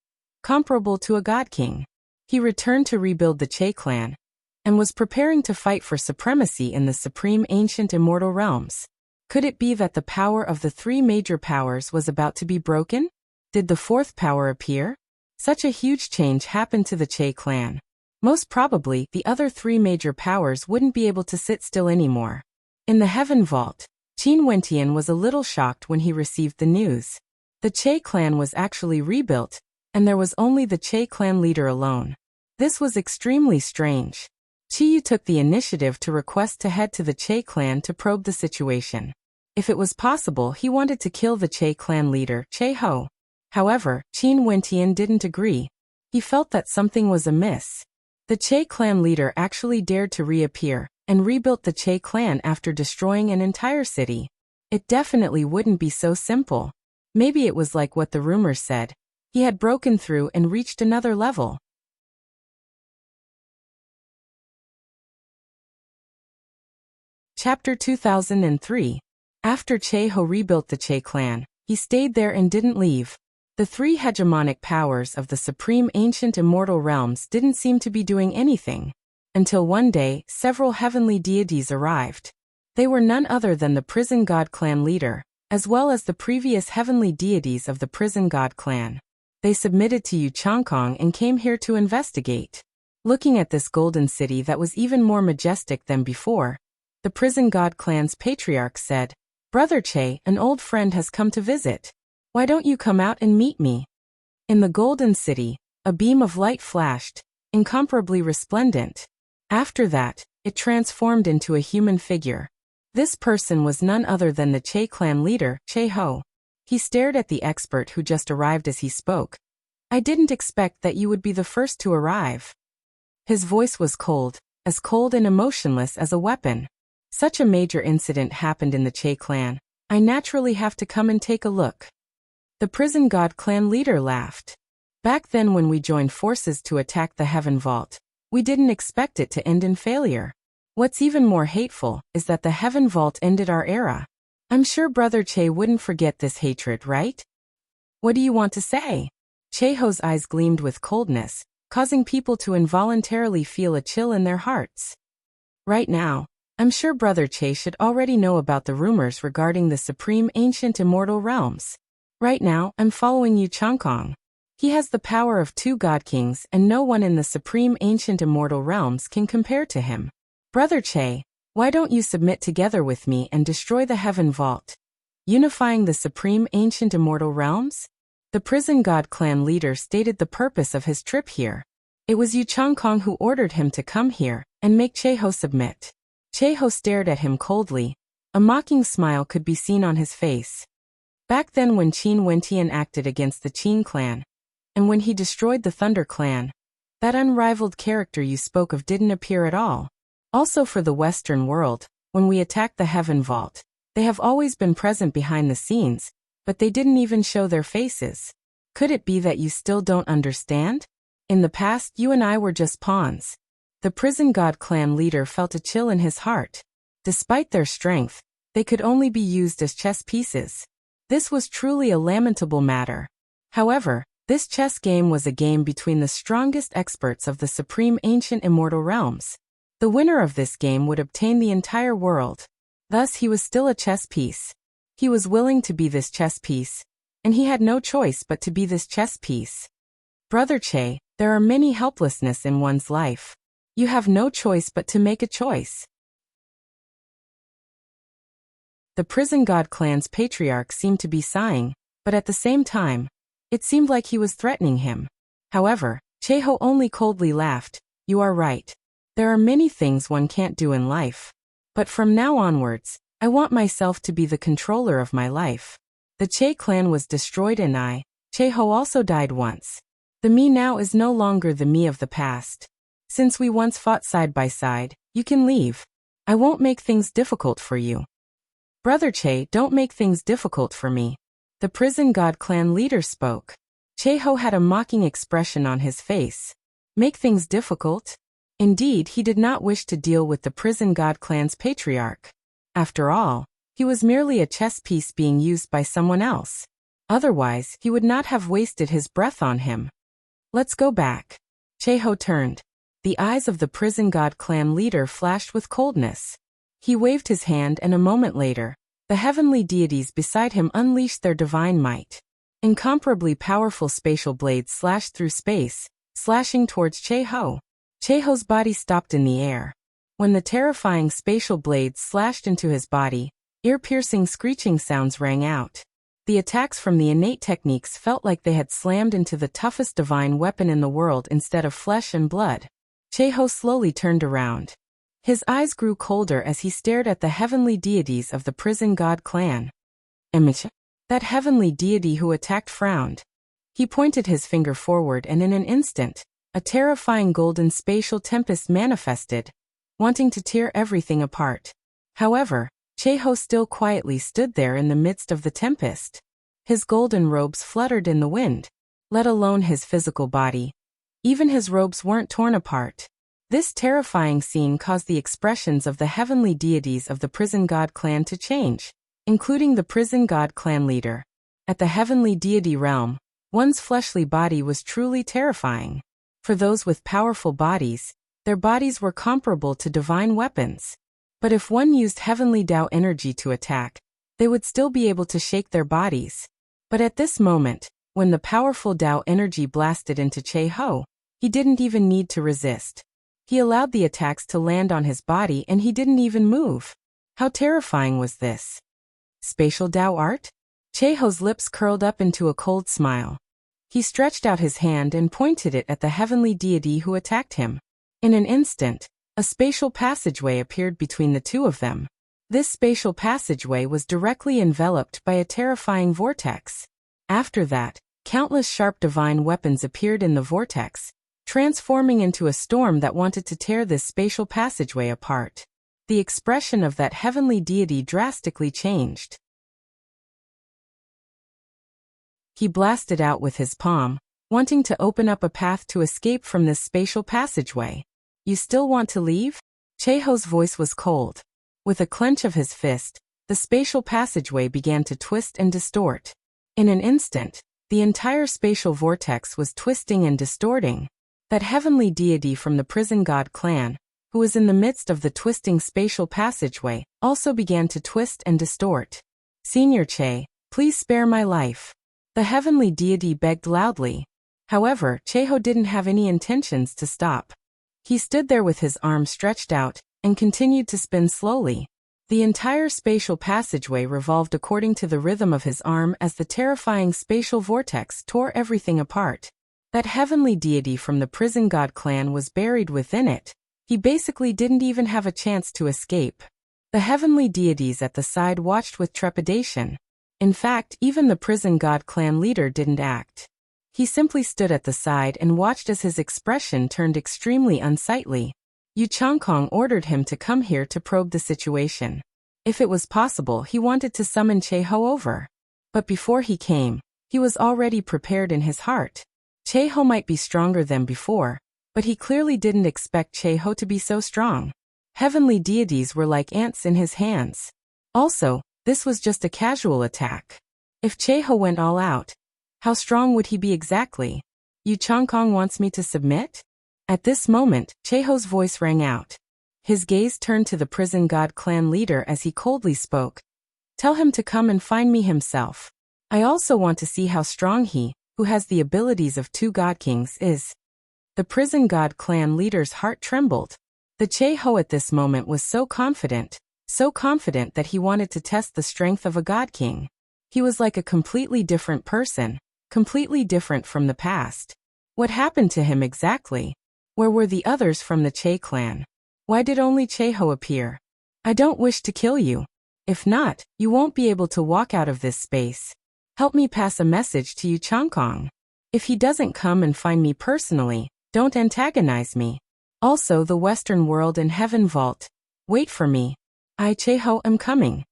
comparable to a god king. He returned to rebuild the Che clan, and was preparing to fight for supremacy in the supreme ancient immortal realms. Could it be that the power of the three major powers was about to be broken? Did the fourth power appear? Such a huge change happened to the Che clan. Most probably, the other three major powers wouldn't be able to sit still anymore. In the Heaven Vault, Qin Wentian was a little shocked when he received the news. The Che clan was actually rebuilt, and there was only the Che clan leader alone. This was extremely strange. Qiyu took the initiative to request to head to the Che clan to probe the situation. If it was possible, he wanted to kill the Che clan leader, Che-ho. However, Qin Wentian didn't agree. He felt that something was amiss. The Che clan leader actually dared to reappear and rebuilt the Che clan after destroying an entire city. It definitely wouldn't be so simple. Maybe it was like what the rumors said. He had broken through and reached another level. Chapter 2003. After Che-ho rebuilt the Che clan, he stayed there and didn't leave. The three hegemonic powers of the supreme ancient immortal realms didn't seem to be doing anything. Until one day, several heavenly deities arrived. They were none other than the prison god clan leader, as well as the previous heavenly deities of the prison god clan. They submitted to Yu Changkong and came here to investigate. Looking at this golden city that was even more majestic than before, the prison god clan's patriarch said, "Brother Che, an old friend has come to visit. Why don't you come out and meet me?" In the golden city, a beam of light flashed, incomparably resplendent. After that, it transformed into a human figure. This person was none other than the Che clan leader, Che-ho. He stared at the expert who just arrived as he spoke. "I didn't expect that you would be the first to arrive." His voice was cold and emotionless as a weapon. "Such a major incident happened in the Che clan. I naturally have to come and take a look." The prison god clan leader laughed. "Back then when we joined forces to attack the Heaven Vault, we didn't expect it to end in failure. What's even more hateful is that the Heaven Vault ended our era. I'm sure Brother Che wouldn't forget this hatred, right? What do you want to say?" Che-ho's eyes gleamed with coldness, causing people to involuntarily feel a chill in their hearts. Right now, I'm sure Brother Che should already know about the rumors regarding the supreme ancient immortal realms. Right now, I'm following Yu Changkong. He has the power of 2 god kings and no one in the supreme ancient immortal realms can compare to him. Brother Che, why don't you submit together with me and destroy the Heaven Vault, unifying the supreme ancient immortal realms? The prison god clan leader stated the purpose of his trip here. It was Yu Changkong who ordered him to come here and make Che-ho submit. Cheho stared at him coldly. A mocking smile could be seen on his face. Back then when Qin Wentian acted against the Qin clan, and when he destroyed the Thunder clan, that unrivaled character you spoke of didn't appear at all. Also for the Western world, when we attacked the Heaven Vault, they have always been present behind the scenes, but they didn't even show their faces. Could it be that you still don't understand? In the past, you and I were just pawns. The Prison God clan leader felt a chill in his heart. Despite their strength, they could only be used as chess pieces. This was truly a lamentable matter. However, this chess game was a game between the strongest experts of the supreme ancient immortal realms. The winner of this game would obtain the entire world. Thus he was still a chess piece. He was willing to be this chess piece, and he had no choice but to be this chess piece. Brother Che, there are many helplessness in one's life. You have no choice but to make a choice. The Prison God clan's patriarch seemed to be sighing, but at the same time, it seemed like he was threatening him. However, Cheho only coldly laughed. You are right. There are many things one can't do in life. But from now onwards, I want myself to be the controller of my life. The Che clan was destroyed and I, Cheho, also died once. The me now is no longer the me of the past. Since we once fought side by side, you can leave. I won't make things difficult for you. Brother Che, don't make things difficult for me. The Prison God clan leader spoke. Cheho had a mocking expression on his face. Make things difficult? Indeed, he did not wish to deal with the Prison God clan's patriarch. After all, he was merely a chess piece being used by someone else. Otherwise, he would not have wasted his breath on him. Let's go back. Cheho turned. The eyes of the Prison God clan leader flashed with coldness. He waved his hand and a moment later, the heavenly deities beside him unleashed their divine might. Incomparably powerful spatial blades slashed through space, slashing towards Cheho. Cheho's body stopped in the air. When the terrifying spatial blades slashed into his body, ear-piercing screeching sounds rang out. The attacks from the innate techniques felt like they had slammed into the toughest divine weapon in the world instead of flesh and blood. Cheho slowly turned around. His eyes grew colder as he stared at the heavenly deities of the Prison God clan. That heavenly deity who attacked frowned. He pointed his finger forward and in an instant, a terrifying golden spatial tempest manifested, wanting to tear everything apart. However, Cheho still quietly stood there in the midst of the tempest. His golden robes fluttered in the wind, let alone his physical body. Even his robes weren't torn apart. This terrifying scene caused the expressions of the heavenly deities of the Prison God clan to change, including the Prison God clan leader. At the heavenly deity realm, one's fleshly body was truly terrifying. For those with powerful bodies, their bodies were comparable to divine weapons. But if one used heavenly Tao energy to attack, they would still be able to shake their bodies. But at this moment, when the powerful Tao energy blasted into Cheho, he didn't even need to resist. He allowed the attacks to land on his body and he didn't even move. How terrifying was this? Spatial Tao art? Cheho's lips curled up into a cold smile. He stretched out his hand and pointed it at the heavenly deity who attacked him. In an instant, a spatial passageway appeared between the two of them. This spatial passageway was directly enveloped by a terrifying vortex. After that, countless sharp divine weapons appeared in the vortex, transforming into a storm that wanted to tear this spatial passageway apart. The expression of that heavenly deity drastically changed. He blasted out with his palm, wanting to open up a path to escape from this spatial passageway. You still want to leave? Cheho's voice was cold. With a clench of his fist, the spatial passageway began to twist and distort. In an instant, the entire spatial vortex was twisting and distorting. That heavenly deity from the Prison God clan, who was in the midst of the twisting spatial passageway, also began to twist and distort. Senior Che, please spare my life. The heavenly deity begged loudly. However, Cheho didn't have any intentions to stop. He stood there with his arms stretched out, and continued to spin slowly. The entire spatial passageway revolved according to the rhythm of his arm as the terrifying spatial vortex tore everything apart. That heavenly deity from the Prison God clan was buried within it, He basically didn't even have a chance to escape. The heavenly deities at the side watched with trepidation. In fact, even the prison god clan leader didn't act. He simply stood at the side and watched as his expression turned extremely unsightly. Yu Changkong ordered him to come here to probe the situation. If it was possible, he wanted to summon Che-ho over. But before he came, he was already prepared in his heart. Che-ho might be stronger than before, but he clearly didn't expect Che-ho to be so strong. Heavenly deities were like ants in his hands. Also, this was just a casual attack. If Che-ho went all out, how strong would he be exactly? Yu Changkong wants me to submit? At this moment, Che-ho's voice rang out. His gaze turned to the prison god clan leader as he coldly spoke. Tell him to come and find me himself. I also want to see how strong he, who has the abilities of 2 god kings, is. The prison god clan leader's heart trembled. The Che-ho at this moment was so confident that he wanted to test the strength of a god king. He was like a completely different person, completely different from the past. What happened to him exactly? Where were the others from the Che clan? Why did only Che-ho appear? I don't wish to kill you. If not, you won't be able to walk out of this space. Help me pass a message to Yu Changkong. If he doesn't come and find me personally, don't antagonize me. Also the Western World and Heaven Vault. Wait for me. I, Che-ho, am coming.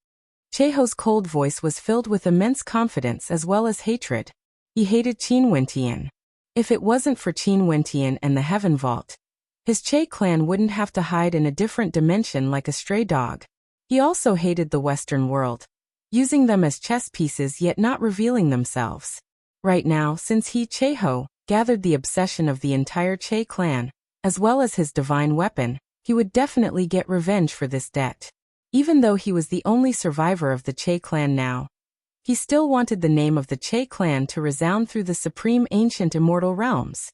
Che-ho's cold voice was filled with immense confidence as well as hatred. He hated Qin Wentian. If it wasn't for Qin Wentian and the Heaven Vault, his Che clan wouldn't have to hide in a different dimension like a stray dog. He also hated the Western world, using them as chess pieces yet not revealing themselves. Right now, since he, Che-ho, gathered the obsession of the entire Che clan, as well as his divine weapon, he would definitely get revenge for this debt. Even though he was the only survivor of the Che clan now, he still wanted the name of the Che clan to resound through the supreme ancient immortal realms.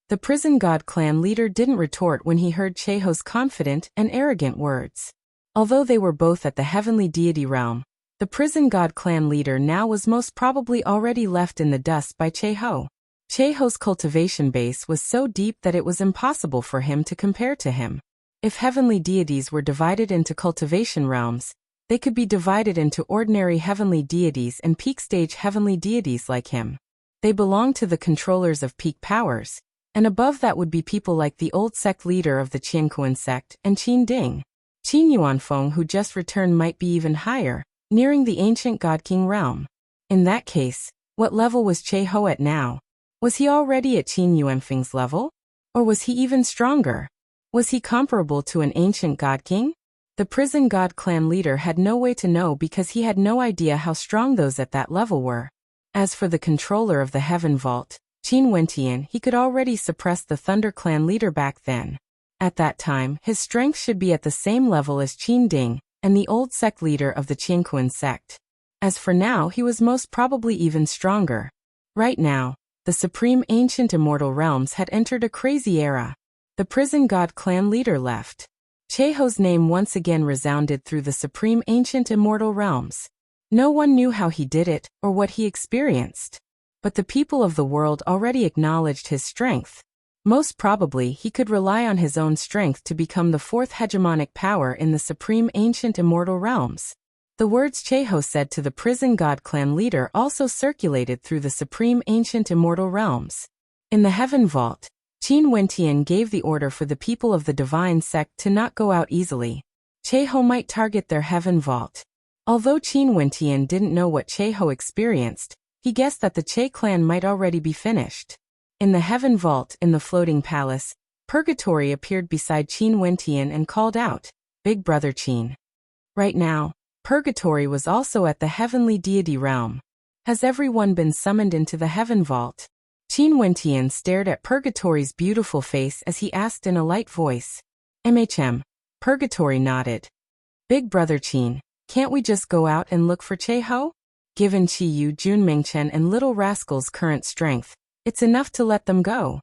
The prison god clan leader didn't retort when he heard Che-ho's confident and arrogant words. Although they were both at the heavenly deity realm, the prison god clan leader now was most probably already left in the dust by Che-ho. Che-ho's cultivation base was so deep that it was impossible for him to compare to him. If heavenly deities were divided into cultivation realms, they could be divided into ordinary heavenly deities and peak stage heavenly deities like him. They belong to the controllers of peak powers, and above that would be people like the old sect leader of the Qiankuan sect and Qin Ding. Qin Yuanfeng, who just returned, might be even higher, nearing the ancient god king realm. In that case, what level was Che-ho at now? Was he already at Qin Yuanfeng's level? Or was he even stronger? Was he comparable to an ancient god king? The prison god clan leader had no way to know because he had no idea how strong those at that level were. As for the controller of the Heaven Vault, Qin Wentian, he could already suppress the Thunder clan leader back then. At that time, his strength should be at the same level as Qin Ding and the old sect leader of the Qiankuan sect. As for now, he was most probably even stronger. Right now, the supreme ancient immortal realms had entered a crazy era. The prison god clan leader left. Che-ho's name once again resounded through the supreme ancient immortal realms. No one knew how he did it or what he experienced. But the people of the world already acknowledged his strength. Most probably he could rely on his own strength to become the 4th hegemonic power in the supreme ancient immortal realms. The words Che-ho said to the prison god clan leader also circulated through the supreme ancient immortal realms. In the Heaven Vault, Qin Wentian gave the order for the people of the divine sect to not go out easily. Che-ho might target their Heaven Vault. Although Qin Wentian didn't know what Che-ho experienced, he guessed that the Che clan might already be finished. In the Heaven Vault in the floating palace, Purgatory appeared beside Qin Wentian and called out, "Big brother Qin." Right now, Purgatory was also at the heavenly deity realm. Has everyone been summoned into the Heaven Vault? Qin Wentian stared at Purgatory's beautiful face as he asked in a light voice. Purgatory nodded. "Big brother Qin, can't we just go out and look for Che-ho? Given Qi Yu, Junmengchen and Little Rascal's current strength, it's enough to let them go."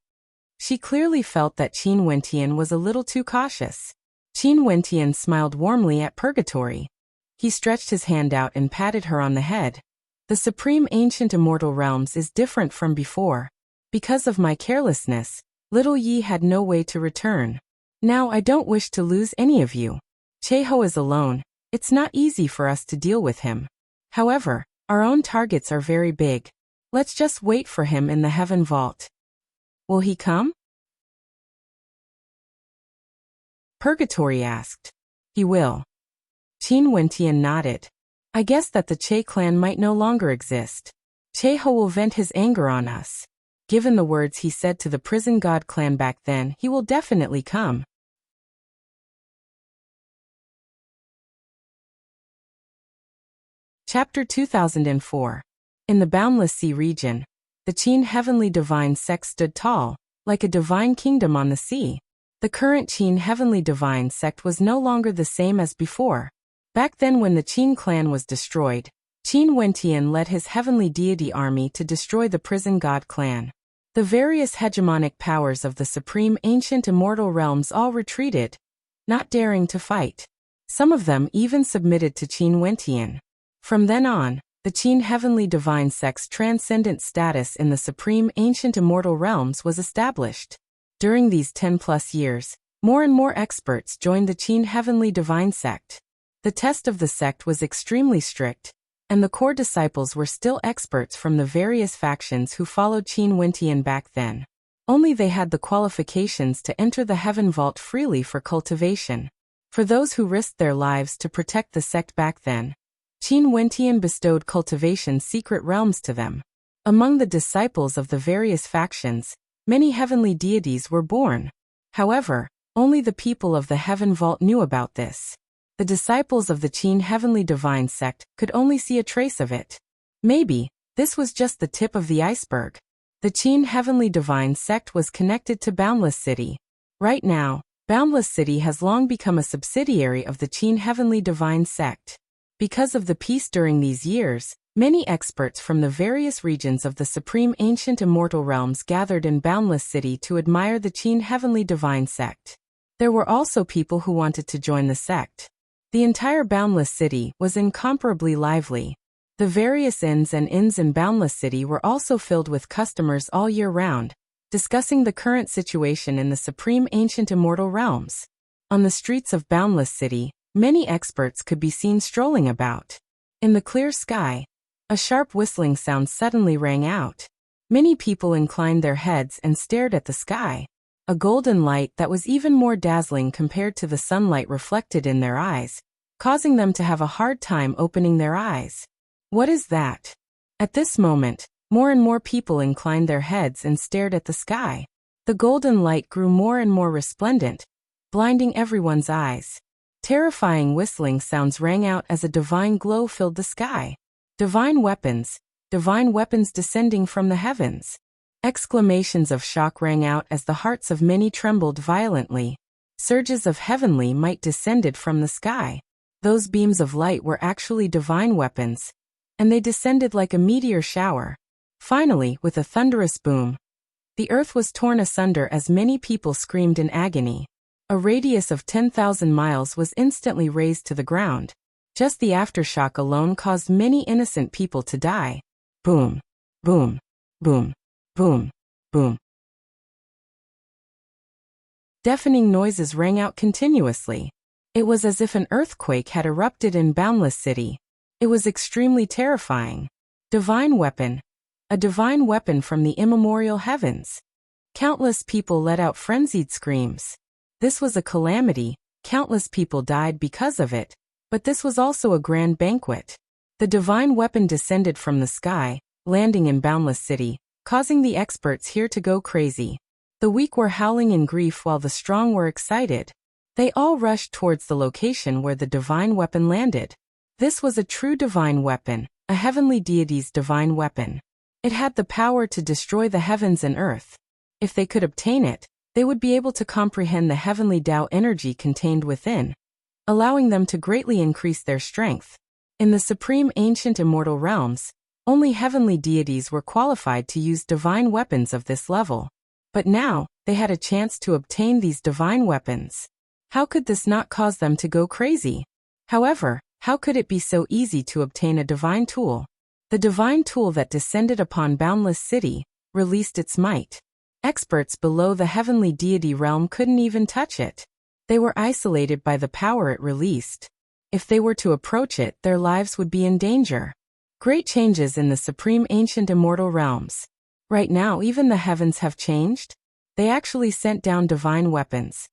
She clearly felt that Qin Wentian was a little too cautious. Qin Wentian smiled warmly at Purgatory. He stretched his hand out and patted her on the head. "The supreme ancient immortal realms is different from before. Because of my carelessness, Little Yi had no way to return. Now I don't wish to lose any of you. Cheho is alone. It's not easy for us to deal with him. However, our own targets are very big. Let's just wait for him in the heaven vault. Will he come? Purgatory asked. He will. Qin Wentian nodded. I guess that the Che clan might no longer exist. Cheho will vent his anger on us. Given the words he said to the prison god clan back then, he will definitely come. Chapter 2004. In the Boundless Sea region, the Qin Heavenly Divine Sect stood tall, like a divine kingdom on the sea. The current Qin Heavenly Divine Sect was no longer the same as before. Back then when the Qin clan was destroyed, Qin Wentian led his heavenly deity army to destroy the prison god clan. The various hegemonic powers of the supreme ancient immortal realms all retreated, not daring to fight. Some of them even submitted to Qin Wentian. From then on, the Qin Heavenly Divine Sect's transcendent status in the supreme ancient immortal realms was established. During these 10+ years, more and more experts joined the Qin Heavenly Divine Sect. The test of the sect was extremely strict, and the core disciples were still experts from the various factions who followed Qin Wentian back then. Only they had the qualifications to enter the heaven vault freely for cultivation. For those who risked their lives to protect the sect back then, Qin Wentian bestowed cultivation secret realms to them. Among the disciples of the various factions, many heavenly deities were born. However, only the people of the heaven vault knew about this. The disciples of the Qin Heavenly Divine Sect could only see a trace of it. Maybe, this was just the tip of the iceberg. The Qin Heavenly Divine Sect was connected to Boundless City. Right now, Boundless City has long become a subsidiary of the Qin Heavenly Divine Sect. Because of the peace during these years, many experts from the various regions of the supreme ancient immortal realms gathered in Boundless City to admire the Qin Heavenly Divine Sect. There were also people who wanted to join the sect. The entire Boundless City was incomparably lively. The various inns in Boundless City were also filled with customers all year round, discussing the current situation in the supreme ancient immortal realms. On the streets of Boundless City, many experts could be seen strolling about. In the clear sky, a sharp whistling sound suddenly rang out. Many people inclined their heads and stared at the sky. A golden light that was even more dazzling compared to the sunlight reflected in their eyes, causing them to have a hard time opening their eyes. What is that? At this moment, more and more people inclined their heads and stared at the sky. The golden light grew more and more resplendent, blinding everyone's eyes. Terrifying whistling sounds rang out as a divine glow filled the sky. Divine weapons descending from the heavens. Exclamations of shock rang out as the hearts of many trembled violently. Surges of heavenly might descended from the sky. Those beams of light were actually divine weapons, and they descended like a meteor shower. Finally, with a thunderous boom, the earth was torn asunder as many people screamed in agony. A radius of 10,000 miles was instantly razed to the ground. Just the aftershock alone caused many innocent people to die. Boom, boom, boom, boom, boom. Deafening noises rang out continuously. It was as if an earthquake had erupted in Boundless City. It was extremely terrifying. Divine weapon. A divine weapon from the immemorial heavens. Countless people let out frenzied screams. This was a calamity. Countless people died because of it. But this was also a grand banquet. The divine weapon descended from the sky, landing in Boundless City, causing the experts here to go crazy. The weak were howling in grief while the strong were excited. They all rushed towards the location where the divine weapon landed. This was a true divine weapon, a heavenly deity's divine weapon. It had the power to destroy the heavens and earth. If they could obtain it, they would be able to comprehend the heavenly Tao energy contained within, allowing them to greatly increase their strength. In the supreme ancient immortal realms, only heavenly deities were qualified to use divine weapons of this level. But now, they had a chance to obtain these divine weapons. How could this not cause them to go crazy? However, how could it be so easy to obtain a divine tool? The divine tool that descended upon Boundless City released its might. Experts below the heavenly deity realm couldn't even touch it. They were isolated by the power it released. If they were to approach it, their lives would be in danger. Great changes in the supreme ancient immortal realms. Right now, even the heavens have changed. They actually sent down divine weapons.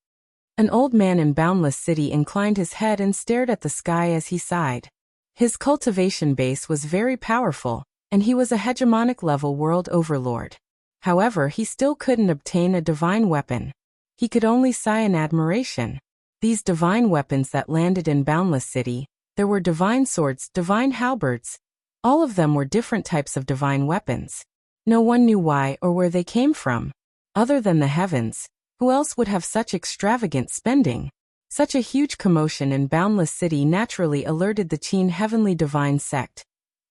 An old man in Boundless City inclined his head and stared at the sky as he sighed. His cultivation base was very powerful, and he was a hegemonic level world overlord. However, he still couldn't obtain a divine weapon. He could only sigh in admiration. These divine weapons that landed in Boundless City, there were divine swords, divine halberds. All of them were different types of divine weapons. No one knew why or where they came from. Other than the heavens, who else would have such extravagant spending? Such a huge commotion in Boundless City naturally alerted the Qin Heavenly Divine Sect,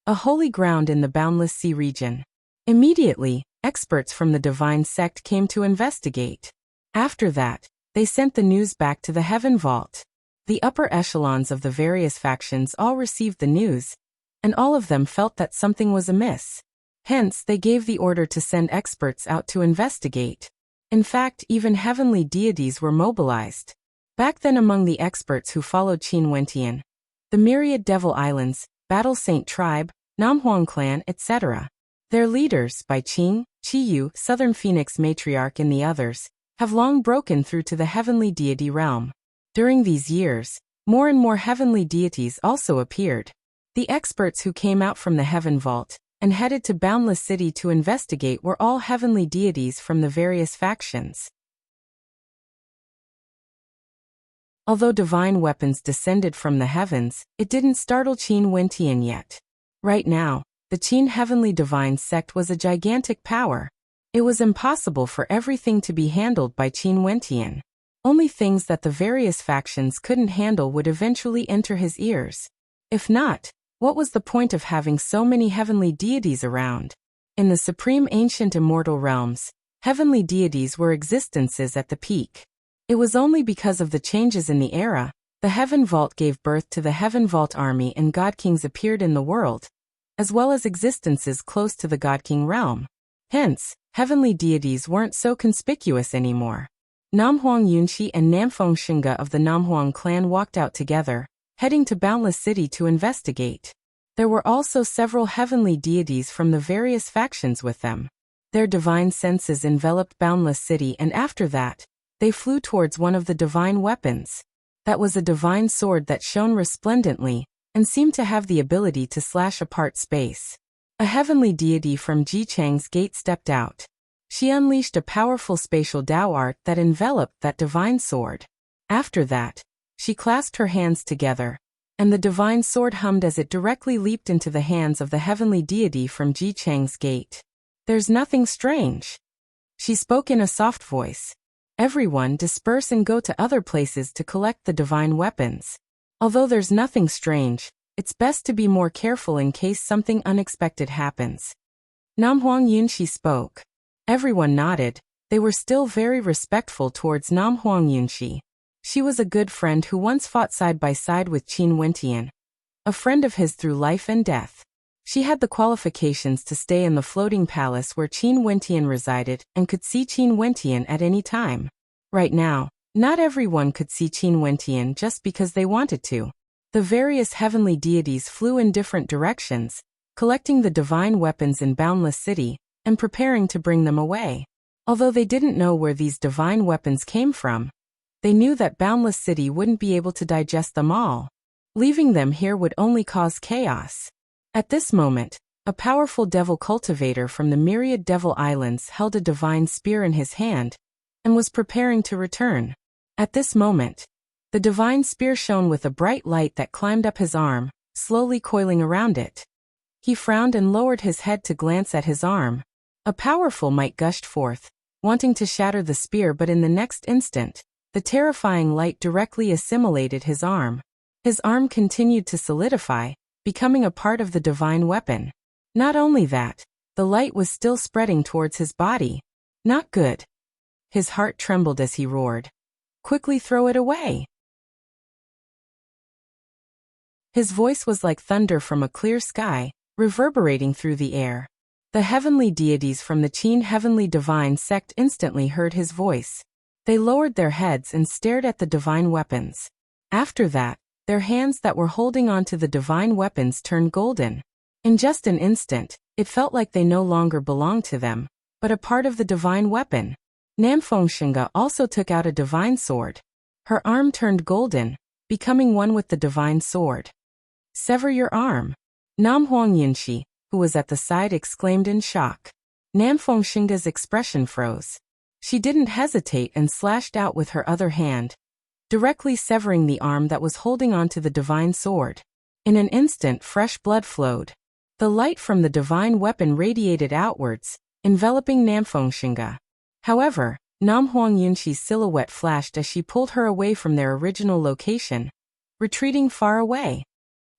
a holy ground in the Boundless Sea region. Immediately, experts from the Divine Sect came to investigate. After that, they sent the news back to the Heaven Vault. The upper echelons of the various factions all received the news, and all of them felt that something was amiss. Hence, they gave the order to send experts out to investigate. In fact, even heavenly deities were mobilized. Back then, among the experts who followed Qin Wentian, the myriad Devil Islands, Battle Saint Tribe, Namhuang Clan, etc. Their leaders, Bai Qing, Qiyu, Southern Phoenix Matriarch and the others, have long broken through to the heavenly deity realm. During these years, more and more heavenly deities also appeared. The experts who came out from the Heaven Vault and headed to Boundless City to investigate were all heavenly deities from the various factions. Although divine weapons descended from the heavens, it didn't startle Qin Wentian yet. Right now, the Qin Heavenly Divine Sect was a gigantic power. It was impossible for everything to be handled by Qin Wentian. Only things that the various factions couldn't handle would eventually enter his ears. If not, what was the point of having so many heavenly deities around? In the supreme ancient immortal realms, heavenly deities were existences at the peak. It was only because of the changes in the era, the Heaven Vault gave birth to the Heaven Vault army and God Kings appeared in the world, as well as existences close to the God King realm. Hence, heavenly deities weren't so conspicuous anymore. Namhuang Yunxi and Namfeng Shinga of the Namhuang clan walked out together, heading to Boundless City to investigate. There were also several heavenly deities from the various factions with them. Their divine senses enveloped Boundless City, and after that, they flew towards one of the divine weapons. That was a divine sword that shone resplendently and seemed to have the ability to slash apart space. A heavenly deity from Jichang's gate stepped out. She unleashed a powerful spatial Dao art that enveloped that divine sword. After that, she clasped her hands together, and the divine sword hummed as it directly leaped into the hands of the heavenly deity from Jichang's gate. "There's nothing strange," she spoke in a soft voice. "Everyone disperse and go to other places to collect the divine weapons. Although there's nothing strange, it's best to be more careful in case something unexpected happens." Namhuang Yunxi spoke. Everyone nodded. They were still very respectful towards Namhuang Yunxi. She was a good friend who once fought side by side with Qin Wentian, a friend of his through life and death. She had the qualifications to stay in the floating palace where Qin Wentian resided and could see Qin Wentian at any time. Right now, not everyone could see Qin Wentian just because they wanted to. The various heavenly deities flew in different directions, collecting the divine weapons in Boundless City and preparing to bring them away. Although they didn't know where these divine weapons came from, they knew that Boundless City wouldn't be able to digest them all. Leaving them here would only cause chaos. At this moment, a powerful devil cultivator from the myriad Devil Islands held a divine spear in his hand and was preparing to return. At this moment, the divine spear shone with a bright light that climbed up his arm, slowly coiling around it. He frowned and lowered his head to glance at his arm. A powerful might gushed forth, wanting to shatter the spear, but in the next instant, the terrifying light directly assimilated his arm. His arm continued to solidify, becoming a part of the divine weapon. Not only that, the light was still spreading towards his body. Not good. His heart trembled as he roared. "Quickly throw it away!" His voice was like thunder from a clear sky, reverberating through the air. The heavenly deities from the Qin heavenly divine sect instantly heard his voice. They lowered their heads and stared at the divine weapons. After that, their hands that were holding onto the divine weapons turned golden. In just an instant, it felt like they no longer belonged to them, but a part of the divine weapon. Namfengshinga also took out a divine sword. Her arm turned golden, becoming one with the divine sword. Sever your arm. Nam Huangyinshi, who was at the side, exclaimed in shock. Namfengshinga's expression froze. She didn't hesitate and slashed out with her other hand, directly severing the arm that was holding onto the divine sword. In an instant, fresh blood flowed. The light from the divine weapon radiated outwards, enveloping Namfengshinga. However, Nam Huangyinshi's silhouette flashed as she pulled her away from their original location, retreating far away.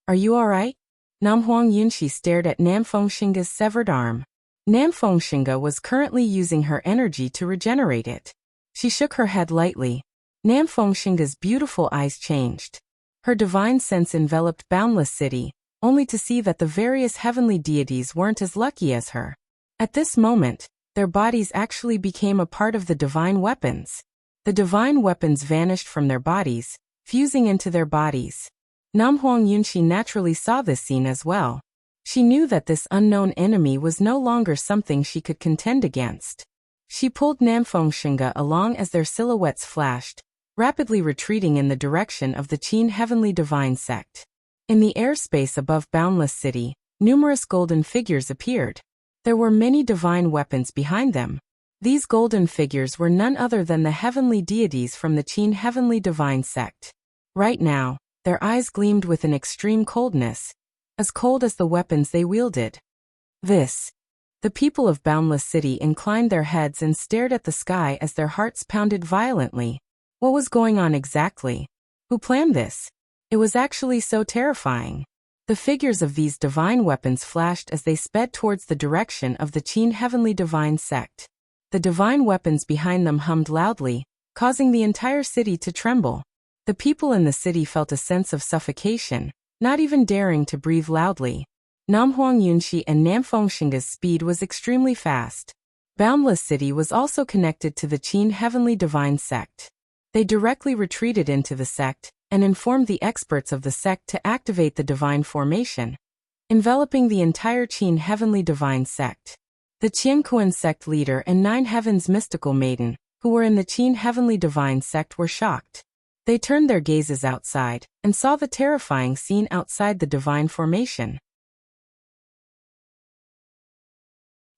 Are you alright? Nam Huangyinshi stared at Namfengshinga's severed arm. Namfengshinga was currently using her energy to regenerate it. She shook her head lightly. Namfengshinga's beautiful eyes changed. Her divine sense enveloped Boundless City, only to see that the various heavenly deities weren't as lucky as her. At this moment, their bodies actually became a part of the divine weapons. The divine weapons vanished from their bodies, fusing into their bodies. Nam Huangyinshi naturally saw this scene as well. She knew that this unknown enemy was no longer something she could contend against. She pulled Namfengshinga along as their silhouettes flashed, rapidly retreating in the direction of the Qin heavenly divine sect. In the airspace above Boundless City, numerous golden figures appeared. There were many divine weapons behind them. These golden figures were none other than the heavenly deities from the Qin heavenly divine sect. Right now, their eyes gleamed with an extreme coldness, as cold as the weapons they wielded. The people of Boundless City inclined their heads and stared at the sky as their hearts pounded violently. What was going on exactly? Who planned this? It was actually so terrifying. The figures of these divine weapons flashed as they sped towards the direction of the Qin heavenly divine sect. The divine weapons behind them hummed loudly, causing the entire city to tremble. The people in the city felt a sense of suffocation, not even daring to breathe loudly. Nam Huangyinshi and Namfengshinga's speed was extremely fast. Boundless City was also connected to the Qin heavenly divine sect. They directly retreated into the sect and informed the experts of the sect to activate the divine formation, enveloping the entire Qin heavenly divine sect. The Qianquan sect leader and 9 heavens mystical maiden, who were in the Qin heavenly divine sect, were shocked. They turned their gazes outside and saw the terrifying scene outside the divine formation.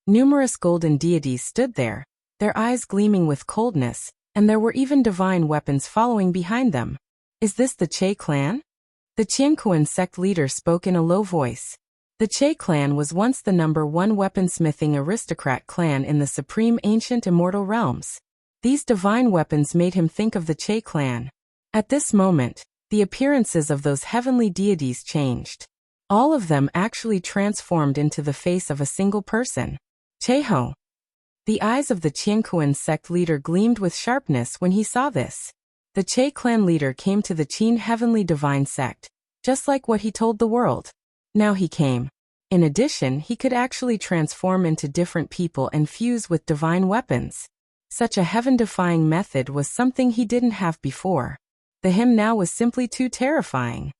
Numerous golden deities stood there, their eyes gleaming with coldness, and there were even divine weapons following behind them. Is this the Che clan? The Qianquan sect leader spoke in a low voice. The Che clan was once the #1 weaponsmithing aristocrat clan in the supreme ancient immortal realms. These divine weapons made him think of the Che clan. At this moment, the appearances of those heavenly deities changed. All of them actually transformed into the face of a single person. Cheho. The eyes of the Qianquan sect leader gleamed with sharpness when he saw this. The Che clan leader came to the Qin heavenly divine sect, just like what he told the world. Now he came. In addition, he could actually transform into different people and fuse with divine weapons. Such a heaven-defying method was something he didn't have before. The him now was simply too terrifying.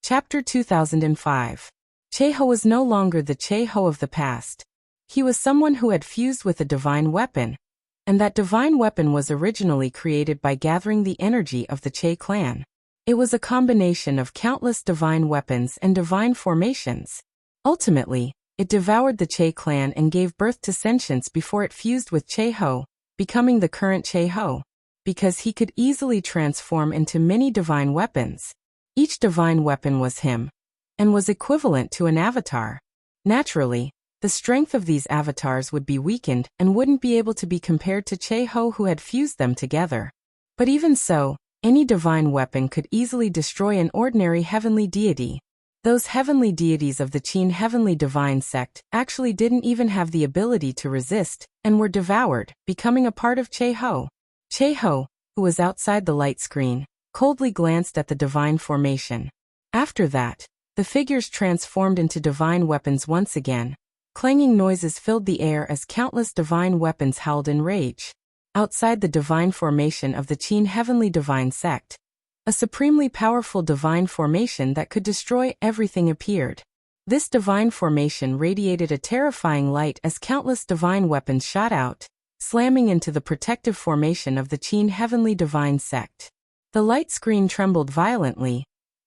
Chapter 2005. Cheho was no longer the Cheho of the past. He was someone who had fused with a divine weapon, and that divine weapon was originally created by gathering the energy of the Che clan. It was a combination of countless divine weapons and divine formations. Ultimately, it devoured the Che clan and gave birth to sentience before it fused with Cheho, becoming the current Cheho. Because he could easily transform into many divine weapons. Each divine weapon was him, and was equivalent to an avatar. Naturally, the strength of these avatars would be weakened and wouldn't be able to be compared to Cheho, who had fused them together. But even so, any divine weapon could easily destroy an ordinary heavenly deity. Those heavenly deities of the Qin heavenly divine sect actually didn't even have the ability to resist, and were devoured, becoming a part of Cheho. Cheho, who was outside the light screen, coldly glanced at the divine formation. After that, the figures transformed into divine weapons once again. Clanging noises filled the air as countless divine weapons howled in rage. Outside the divine formation of the Qin Heavenly Divine Sect, a supremely powerful divine formation that could destroy everything appeared. This divine formation radiated a terrifying light as countless divine weapons shot out, slamming into the protective formation of the Qin Heavenly Divine Sect. The light screen trembled violently.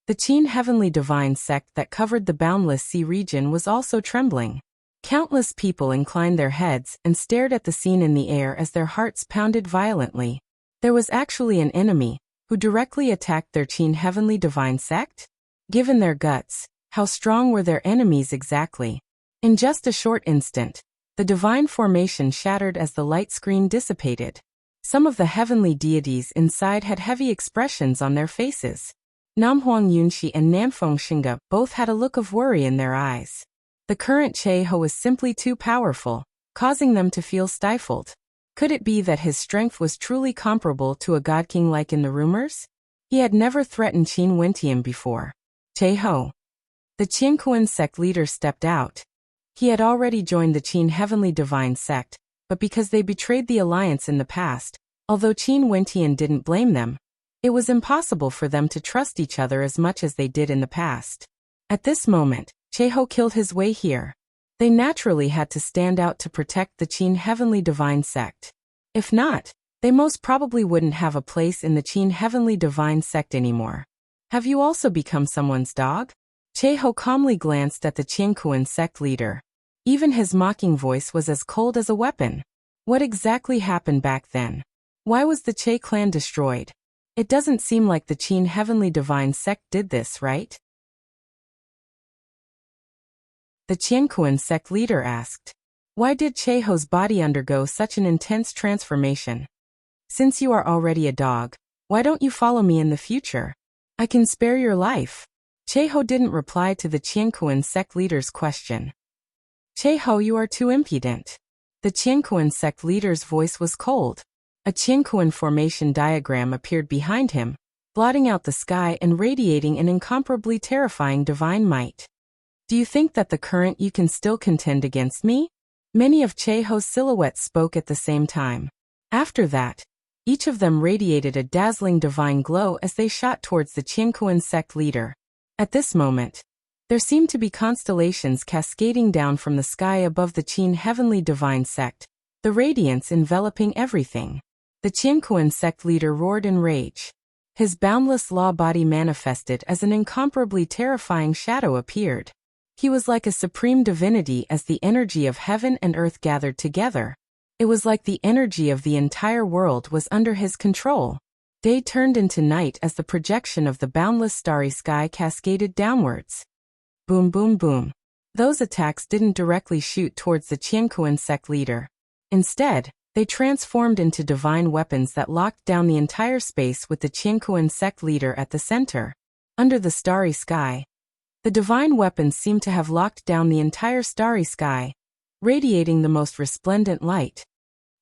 The Qin Heavenly Divine Sect that covered the boundless sea region was also trembling. Countless people inclined their heads and stared at the scene in the air as their hearts pounded violently. There was actually an enemy who directly attacked their Qin Heavenly Divine Sect? Given their guts, how strong were their enemies exactly? In just a short instant, the divine formation shattered as the light screen dissipated. Some of the heavenly deities inside had heavy expressions on their faces. Namhuang Yunxi and Namfeng Xinge both had a look of worry in their eyes. The current Che Ho was simply too powerful, causing them to feel stifled. Could it be that his strength was truly comparable to a god king like in the rumors? He had never threatened Qin Wentian before. Che Ho. The Qianquan sect leader stepped out. He had already joined the Qin Heavenly Divine Sect, but because they betrayed the alliance in the past, although Qin Wentian didn't blame them, it was impossible for them to trust each other as much as they did in the past. At this moment, Che Ho killed his way here. They naturally had to stand out to protect the Qin Heavenly Divine Sect. If not, they most probably wouldn't have a place in the Qin Heavenly Divine Sect anymore. Have you also become someone's dog? Che Ho calmly glanced at the Qianquan sect leader. Even his mocking voice was as cold as a weapon. What exactly happened back then? Why was the Che clan destroyed? It doesn't seem like the Qin Heavenly Divine Sect did this, right? The Qianquan sect leader asked. Why did Che Ho's body undergo such an intense transformation? Since you are already a dog, why don't you follow me in the future? I can spare your life. Che Ho didn't reply to the Qianquan sect leader's question. Che Ho, you are too impudent. The Qianquan sect leader's voice was cold. A Qianquan formation diagram appeared behind him, blotting out the sky and radiating an incomparably terrifying divine might. Do you think that the current you can still contend against me? Many of Che Ho's silhouettes spoke at the same time. After that, each of them radiated a dazzling divine glow as they shot towards the Qianquan sect leader. At this moment, there seemed to be constellations cascading down from the sky above the Qin Heavenly Divine Sect, the radiance enveloping everything. The Qianquan sect leader roared in rage. His boundless law body manifested as an incomparably terrifying shadow appeared. He was like a supreme divinity as the energy of heaven and earth gathered together. It was like the energy of the entire world was under his control. Day turned into night as the projection of the boundless starry sky cascaded downwards. Boom, boom, boom. Those attacks didn't directly shoot towards the Qianquan sect leader. Instead, they transformed into divine weapons that locked down the entire space with the Qianquan sect leader at the center. Under the starry sky, the divine weapons seemed to have locked down the entire starry sky, radiating the most resplendent light.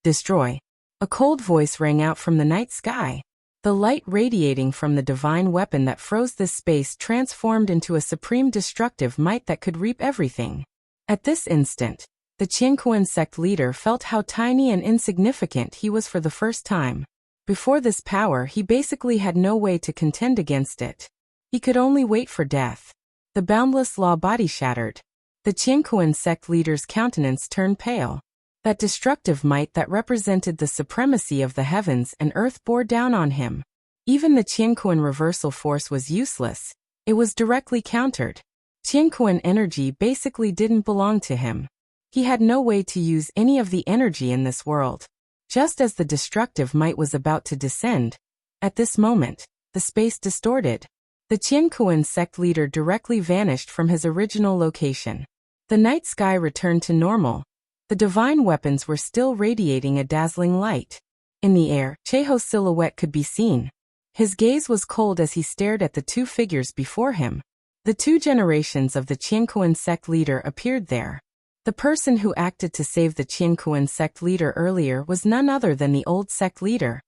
Destroy. A cold voice rang out from the night sky. The light radiating from the divine weapon that froze this space transformed into a supreme destructive might that could reap everything. At this instant, the Qianquan sect leader felt how tiny and insignificant he was for the first time. Before this power, he basically had no way to contend against it. He could only wait for death. The boundless law body shattered. The Qianquan sect leader's countenance turned pale. That destructive might that represented the supremacy of the heavens and earth bore down on him. Even the Qianquan reversal force was useless. It was directly countered. Qianquan energy basically didn't belong to him. He had no way to use any of the energy in this world. Just as the destructive might was about to descend, at this moment, the space distorted. The Qianquan sect leader directly vanished from his original location. The night sky returned to normal. The divine weapons were still radiating a dazzling light. In the air, Che Ho's silhouette could be seen. His gaze was cold as he stared at the two figures before him. The two generations of the Qianquan sect leader appeared there. The person who acted to save the Qianquan sect leader earlier was none other than the old sect leader.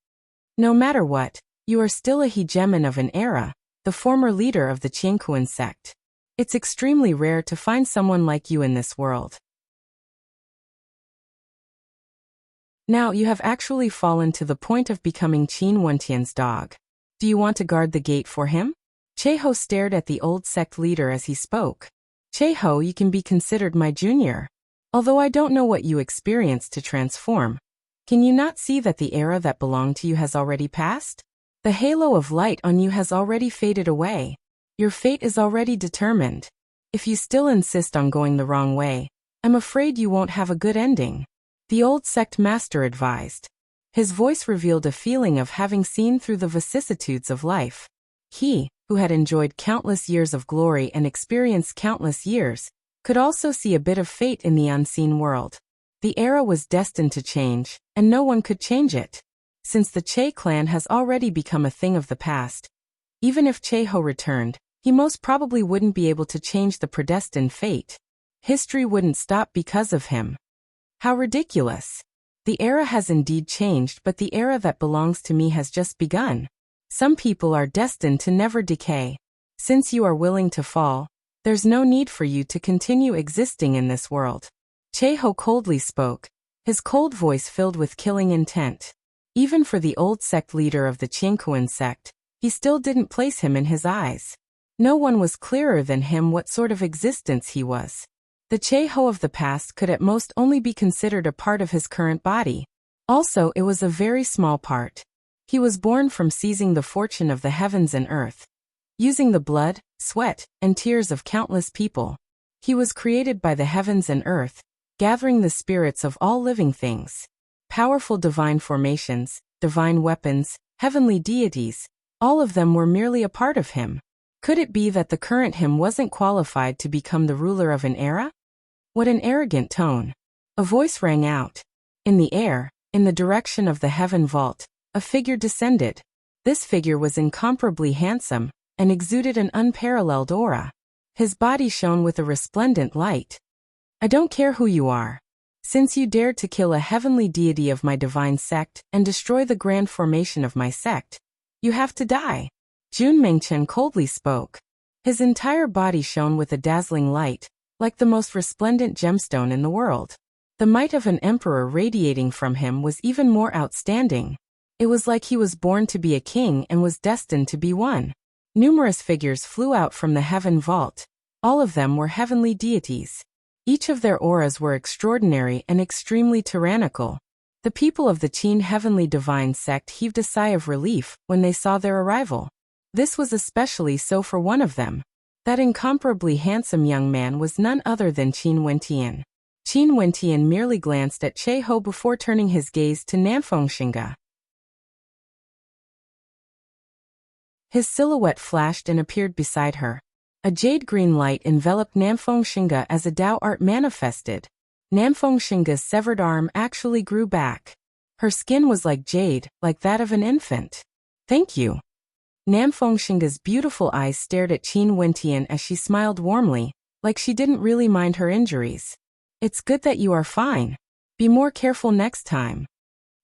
No matter what, you are still a hegemon of an era. the former leader of the Qingkuan sect. It's extremely rare to find someone like you in this world. Now you have actually fallen to the point of becoming Qin Wentian's dog. Do you want to guard the gate for him? Cheho stared at the old sect leader as he spoke. Cheho, you can be considered my junior. Although I don't know what you experienced to transform. Can you not see that the era that belonged to you has already passed? The halo of light on you has already faded away. Your fate is already determined. If you still insist on going the wrong way, I'm afraid you won't have a good ending. The old sect master advised. His voice revealed a feeling of having seen through the vicissitudes of life. He, who had enjoyed countless years of glory and experienced countless years, could also see a bit of fate in the unseen world. The era was destined to change, and no one could change it. Since the Che clan has already become a thing of the past, even if Cheho returned, he most probably wouldn't be able to change the predestined fate. History wouldn't stop because of him. How ridiculous. The era has indeed changed, but the era that belongs to me has just begun. Some people are destined to never decay. Since you are willing to fall, there's no need for you to continue existing in this world. Cheho coldly spoke, his cold voice filled with killing intent. Even for the old sect leader of the Qingkuan sect, he still didn't place him in his eyes. No one was clearer than him what sort of existence he was. The Cheho of the past could at most only be considered a part of his current body. Also, it was a very small part. He was born from seizing the fortune of the heavens and earth. Using the blood, sweat, and tears of countless people. He was created by the heavens and earth, gathering the spirits of all living things. Powerful divine formations, divine weapons, heavenly deities, all of them were merely a part of him. Could it be that the current him wasn't qualified to become the ruler of an era? What an arrogant tone. A voice rang out. In the air, in the direction of the heaven vault, a figure descended. This figure was incomparably handsome, and exuded an unparalleled aura. His body shone with a resplendent light. I don't care who you are. Since you dared to kill a heavenly deity of my divine sect and destroy the grand formation of my sect, you have to die. Jun Mengchen coldly spoke. His entire body shone with a dazzling light, like the most resplendent gemstone in the world. The might of an emperor radiating from him was even more outstanding. It was like he was born to be a king and was destined to be one. Numerous figures flew out from the heaven vault. All of them were heavenly deities. Each of their auras were extraordinary and extremely tyrannical. The people of the Qin Heavenly Divine Sect heaved a sigh of relief when they saw their arrival. This was especially so for one of them. That incomparably handsome young man was none other than Qin Wentian. Qin Wentian merely glanced at Cheho before turning his gaze to Nanfeng. His silhouette flashed and appeared beside her. A jade-green light enveloped Nanfeng as a Dao art manifested. Nanfeng severed arm actually grew back. Her skin was like jade, like that of an infant. Thank you. Nanfeng beautiful eyes stared at Qin Wentian as she smiled warmly, like she didn't really mind her injuries. It's good that you are fine. Be more careful next time.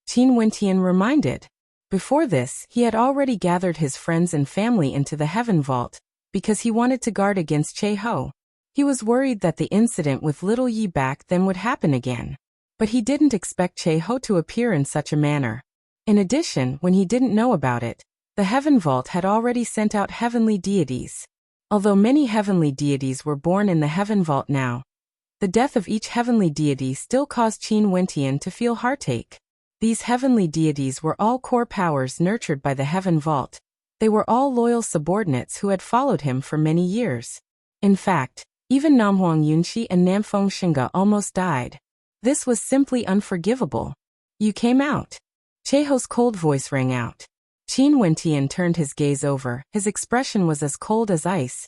Qin Wentian reminded. Before this, he had already gathered his friends and family into the heaven vault, because he wanted to guard against Cheho. He was worried that the incident with little Yi back then would happen again. But he didn't expect Cheho to appear in such a manner. In addition, when he didn't know about it, the heaven vault had already sent out heavenly deities. Although many heavenly deities were born in the heaven vault now, the death of each heavenly deity still caused Qin Wentian to feel heartache. These heavenly deities were all core powers nurtured by the heaven vault. They were all loyal subordinates who had followed him for many years. In fact, even Namhuang Yunxi and Nanfeng almost died. This was simply unforgivable. You came out. Cheho's cold voice rang out. Qin Wentian turned his gaze over. His expression was as cold as ice,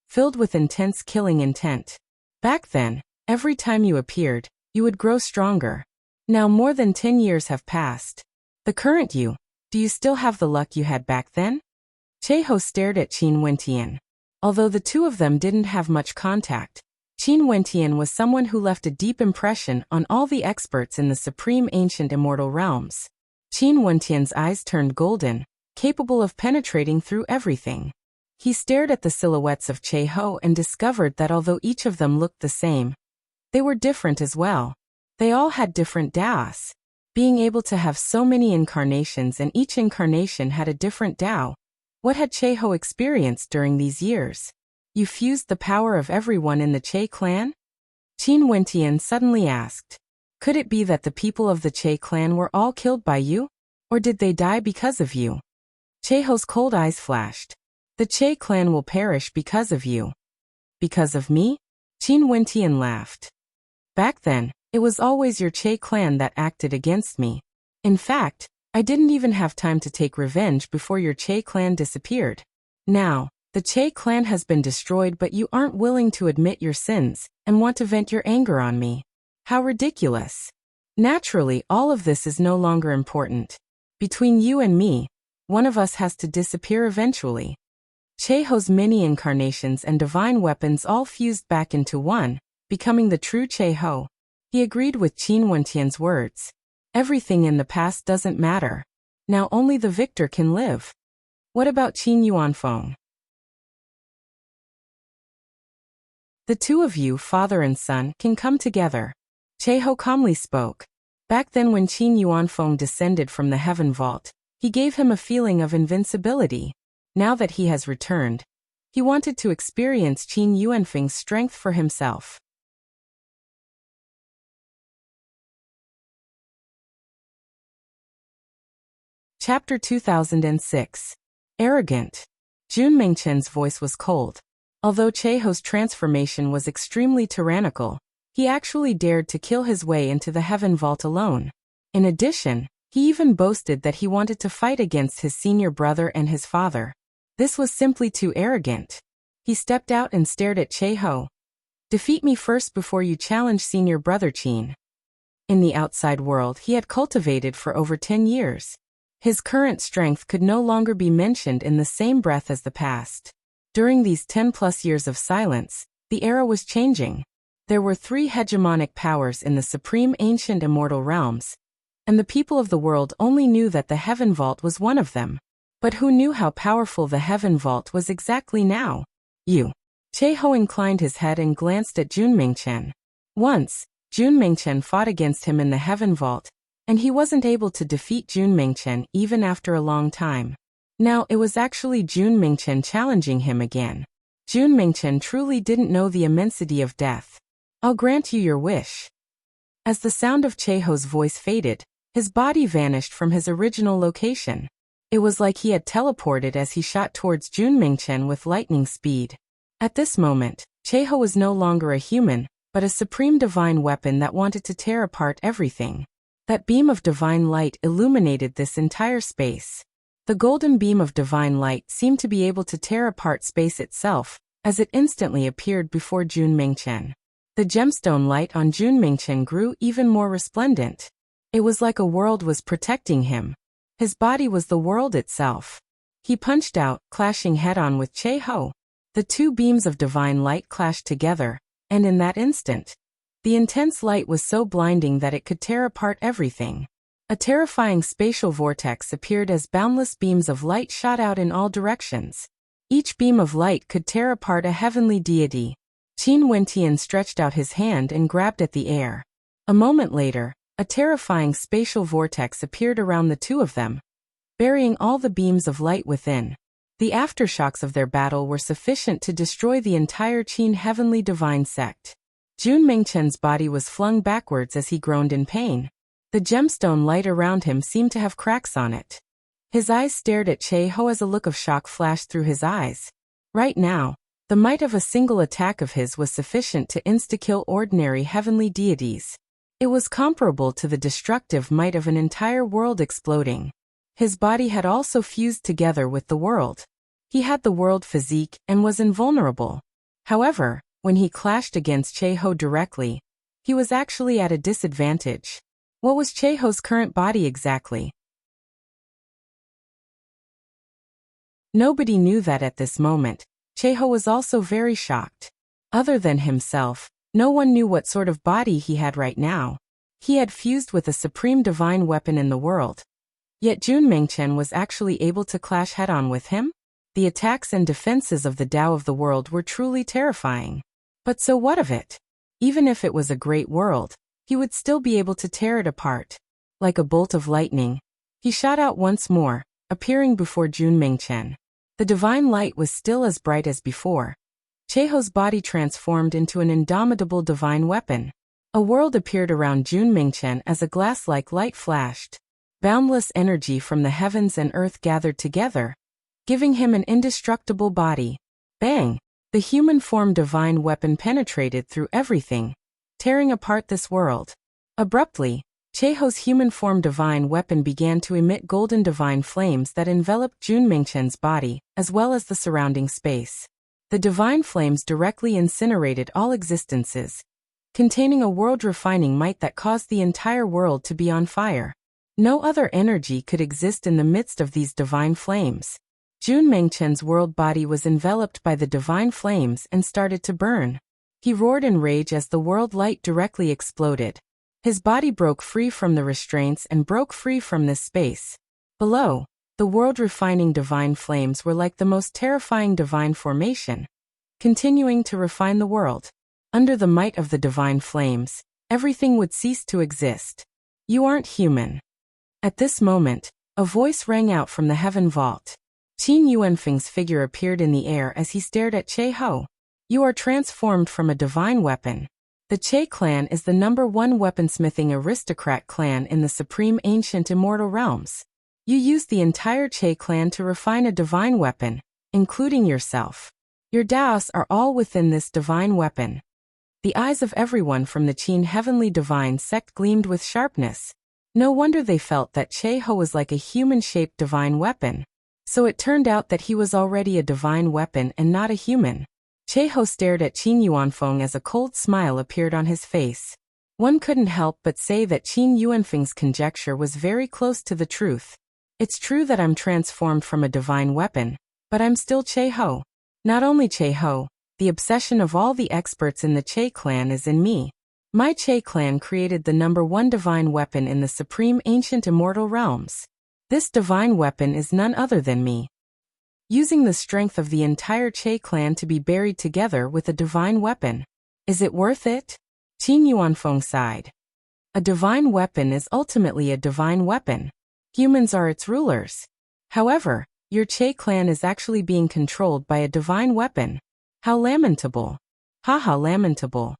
filled with intense killing intent. Back then, every time you appeared, you would grow stronger. Now more than 10 years have passed. The current you, do you still have the luck you had back then? Cheho stared at Qin Wentian. Although the two of them didn't have much contact, Qin Wentian was someone who left a deep impression on all the experts in the supreme ancient immortal realms. Qin Wentian's eyes turned golden, capable of penetrating through everything. He stared at the silhouettes of Che-ho and discovered that although each of them looked the same, they were different as well. They all had different Daos. Being able to have so many incarnations and each incarnation had a different Dao. What had Che-ho experienced during these years? You fused the power of everyone in the Che clan? Qin Wentian suddenly asked. Could it be that the people of the Che clan were all killed by you? Or did they die because of you? Che-ho's cold eyes flashed. The Che clan will perish because of you. Because of me? Qin Wentian laughed. Back then, it was always your Che clan that acted against me. In fact, I didn't even have time to take revenge before your Che clan disappeared. Now, the Che clan has been destroyed, but you aren't willing to admit your sins and want to vent your anger on me. How ridiculous. Naturally, all of this is no longer important. Between you and me, one of us has to disappear eventually. Che-ho's many incarnations and divine weapons all fused back into one, becoming the true Che-ho. He agreed with Qin Wentian's words. Everything in the past doesn't matter. Now only the victor can live. What about Qin Yuanfeng? The two of you, father and son, can come together. Che-ho calmly spoke. Back then when Qin Yuanfeng descended from the heaven vault, he gave him a feeling of invincibility. Now that he has returned, he wanted to experience Qin Yuanfeng's strength for himself. Chapter 2006. Arrogant. Jun Mengchen's voice was cold. Although Che-ho's transformation was extremely tyrannical, he actually dared to kill his way into the heaven vault alone. In addition, he even boasted that he wanted to fight against his senior brother and his father. This was simply too arrogant. He stepped out and stared at Che-ho. Defeat me first before you challenge senior brother Qin. In the outside world he had cultivated for over 10 years. His current strength could no longer be mentioned in the same breath as the past. During these 10+ years of silence, the era was changing. There were 3 hegemonic powers in the supreme ancient immortal realms, and the people of the world only knew that the Heaven Vault was one of them. But who knew how powerful the Heaven Vault was exactly now? You. Che-ho inclined his head and glanced at Jun Mengchen. Once, Jun Mengchen fought against him in the Heaven Vault, and he wasn't able to defeat Jun Mengchen even after a long time. Now it was actually Jun Mengchen challenging him again. Jun Mengchen truly didn't know the immensity of death. I'll grant you your wish. As the sound of Che-ho's voice faded, his body vanished from his original location. It was like he had teleported as he shot towards Jun Mengchen with lightning speed. At this moment, Che-ho was no longer a human, but a supreme divine weapon that wanted to tear apart everything. That beam of divine light illuminated this entire space. The golden beam of divine light seemed to be able to tear apart space itself, as it instantly appeared before Jun Mengchen. The gemstone light on Jun Mengchen grew even more resplendent. It was like a world was protecting him. His body was the world itself. He punched out, clashing head-on with Che-ho. The 2 beams of divine light clashed together, and in that instant, the intense light was so blinding that it could tear apart everything. A terrifying spatial vortex appeared as boundless beams of light shot out in all directions. Each beam of light could tear apart a heavenly deity. Qin Wentian stretched out his hand and grabbed at the air. A moment later, a terrifying spatial vortex appeared around the 2 of them, burying all the beams of light within. The aftershocks of their battle were sufficient to destroy the entire Qin heavenly divine sect. Jun Mengchen's body was flung backwards as he groaned in pain. The gemstone light around him seemed to have cracks on it. His eyes stared at Che-ho as a look of shock flashed through his eyes. Right now, the might of a single attack of his was sufficient to insta-kill ordinary heavenly deities. It was comparable to the destructive might of an entire world exploding. His body had also fused together with the world. He had the world physique and was invulnerable. However, when he clashed against Che-ho directly, he was actually at a disadvantage. What was Che-ho's current body exactly? Nobody knew that at this moment. Che-ho was also very shocked. Other than himself, no one knew what sort of body he had right now. He had fused with a supreme divine weapon in the world. Yet Jun Mengchen was actually able to clash head-on with him? The attacks and defenses of the Tao of the world were truly terrifying. But so what of it? Even if it was a great world, he would still be able to tear it apart. Like a bolt of lightning, he shot out once more, appearing before Jun Mingchen. The divine light was still as bright as before. Cheho's body transformed into an indomitable divine weapon. A world appeared around Jun Mingchen as a glass-like light flashed. Boundless energy from the heavens and earth gathered together, giving him an indestructible body. Bang! The human form divine weapon penetrated through everything, tearing apart this world. Abruptly, Cheho's human form divine weapon began to emit golden divine flames that enveloped Jun Mingchen's body, as well as the surrounding space. The divine flames directly incinerated all existences, containing a world-refining might that caused the entire world to be on fire. No other energy could exist in the midst of these divine flames. Jun Mingchen's world body was enveloped by the divine flames and started to burn. He roared in rage as the world light directly exploded. His body broke free from the restraints and broke free from this space. Below, the world-refining divine flames were like the most terrifying divine formation, continuing to refine the world. Under the might of the divine flames, everything would cease to exist. You aren't human. At this moment, a voice rang out from the heaven vault. Qin Yuanfeng's figure appeared in the air as he stared at Cheho. You are transformed from a divine weapon. The Che clan is the #1 weaponsmithing aristocrat clan in the supreme ancient immortal realms. You used the entire Che clan to refine a divine weapon, including yourself. Your Daos are all within this divine weapon. The eyes of everyone from the Qin heavenly divine sect gleamed with sharpness. No wonder they felt that Cheho was like a human-shaped divine weapon. So it turned out that he was already a divine weapon and not a human. Cheho stared at Qin Yuanfeng as a cold smile appeared on his face. One couldn't help but say that Qin Yuanfeng's conjecture was very close to the truth. It's true that I'm transformed from a divine weapon, but I'm still Cheho. Not only Cheho, the obsession of all the experts in the Che clan is in me. My Che clan created the #1 divine weapon in the supreme ancient immortal realms. This divine weapon is none other than me. Using the strength of the entire Che clan to be buried together with a divine weapon. Is it worth it? Qin Yuanfeng sighed. A divine weapon is ultimately a divine weapon. Humans are its rulers. However, your Che clan is actually being controlled by a divine weapon. How lamentable. Haha, lamentable.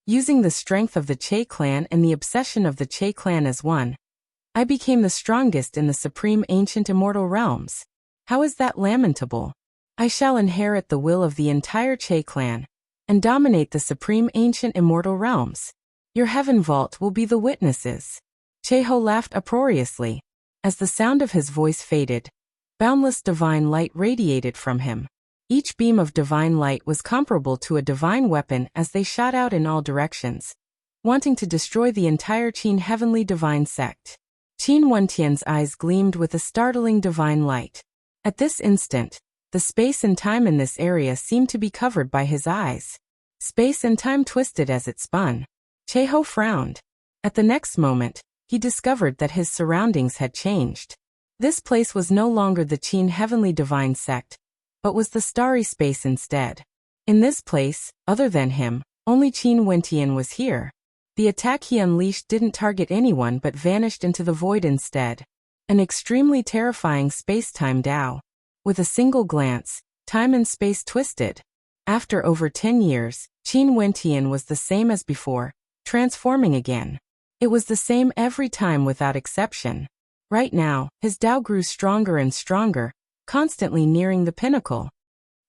Using the strength of the Che clan and the obsession of the Che clan as one, I became the strongest in the supreme ancient immortal realms. How is that lamentable? I shall inherit the will of the entire Che clan and dominate the supreme ancient immortal realms. Your heaven vault will be the witnesses. Cheho laughed uproariously. As the sound of his voice faded, boundless divine light radiated from him. Each beam of divine light was comparable to a divine weapon as they shot out in all directions, wanting to destroy the entire Qin heavenly divine sect. Qin Wentian's eyes gleamed with a startling divine light. At this instant, the space and time in this area seemed to be covered by his eyes. Space and time twisted as it spun. Cheho frowned. At the next moment, he discovered that his surroundings had changed. This place was no longer the Qin heavenly divine sect, but was the starry space instead. In this place, other than him, only Qin Wentian was here. The attack he unleashed didn't target anyone but vanished into the void instead. An extremely terrifying space-time Tao. With a single glance, time and space twisted. After over 10 years, Qin Wentian was the same as before, transforming again. It was the same every time without exception. Right now, his Tao grew stronger and stronger, constantly nearing the pinnacle.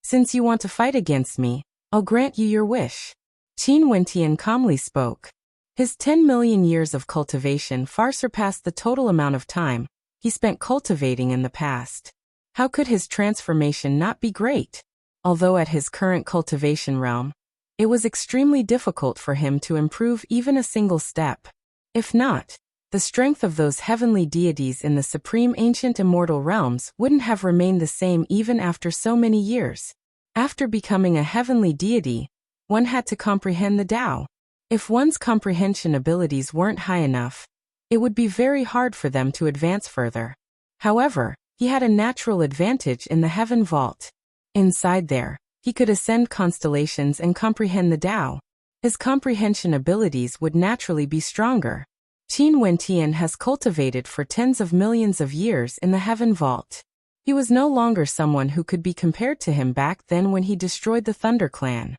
Since you want to fight against me, I'll grant you your wish. Qin Wentian calmly spoke. His 10 million years of cultivation far surpassed the total amount of time he spent cultivating in the past. How could his transformation not be great? Although at his current cultivation realm, it was extremely difficult for him to improve even a single step. If not, the strength of those heavenly deities in the supreme ancient immortal realms wouldn't have remained the same even after so many years. After becoming a heavenly deity, one had to comprehend the Tao. If one's comprehension abilities weren't high enough, it would be very hard for them to advance further. However, he had a natural advantage in the heaven vault. Inside there, he could ascend constellations and comprehend the Tao. His comprehension abilities would naturally be stronger. Qin Wentian has cultivated for tens of millions of years in the heaven vault. He was no longer someone who could be compared to him back then when he destroyed the Thunder Clan.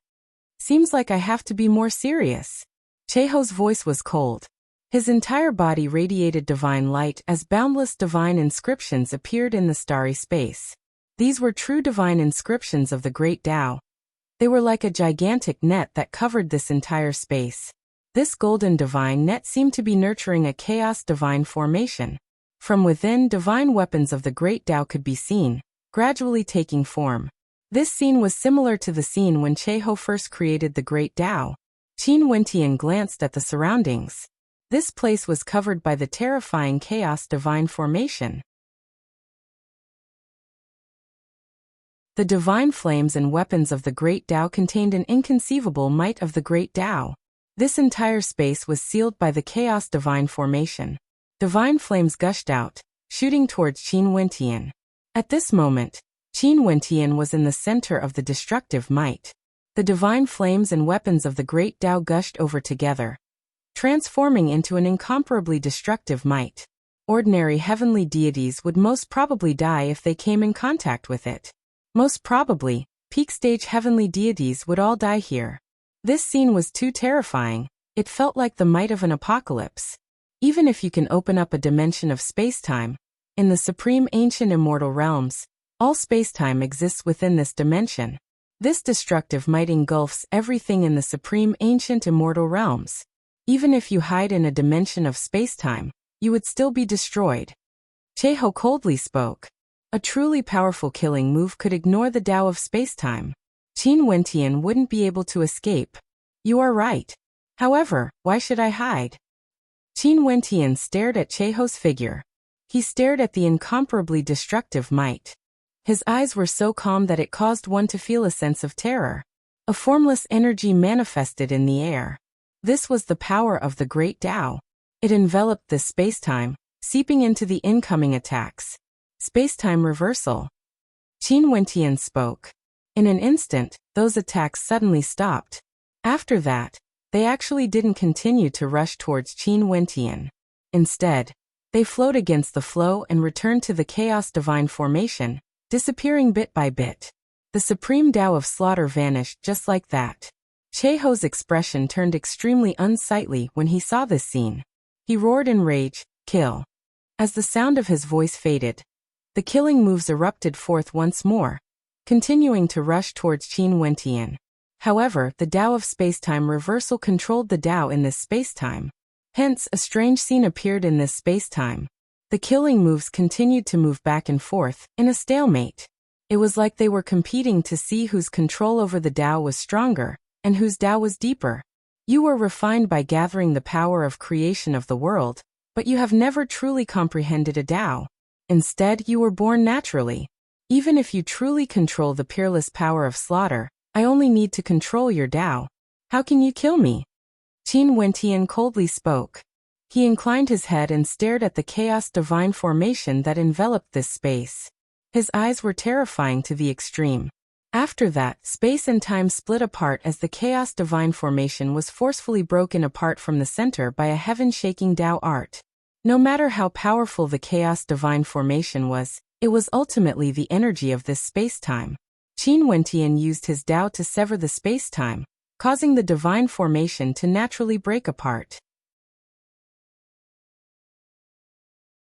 Seems like I have to be more serious. Cheho's voice was cold. His entire body radiated divine light as boundless divine inscriptions appeared in the starry space. These were true divine inscriptions of the great Tao. They were like a gigantic net that covered this entire space. This golden divine net seemed to be nurturing a chaos divine formation. From within, divine weapons of the great Tao could be seen, gradually taking form. This scene was similar to the scene when Cheho first created the great Tao. Qin Wentian glanced at the surroundings. This place was covered by the terrifying chaos divine formation. The divine flames and weapons of the great Tao contained an inconceivable might of the great Tao. This entire space was sealed by the chaos divine formation. Divine flames gushed out, shooting towards Qin Wentian. At this moment, Qin Wentian was in the center of the destructive might. The divine flames and weapons of the great Tao gushed over together, transforming into an incomparably destructive might. Ordinary heavenly deities would most probably die if they came in contact with it. Most probably, peak stage heavenly deities would all die here. This scene was too terrifying. It felt like the might of an apocalypse. Even if you can open up a dimension of space-time, in the supreme ancient immortal realms, all space-time exists within this dimension. This destructive might engulfs everything in the supreme ancient immortal realms. Even if you hide in a dimension of space-time, you would still be destroyed. Cheho coldly spoke. A truly powerful killing move could ignore the Tao of space-time. Qin Wentian wouldn't be able to escape. You are right. However, why should I hide? Qin Wentian stared at Cheho's figure. He stared at the incomparably destructive might. His eyes were so calm that it caused one to feel a sense of terror. A formless energy manifested in the air. This was the power of the great Tao. It enveloped this space-time, seeping into the incoming attacks. Space-time reversal. Qin Wentian spoke. In an instant, those attacks suddenly stopped. After that, they actually didn't continue to rush towards Qin Wentian. Instead, they flowed against the flow and returned to the chaos divine formation, disappearing bit by bit. The supreme Tao of slaughter vanished just like that. Cheho's expression turned extremely unsightly when he saw this scene. He roared in rage, "Kill!" As the sound of his voice faded, the killing moves erupted forth once more, continuing to rush towards Qin Wentian. However, the Tao of spacetime reversal controlled the Tao in this spacetime. Hence, a strange scene appeared in this spacetime. The killing moves continued to move back and forth, in a stalemate. It was like they were competing to see whose control over the Tao was stronger, and whose Tao was deeper. You were refined by gathering the power of creation of the world, but you have never truly comprehended a Tao. Instead, you were born naturally. Even if you truly control the peerless power of slaughter, I only need to control your Tao. How can you kill me? Qin Wentian coldly spoke. He inclined his head and stared at the chaos divine formation that enveloped this space. His eyes were terrifying to the extreme. After that, space and time split apart as the chaos divine formation was forcefully broken apart from the center by a heaven-shaking Tao art. No matter how powerful the chaos divine formation was, it was ultimately the energy of this space-time. Qin Wentian used his Tao to sever the space-time, causing the divine formation to naturally break apart.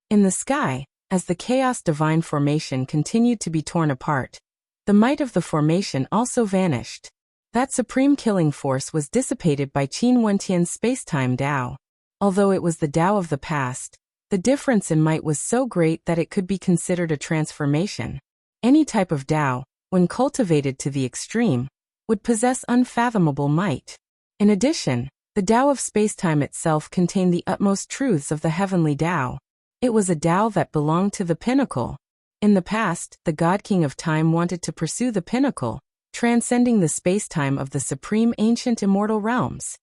In the sky, as the chaos divine formation continued to be torn apart, the might of the formation also vanished. That supreme killing force was dissipated by Qin Wentian's space-time Tao. Although it was the Tao of the past, the difference in might was so great that it could be considered a transformation. Any type of Tao, when cultivated to the extreme, would possess unfathomable might. In addition, the Tao of spacetime itself contained the utmost truths of the heavenly Tao. It was a Tao that belonged to the pinnacle. In the past, the God King of Time wanted to pursue the pinnacle, transcending the spacetime of the supreme ancient immortal realms.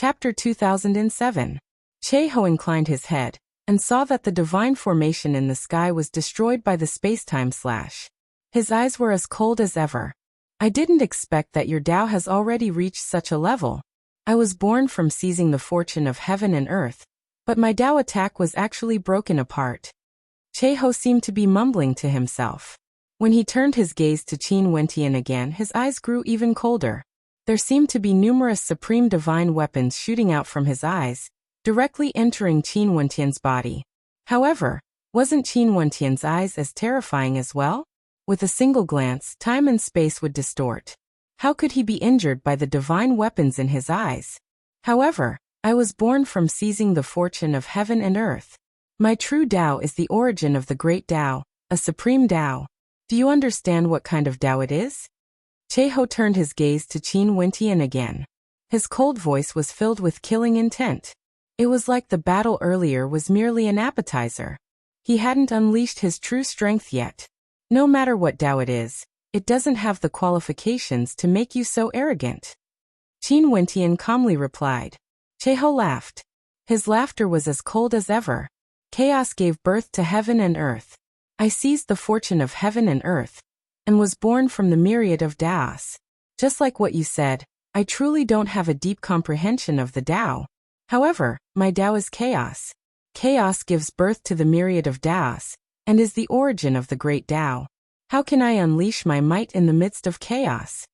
Chapter 2007. Che-ho inclined his head and saw that the divine formation in the sky was destroyed by the spacetime slash. His eyes were as cold as ever. I didn't expect that your Tao has already reached such a level. I was born from seizing the fortune of heaven and earth, but my Tao attack was actually broken apart. Che-ho seemed to be mumbling to himself. When he turned his gaze to Qin Wentian again, his eyes grew even colder. There seemed to be numerous supreme divine weapons shooting out from his eyes, directly entering Qin Wentian's body. However, wasn't Qin Wentian's eyes as terrifying as well? With a single glance, time and space would distort. How could he be injured by the divine weapons in his eyes? However, I was born from seizing the fortune of heaven and earth. My true Tao is the origin of the great Tao, a supreme Tao. Do you understand what kind of Tao it is? Che-ho turned his gaze to Qin Wentian again. His cold voice was filled with killing intent. It was like the battle earlier was merely an appetizer. He hadn't unleashed his true strength yet. No matter what Tao it is, it doesn't have the qualifications to make you so arrogant. Qin Wentian calmly replied. Che-ho laughed. His laughter was as cold as ever. Chaos gave birth to heaven and earth. I seized the fortune of heaven and earth, and was born from the myriad of Taos. Just like what you said, I truly don't have a deep comprehension of the Tao. However, my Tao is chaos. Chaos gives birth to the myriad of Taos, and is the origin of the great Tao. How can I unleash my might in the midst of chaos?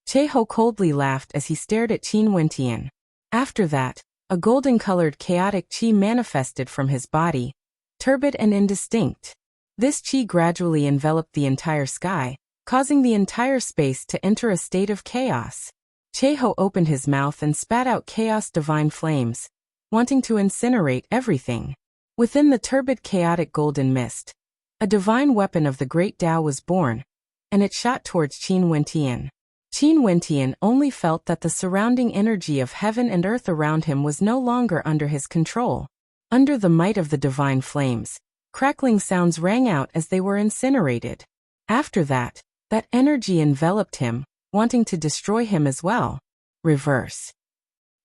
Che-ho coldly laughed as he stared at Qin Wentian. After that, a golden-colored chaotic qi manifested from his body, turbid and indistinct. This qi gradually enveloped the entire sky, causing the entire space to enter a state of chaos. Che-ho opened his mouth and spat out chaos divine flames, wanting to incinerate everything. Within the turbid chaotic golden mist, a divine weapon of the great Tao was born, and it shot towards Qin Wentian. Qin Wentian only felt that the surrounding energy of heaven and earth around him was no longer under his control. Under the might of the divine flames, crackling sounds rang out as they were incinerated. After that, that energy enveloped him, wanting to destroy him as well. Reverse.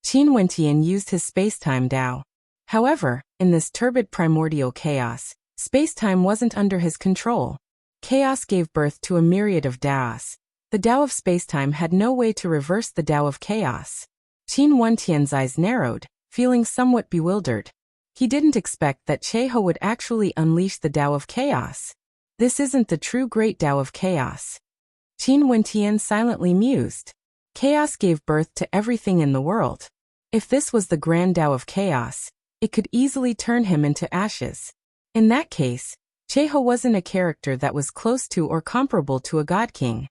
Qin Wentian used his spacetime Tao. However, in this turbid primordial chaos, spacetime wasn't under his control. Chaos gave birth to a myriad of Taos. The Tao of spacetime had no way to reverse the Tao of chaos. Qin Wentian's eyes narrowed, feeling somewhat bewildered. He didn't expect that Che-ho would actually unleash the Tao of chaos. This isn't the true great Tao of chaos. Qin Wentian silently mused. Chaos gave birth to everything in the world. If this was the grand Tao of chaos, it could easily turn him into ashes. In that case, Che-ho wasn't a character that was close to or comparable to a god king.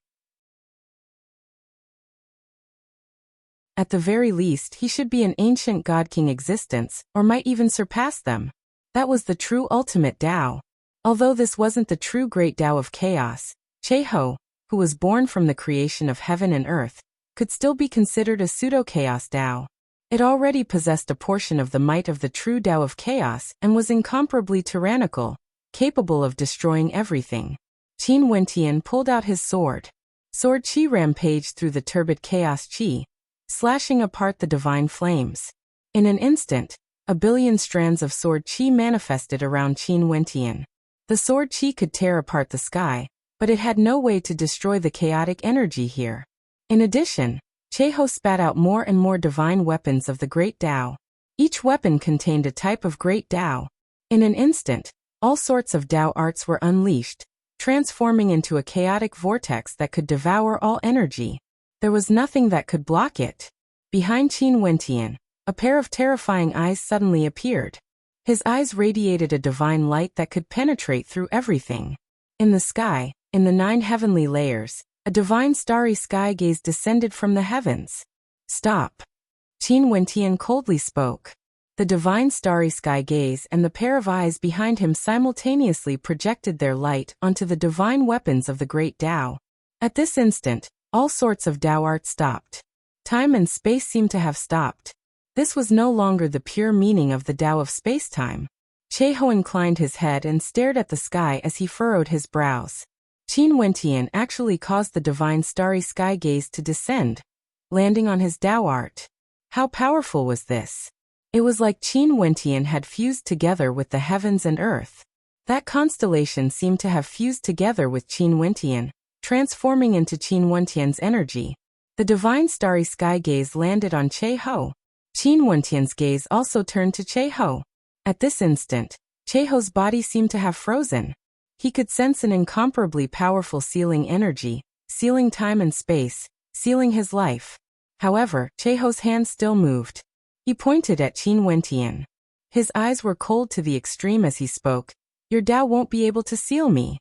At the very least, he should be an ancient god king existence, or might even surpass them. That was the true ultimate Tao. Although this wasn't the true great Tao of chaos, Che-ho, who was born from the creation of heaven and earth, could still be considered a pseudo-chaos Tao. It already possessed a portion of the might of the true Tao of chaos and was incomparably tyrannical, capable of destroying everything. Qin Wentian pulled out his sword. Sword qi rampaged through the turbid chaos qi, slashing apart the divine flames. In an instant, a billion strands of sword qi manifested around Qin Wentian. The sword qi could tear apart the sky, but it had no way to destroy the chaotic energy here. In addition, Che-ho spat out more and more divine weapons of the great Tao. Each weapon contained a type of great Tao. In an instant, all sorts of Tao arts were unleashed, transforming into a chaotic vortex that could devour all energy. There was nothing that could block it. Behind Qin Wentian, a pair of terrifying eyes suddenly appeared. His eyes radiated a divine light that could penetrate through everything. In the sky, in the 9 heavenly layers, a divine starry sky gaze descended from the heavens. Stop. Qin Wentian coldly spoke. The divine starry sky gaze and the pair of eyes behind him simultaneously projected their light onto the divine weapons of the great Tao. At this instant, all sorts of Tao art stopped. Time and space seemed to have stopped. This was no longer the pure meaning of the Tao of spacetime. Che-ho inclined his head and stared at the sky as he furrowed his brows. Qin Wentian actually caused the divine starry sky gaze to descend, landing on his Tao art. How powerful was this? It was like Qin Wentian had fused together with the heavens and earth. That constellation seemed to have fused together with Qin Wentian, transforming into Qin Wentian's energy. The divine starry sky gaze landed on Che Ho. Qin Wentian's gaze also turned to Che Ho. At this instant, Che Ho's body seemed to have frozen. He could sense an incomparably powerful sealing energy, sealing time and space, sealing his life. However, Che Ho's hand still moved. He pointed at Qin Wentian. His eyes were cold to the extreme as he spoke. Your Tao won't be able to seal me.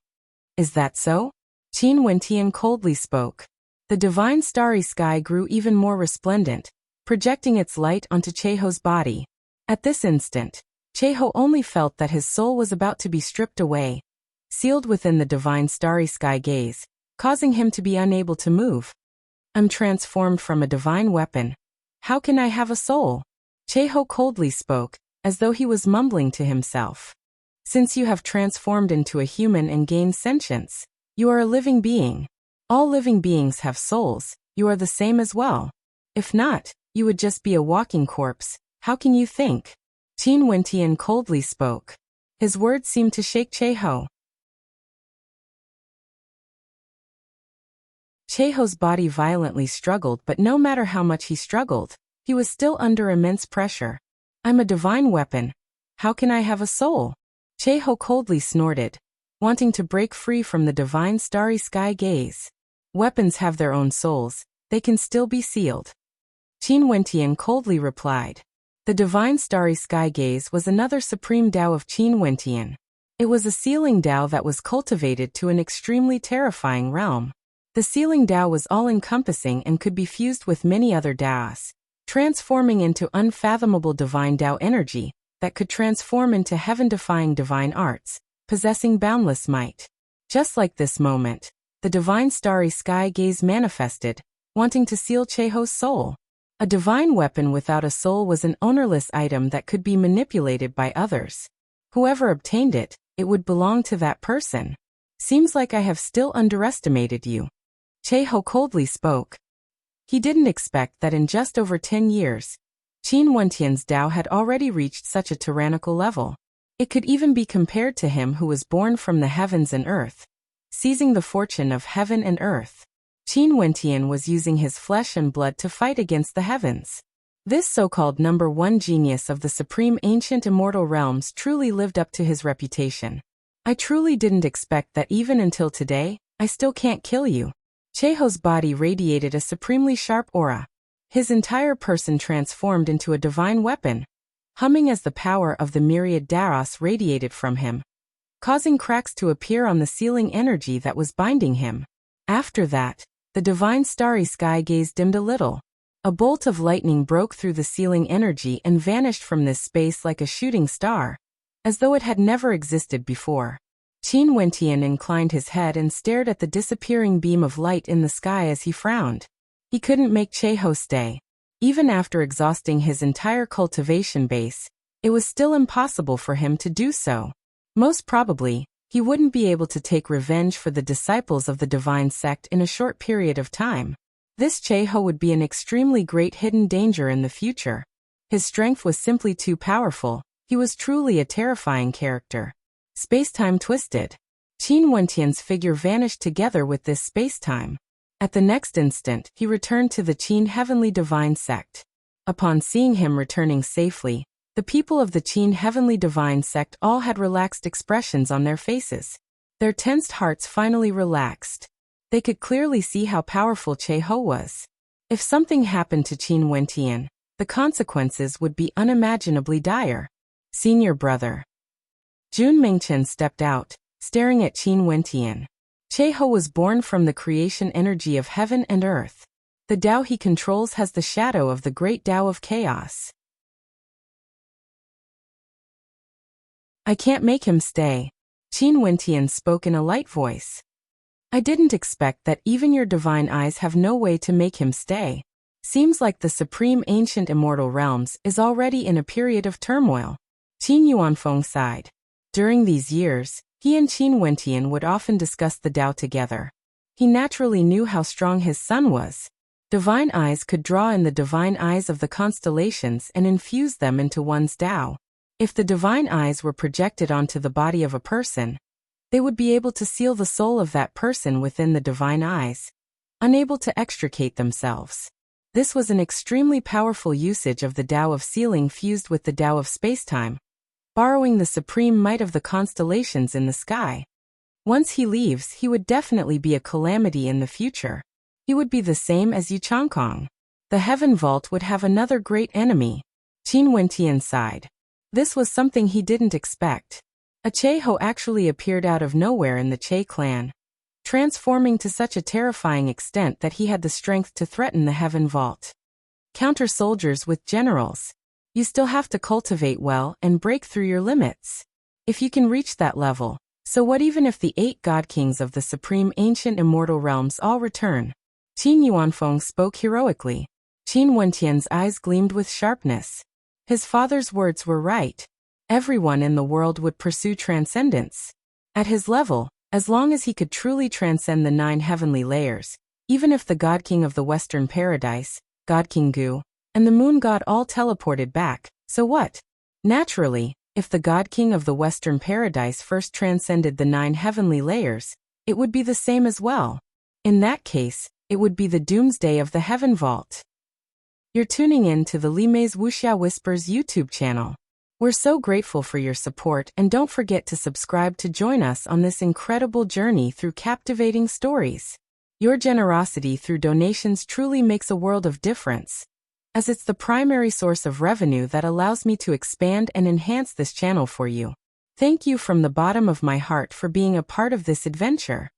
Is that so? Qin Wentian coldly spoke. The divine starry sky grew even more resplendent, projecting its light onto Che Ho's body. At this instant, Che Ho only felt that his soul was about to be stripped away, sealed within the divine starry sky gaze, causing him to be unable to move. I'm transformed from a divine weapon. How can I have a soul? Che Ho coldly spoke, as though he was mumbling to himself. Since you have transformed into a human and gained sentience, you are a living being. All living beings have souls, you are the same as well. If not, you would just be a walking corpse. How can you think? Qin Wentian coldly spoke. His words seemed to shake Che Ho. Che Ho's body violently struggled, but no matter how much he struggled, he was still under immense pressure. I'm a divine weapon. How can I have a soul? Che Ho coldly snorted, wanting to break free from the divine starry sky gaze. Weapons have their own souls, they can still be sealed. Qin Wentian coldly replied. The divine starry sky gaze was another supreme Tao of Qin Wentian. It was a sealing Tao that was cultivated to an extremely terrifying realm. The sealing Tao was all-encompassing and could be fused with many other Taos, transforming into unfathomable divine Tao energy that could transform into heaven-defying divine arts, possessing boundless might. Just like this moment, the divine starry sky gaze manifested, wanting to seal Che Ho's soul. A divine weapon without a soul was an ownerless item that could be manipulated by others. Whoever obtained it, it would belong to that person. Seems like I have still underestimated you. Che Ho coldly spoke. He didn't expect that in just over 10 years, Qin Wentian's Tao had already reached such a tyrannical level. It could even be compared to him who was born from the heavens and earth, seizing the fortune of heaven and earth. Qin Wentian was using his flesh and blood to fight against the heavens. This so-called number one genius of the supreme ancient immortal realms truly lived up to his reputation. I truly didn't expect that even until today, I still can't kill you. Che Ho's body radiated a supremely sharp aura. His entire person transformed into a divine weapon, humming as the power of the myriad Daros radiated from him, causing cracks to appear on the sealing energy that was binding him. After that, the divine starry sky gaze dimmed a little. A bolt of lightning broke through the sealing energy and vanished from this space like a shooting star, as though it had never existed before. Qin Wentian inclined his head and stared at the disappearing beam of light in the sky as he frowned. He couldn't make Che Ho stay. Even after exhausting his entire cultivation base, it was still impossible for him to do so. Most probably, he wouldn't be able to take revenge for the disciples of the divine sect in a short period of time. This Che Ho would be an extremely great hidden danger in the future. His strength was simply too powerful. He was truly a terrifying character. Space-time twisted. Qin Wentian's figure vanished together with this space-time. At the next instant, he returned to the Qin Heavenly Divine Sect. Upon seeing him returning safely, the people of the Qin Heavenly Divine Sect all had relaxed expressions on their faces. Their tensed hearts finally relaxed. They could clearly see how powerful Che Ho was. If something happened to Qin Wentian, the consequences would be unimaginably dire. Senior brother. Jun Mengchen stepped out, staring at Qin Wentian. Che Ho was born from the creation energy of heaven and earth. The Tao he controls has the shadow of the great Tao of chaos. I can't make him stay. Qin Wentian spoke in a light voice. I didn't expect that even your divine eyes have no way to make him stay. Seems like the supreme ancient immortal realms is already in a period of turmoil. Qin Yuanfeng sighed. During these years, he and Qin Wentian would often discuss the Tao together. He naturally knew how strong his son was. Divine eyes could draw in the divine eyes of the constellations and infuse them into one's Tao. If the divine eyes were projected onto the body of a person, they would be able to seal the soul of that person within the divine eyes, unable to extricate themselves. This was an extremely powerful usage of the Tao of sealing fused with the Tao of spacetime, borrowing the supreme might of the constellations in the sky. Once he leaves, he would definitely be a calamity in the future. He would be the same as Yu Changkong. The Heaven Vault would have another great enemy. Qin Wentian sighed. This was something he didn't expect. A Che-Ho actually appeared out of nowhere in the Che clan, transforming to such a terrifying extent that he had the strength to threaten the Heaven Vault. Counter soldiers with generals. You still have to cultivate well and break through your limits. If you can reach that level, so what even if the 8 God Kings of the supreme ancient immortal realms all return? Qin Yuanfeng spoke heroically. Qin Wentian's eyes gleamed with sharpness. His father's words were right. Everyone in the world would pursue transcendence. At his level, as long as he could truly transcend the 9 heavenly layers, even if the God King of the Western Paradise, God King Gu, and the Moon God all teleported back, so what? Naturally, if the God King of the Western Paradise first transcended the 9 heavenly layers, it would be the same as well. In that case, it would be the doomsday of the Heaven Vault. You're tuning in to the Li Mei's Wuxia Whispers YouTube channel. We're so grateful for your support, and don't forget to subscribe to join us on this incredible journey through captivating stories. Your generosity through donations truly makes a world of difference, as it's the primary source of revenue that allows me to expand and enhance this channel for you. Thank you from the bottom of my heart for being a part of this adventure.